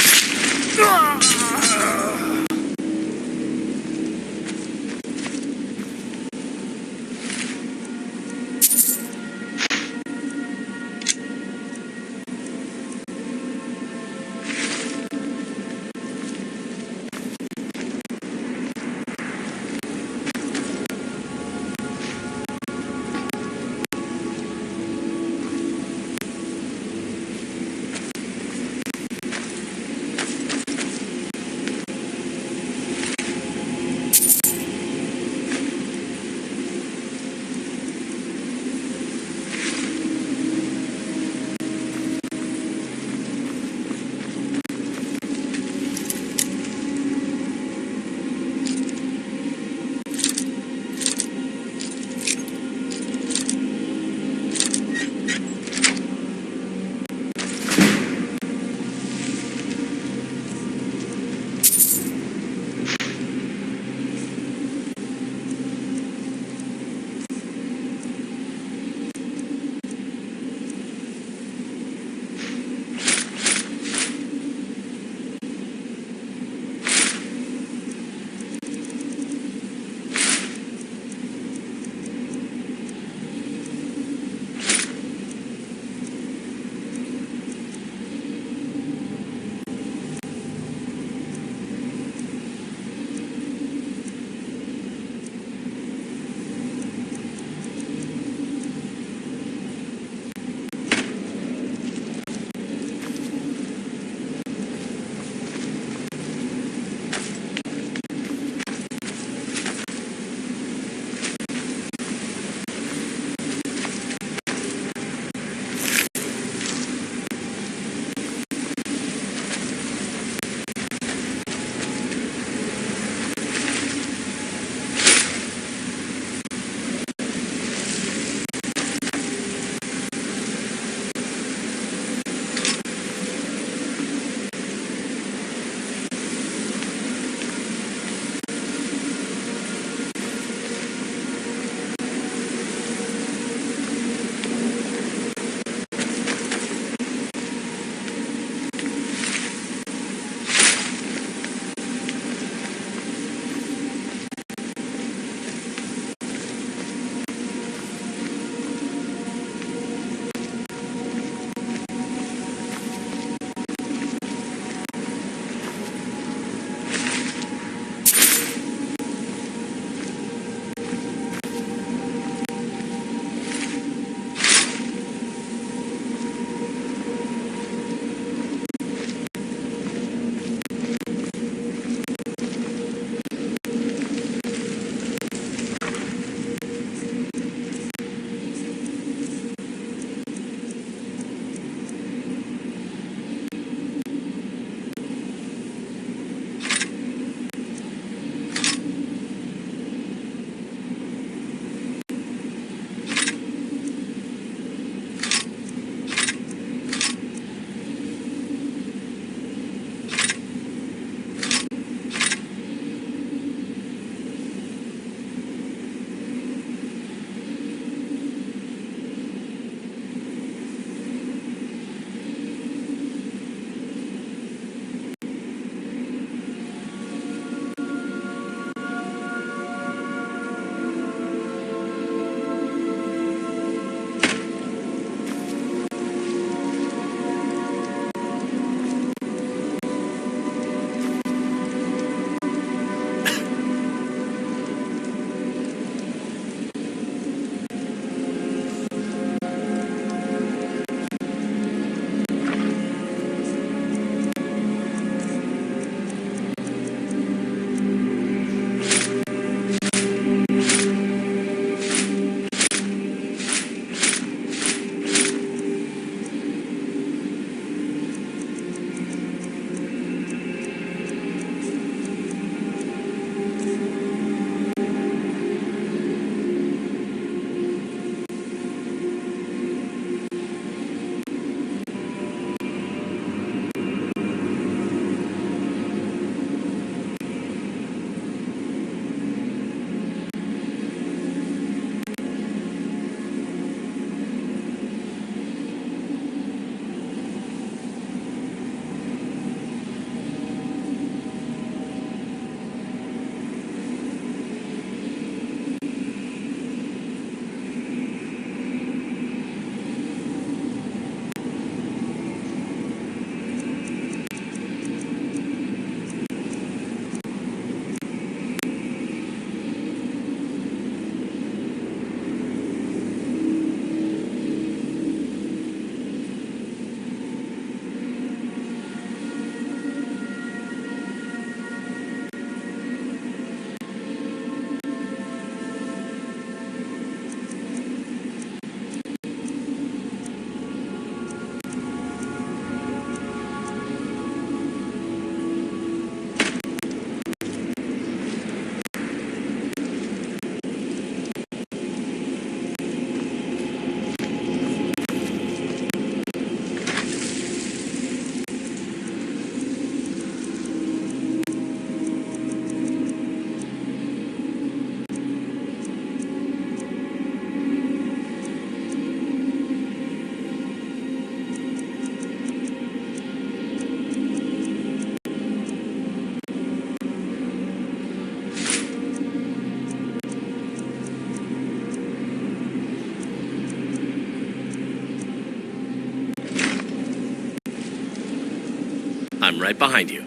I'm right behind you.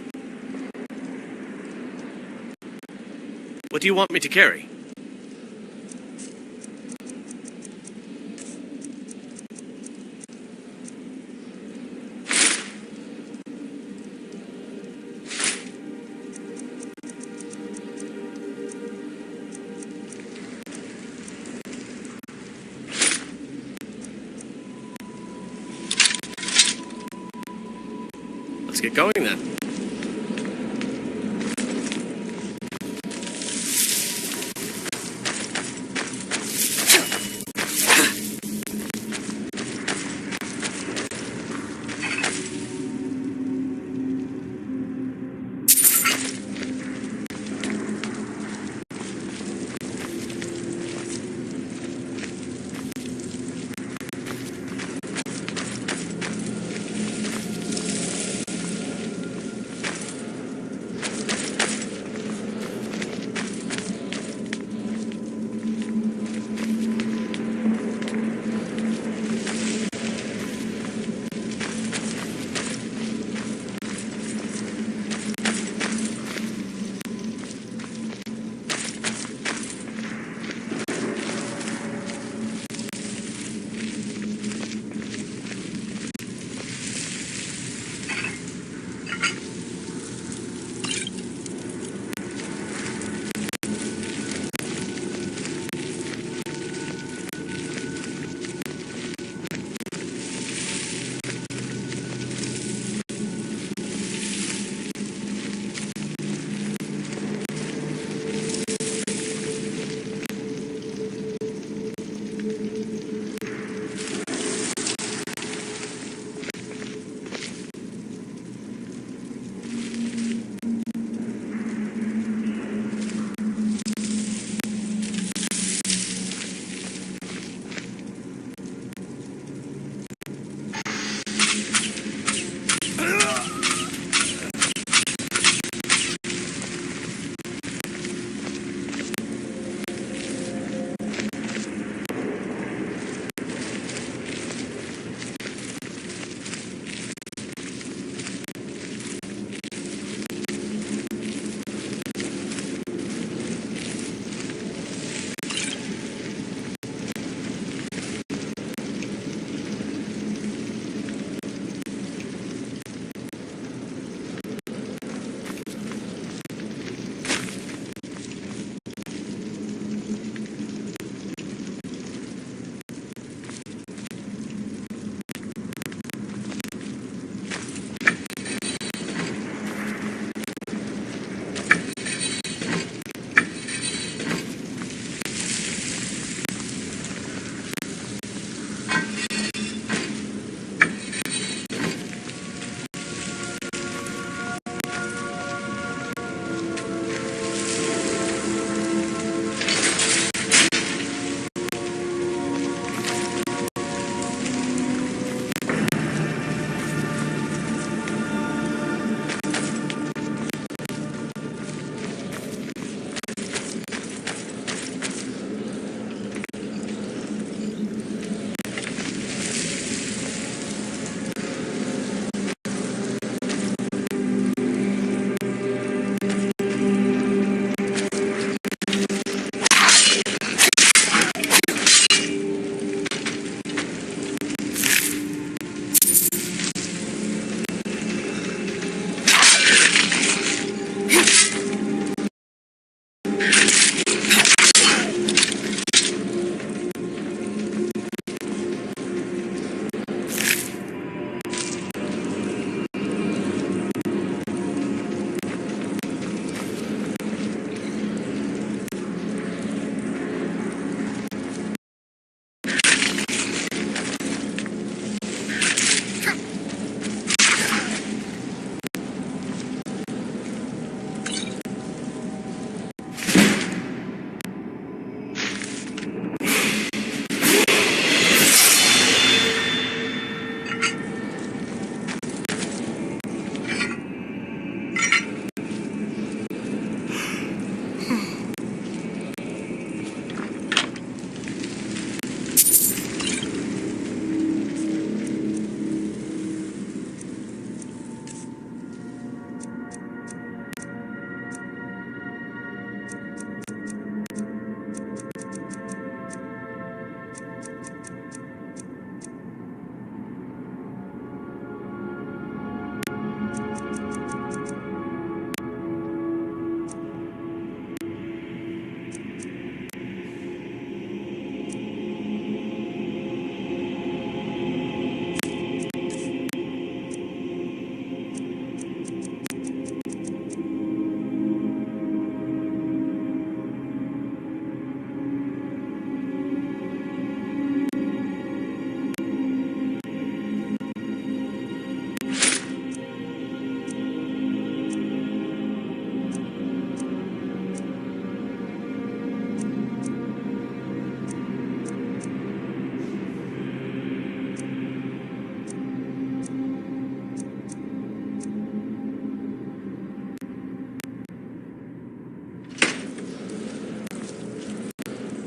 What do you want me to carry? Let's get going then.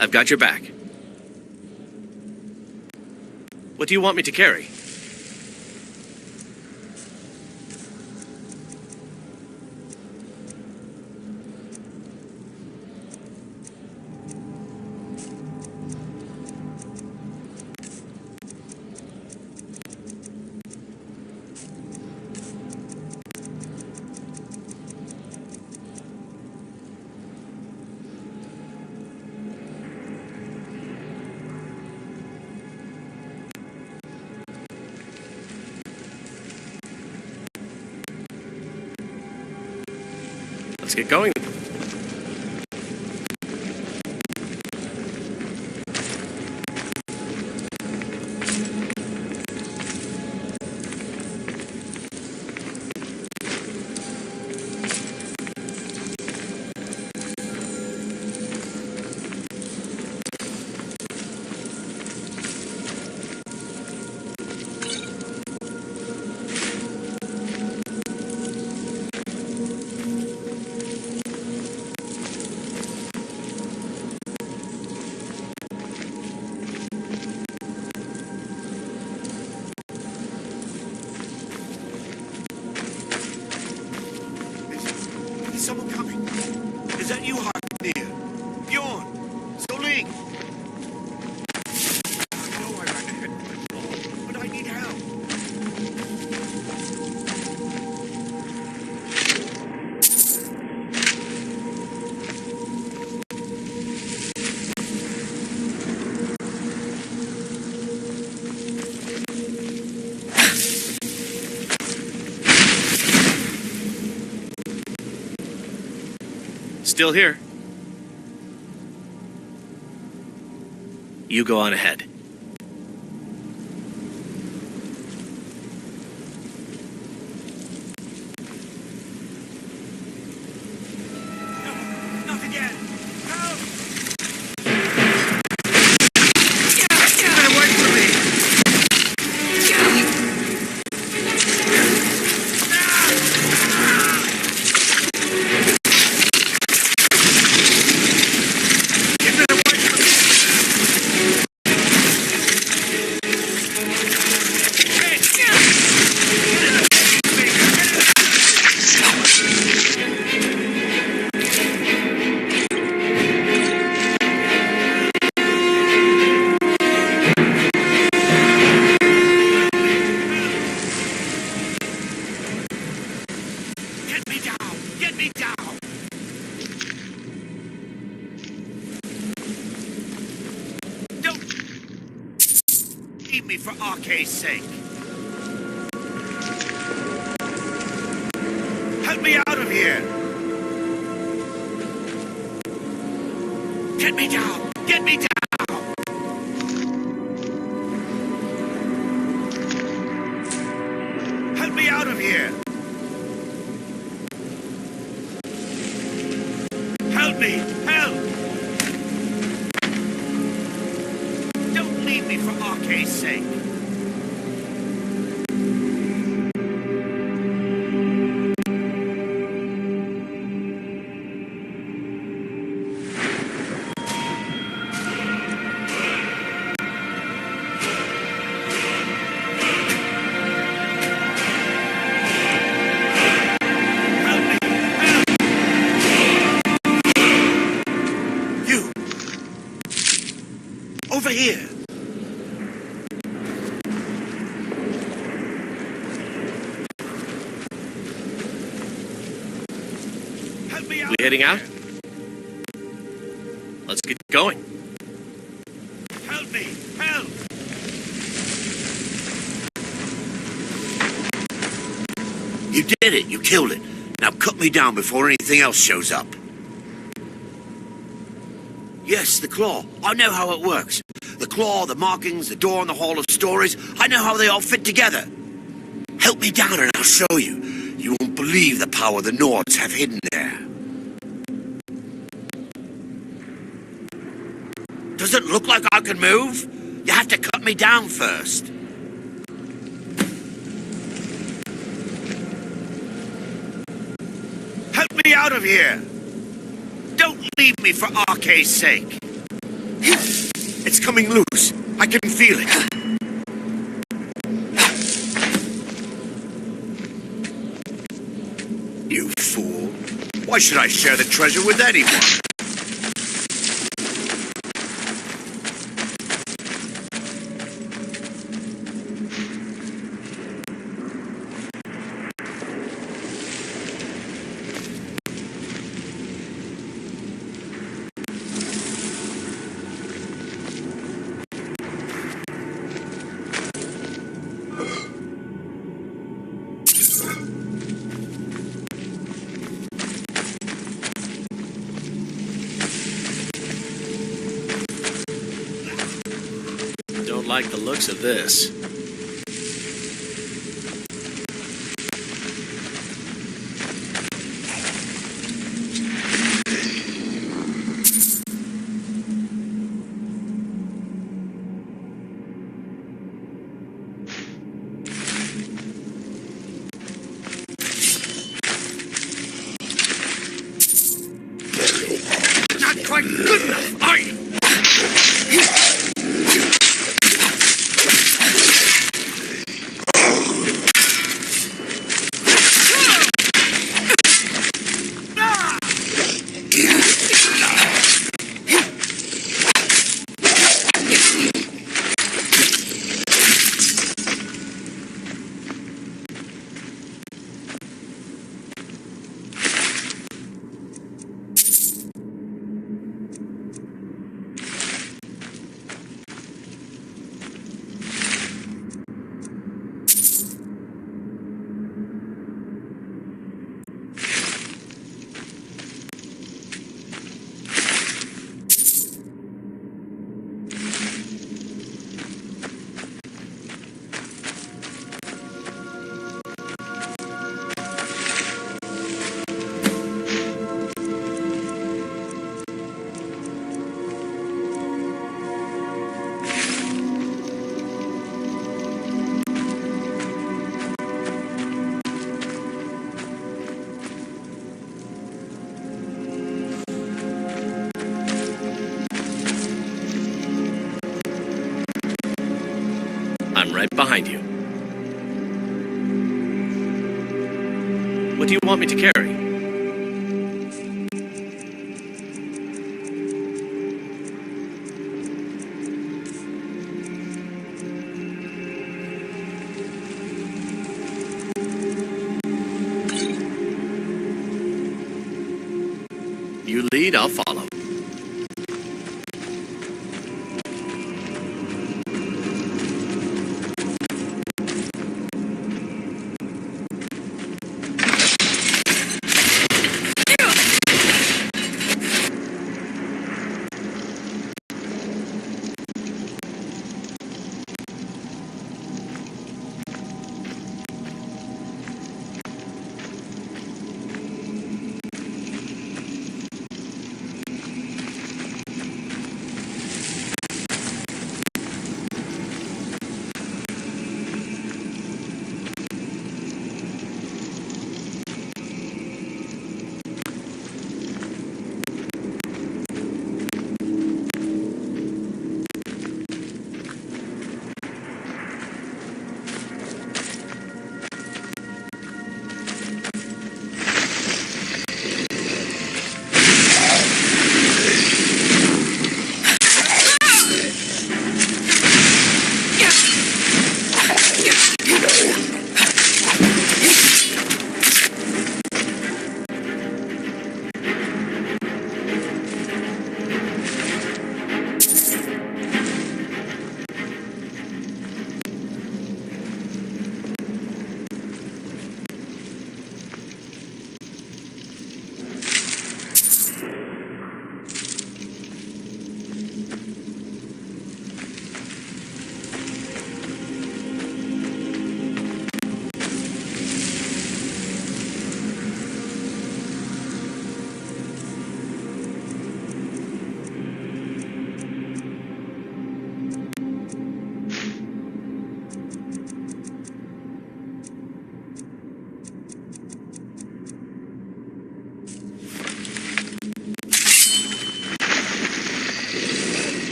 I've got your back. What do you want me to carry? Let's get going. Is someone coming? Is that you, Harknir? Bjorn? Soling? I know I ran ahead with the claw, but I need help. Still here. You go on ahead. Not again! Help! Get away from me! Leave me for Arke's sake. Help me out of here. Get me down. Get me down. Help me out of here. Help me. Help. Don't leave me for Arke's sake. Over here. Help me out. We heading out? Let's get going. Help me. Help. You did it. You killed it. Now cut me down before anything else shows up. Yes, the claw. I know how it works. The claw, the markings, the door in the Hall of Stories. I know how they all fit together. Help me down and I'll show you. You won't believe the power the Nords have hidden there. Does it look like I can move? You have to cut me down first. Help me out of here. Don't leave me for Arke's sake. It's coming loose. I can feel it. You fool. Why should I share the treasure with anyone? Don't like the looks of this. Not quite good enough, are you? I'm right behind you. What do you want me to carry? You lead, I'll follow.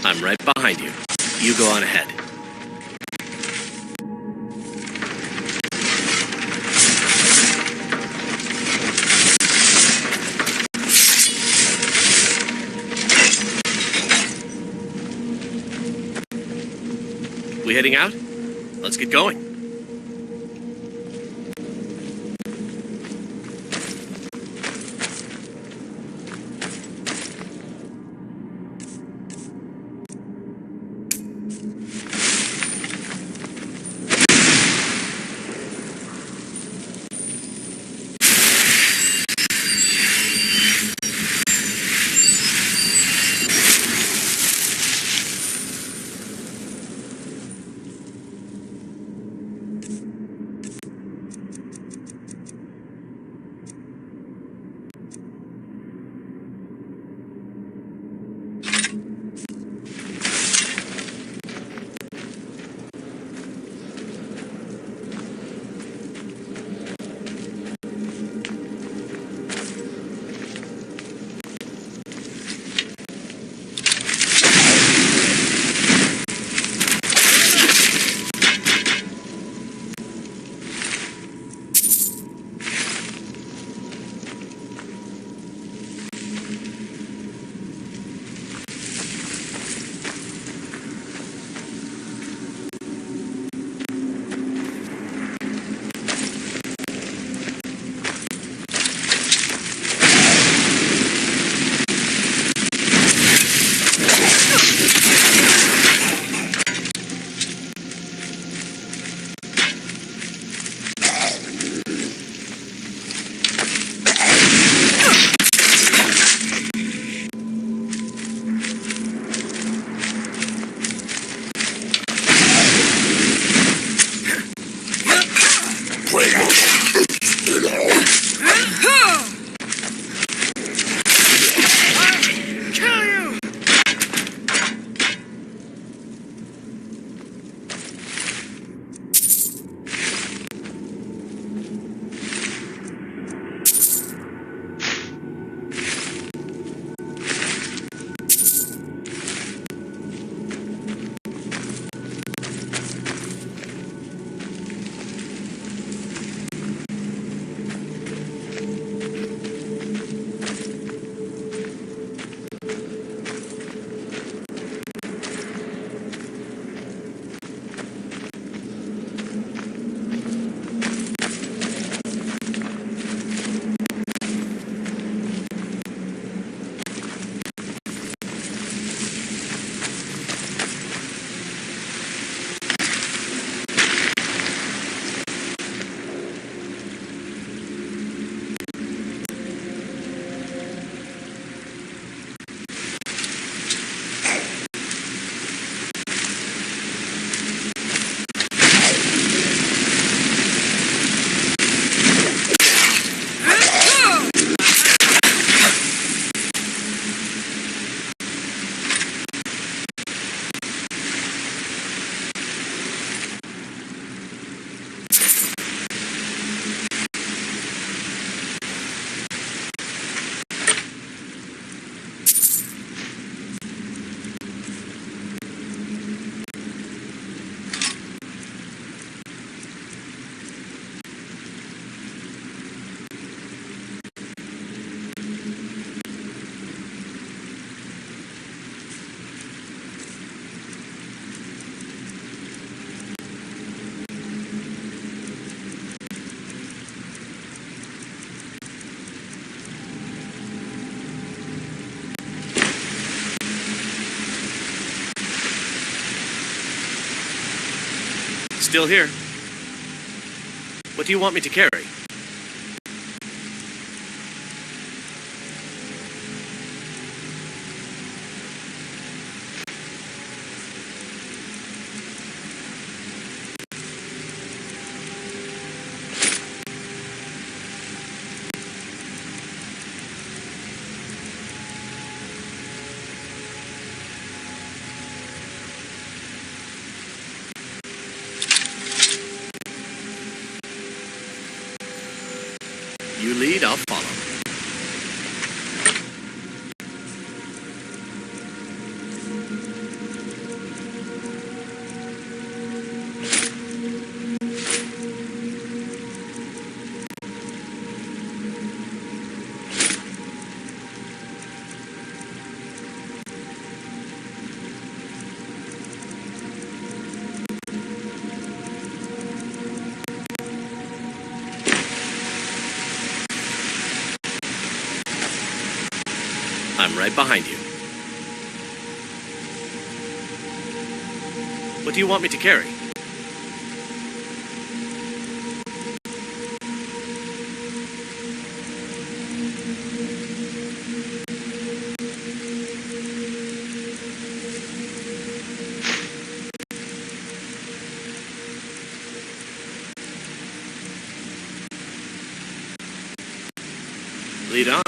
I'm right behind you. You go on ahead. We heading out? Let's get going. Still here. What do you want me to carry? You lead, I'll follow. right behind you. What do you want me to carry? Lead on.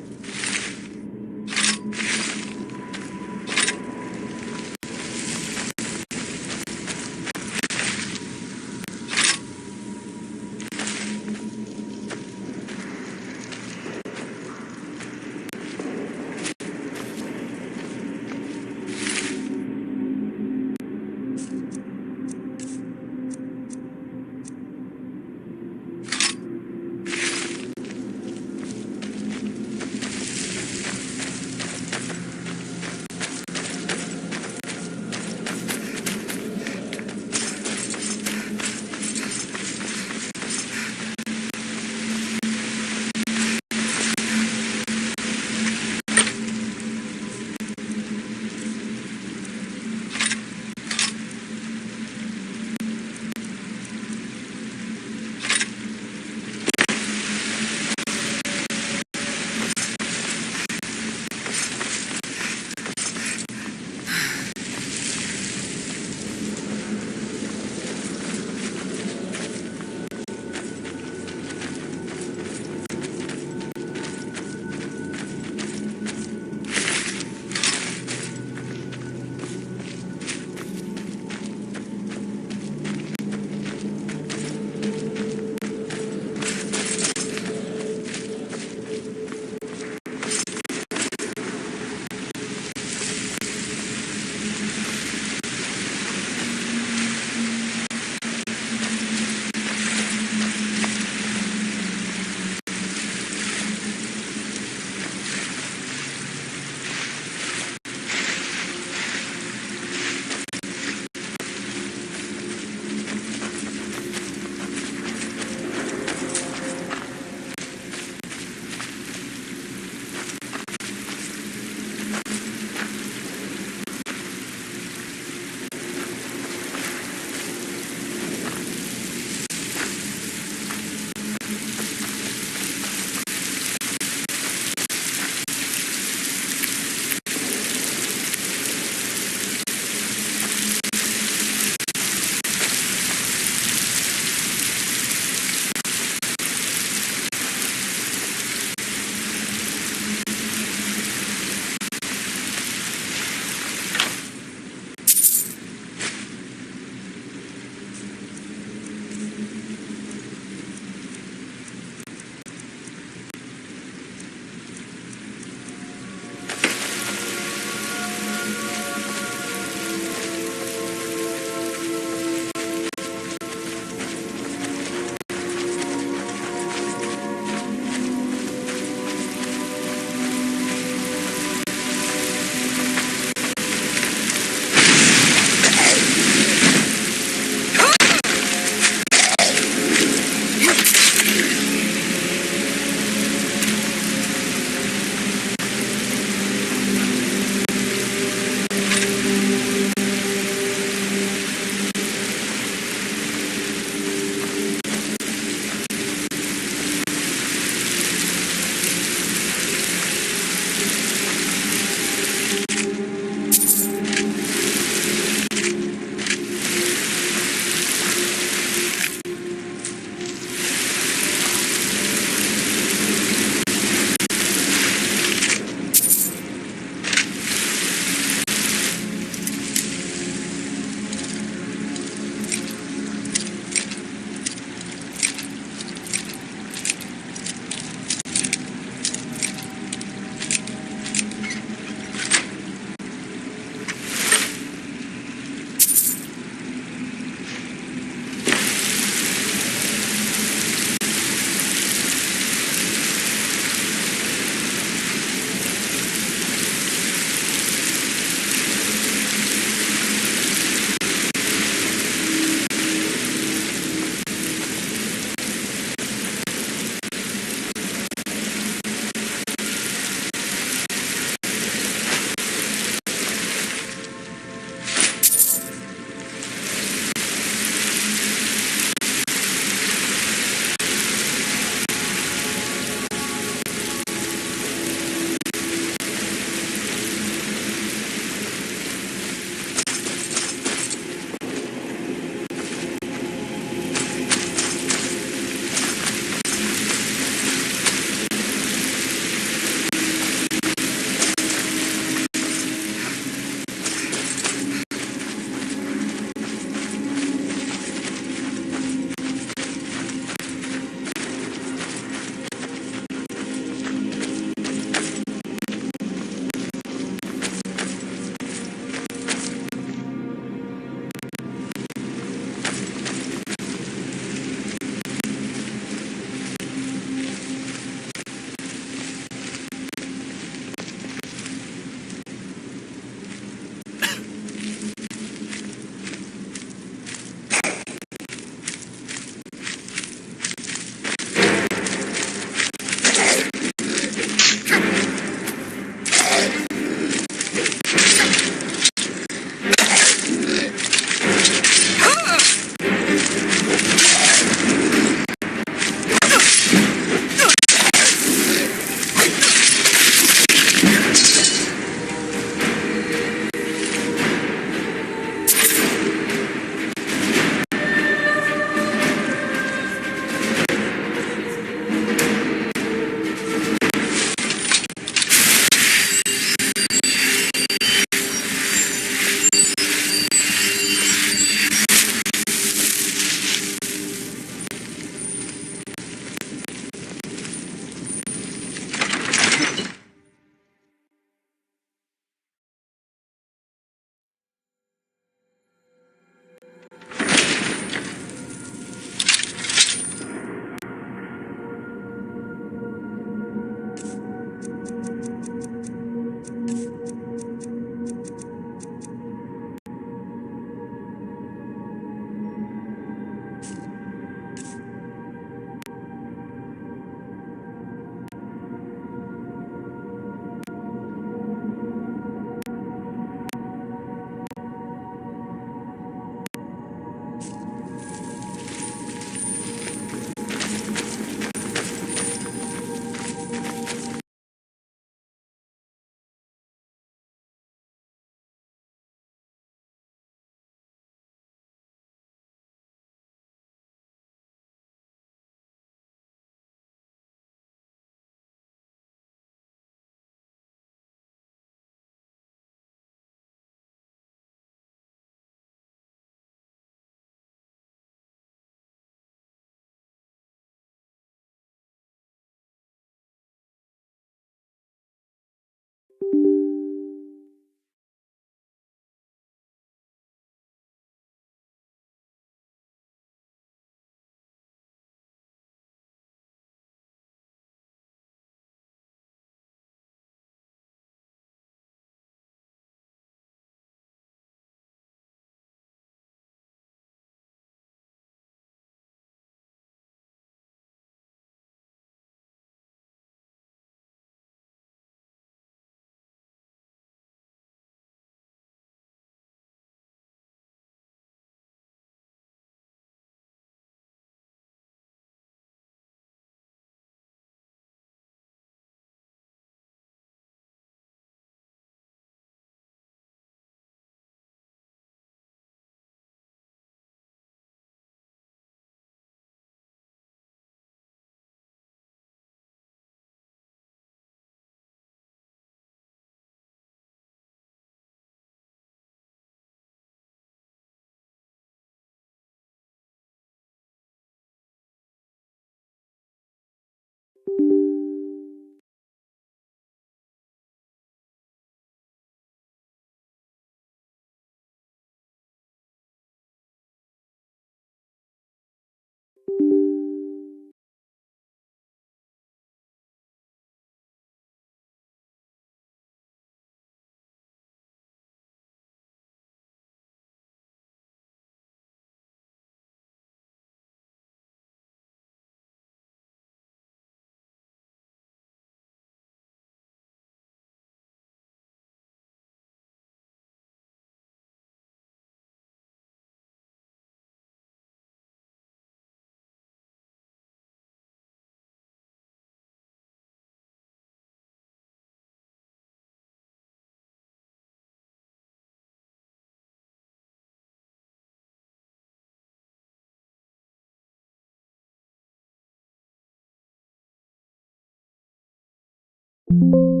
you.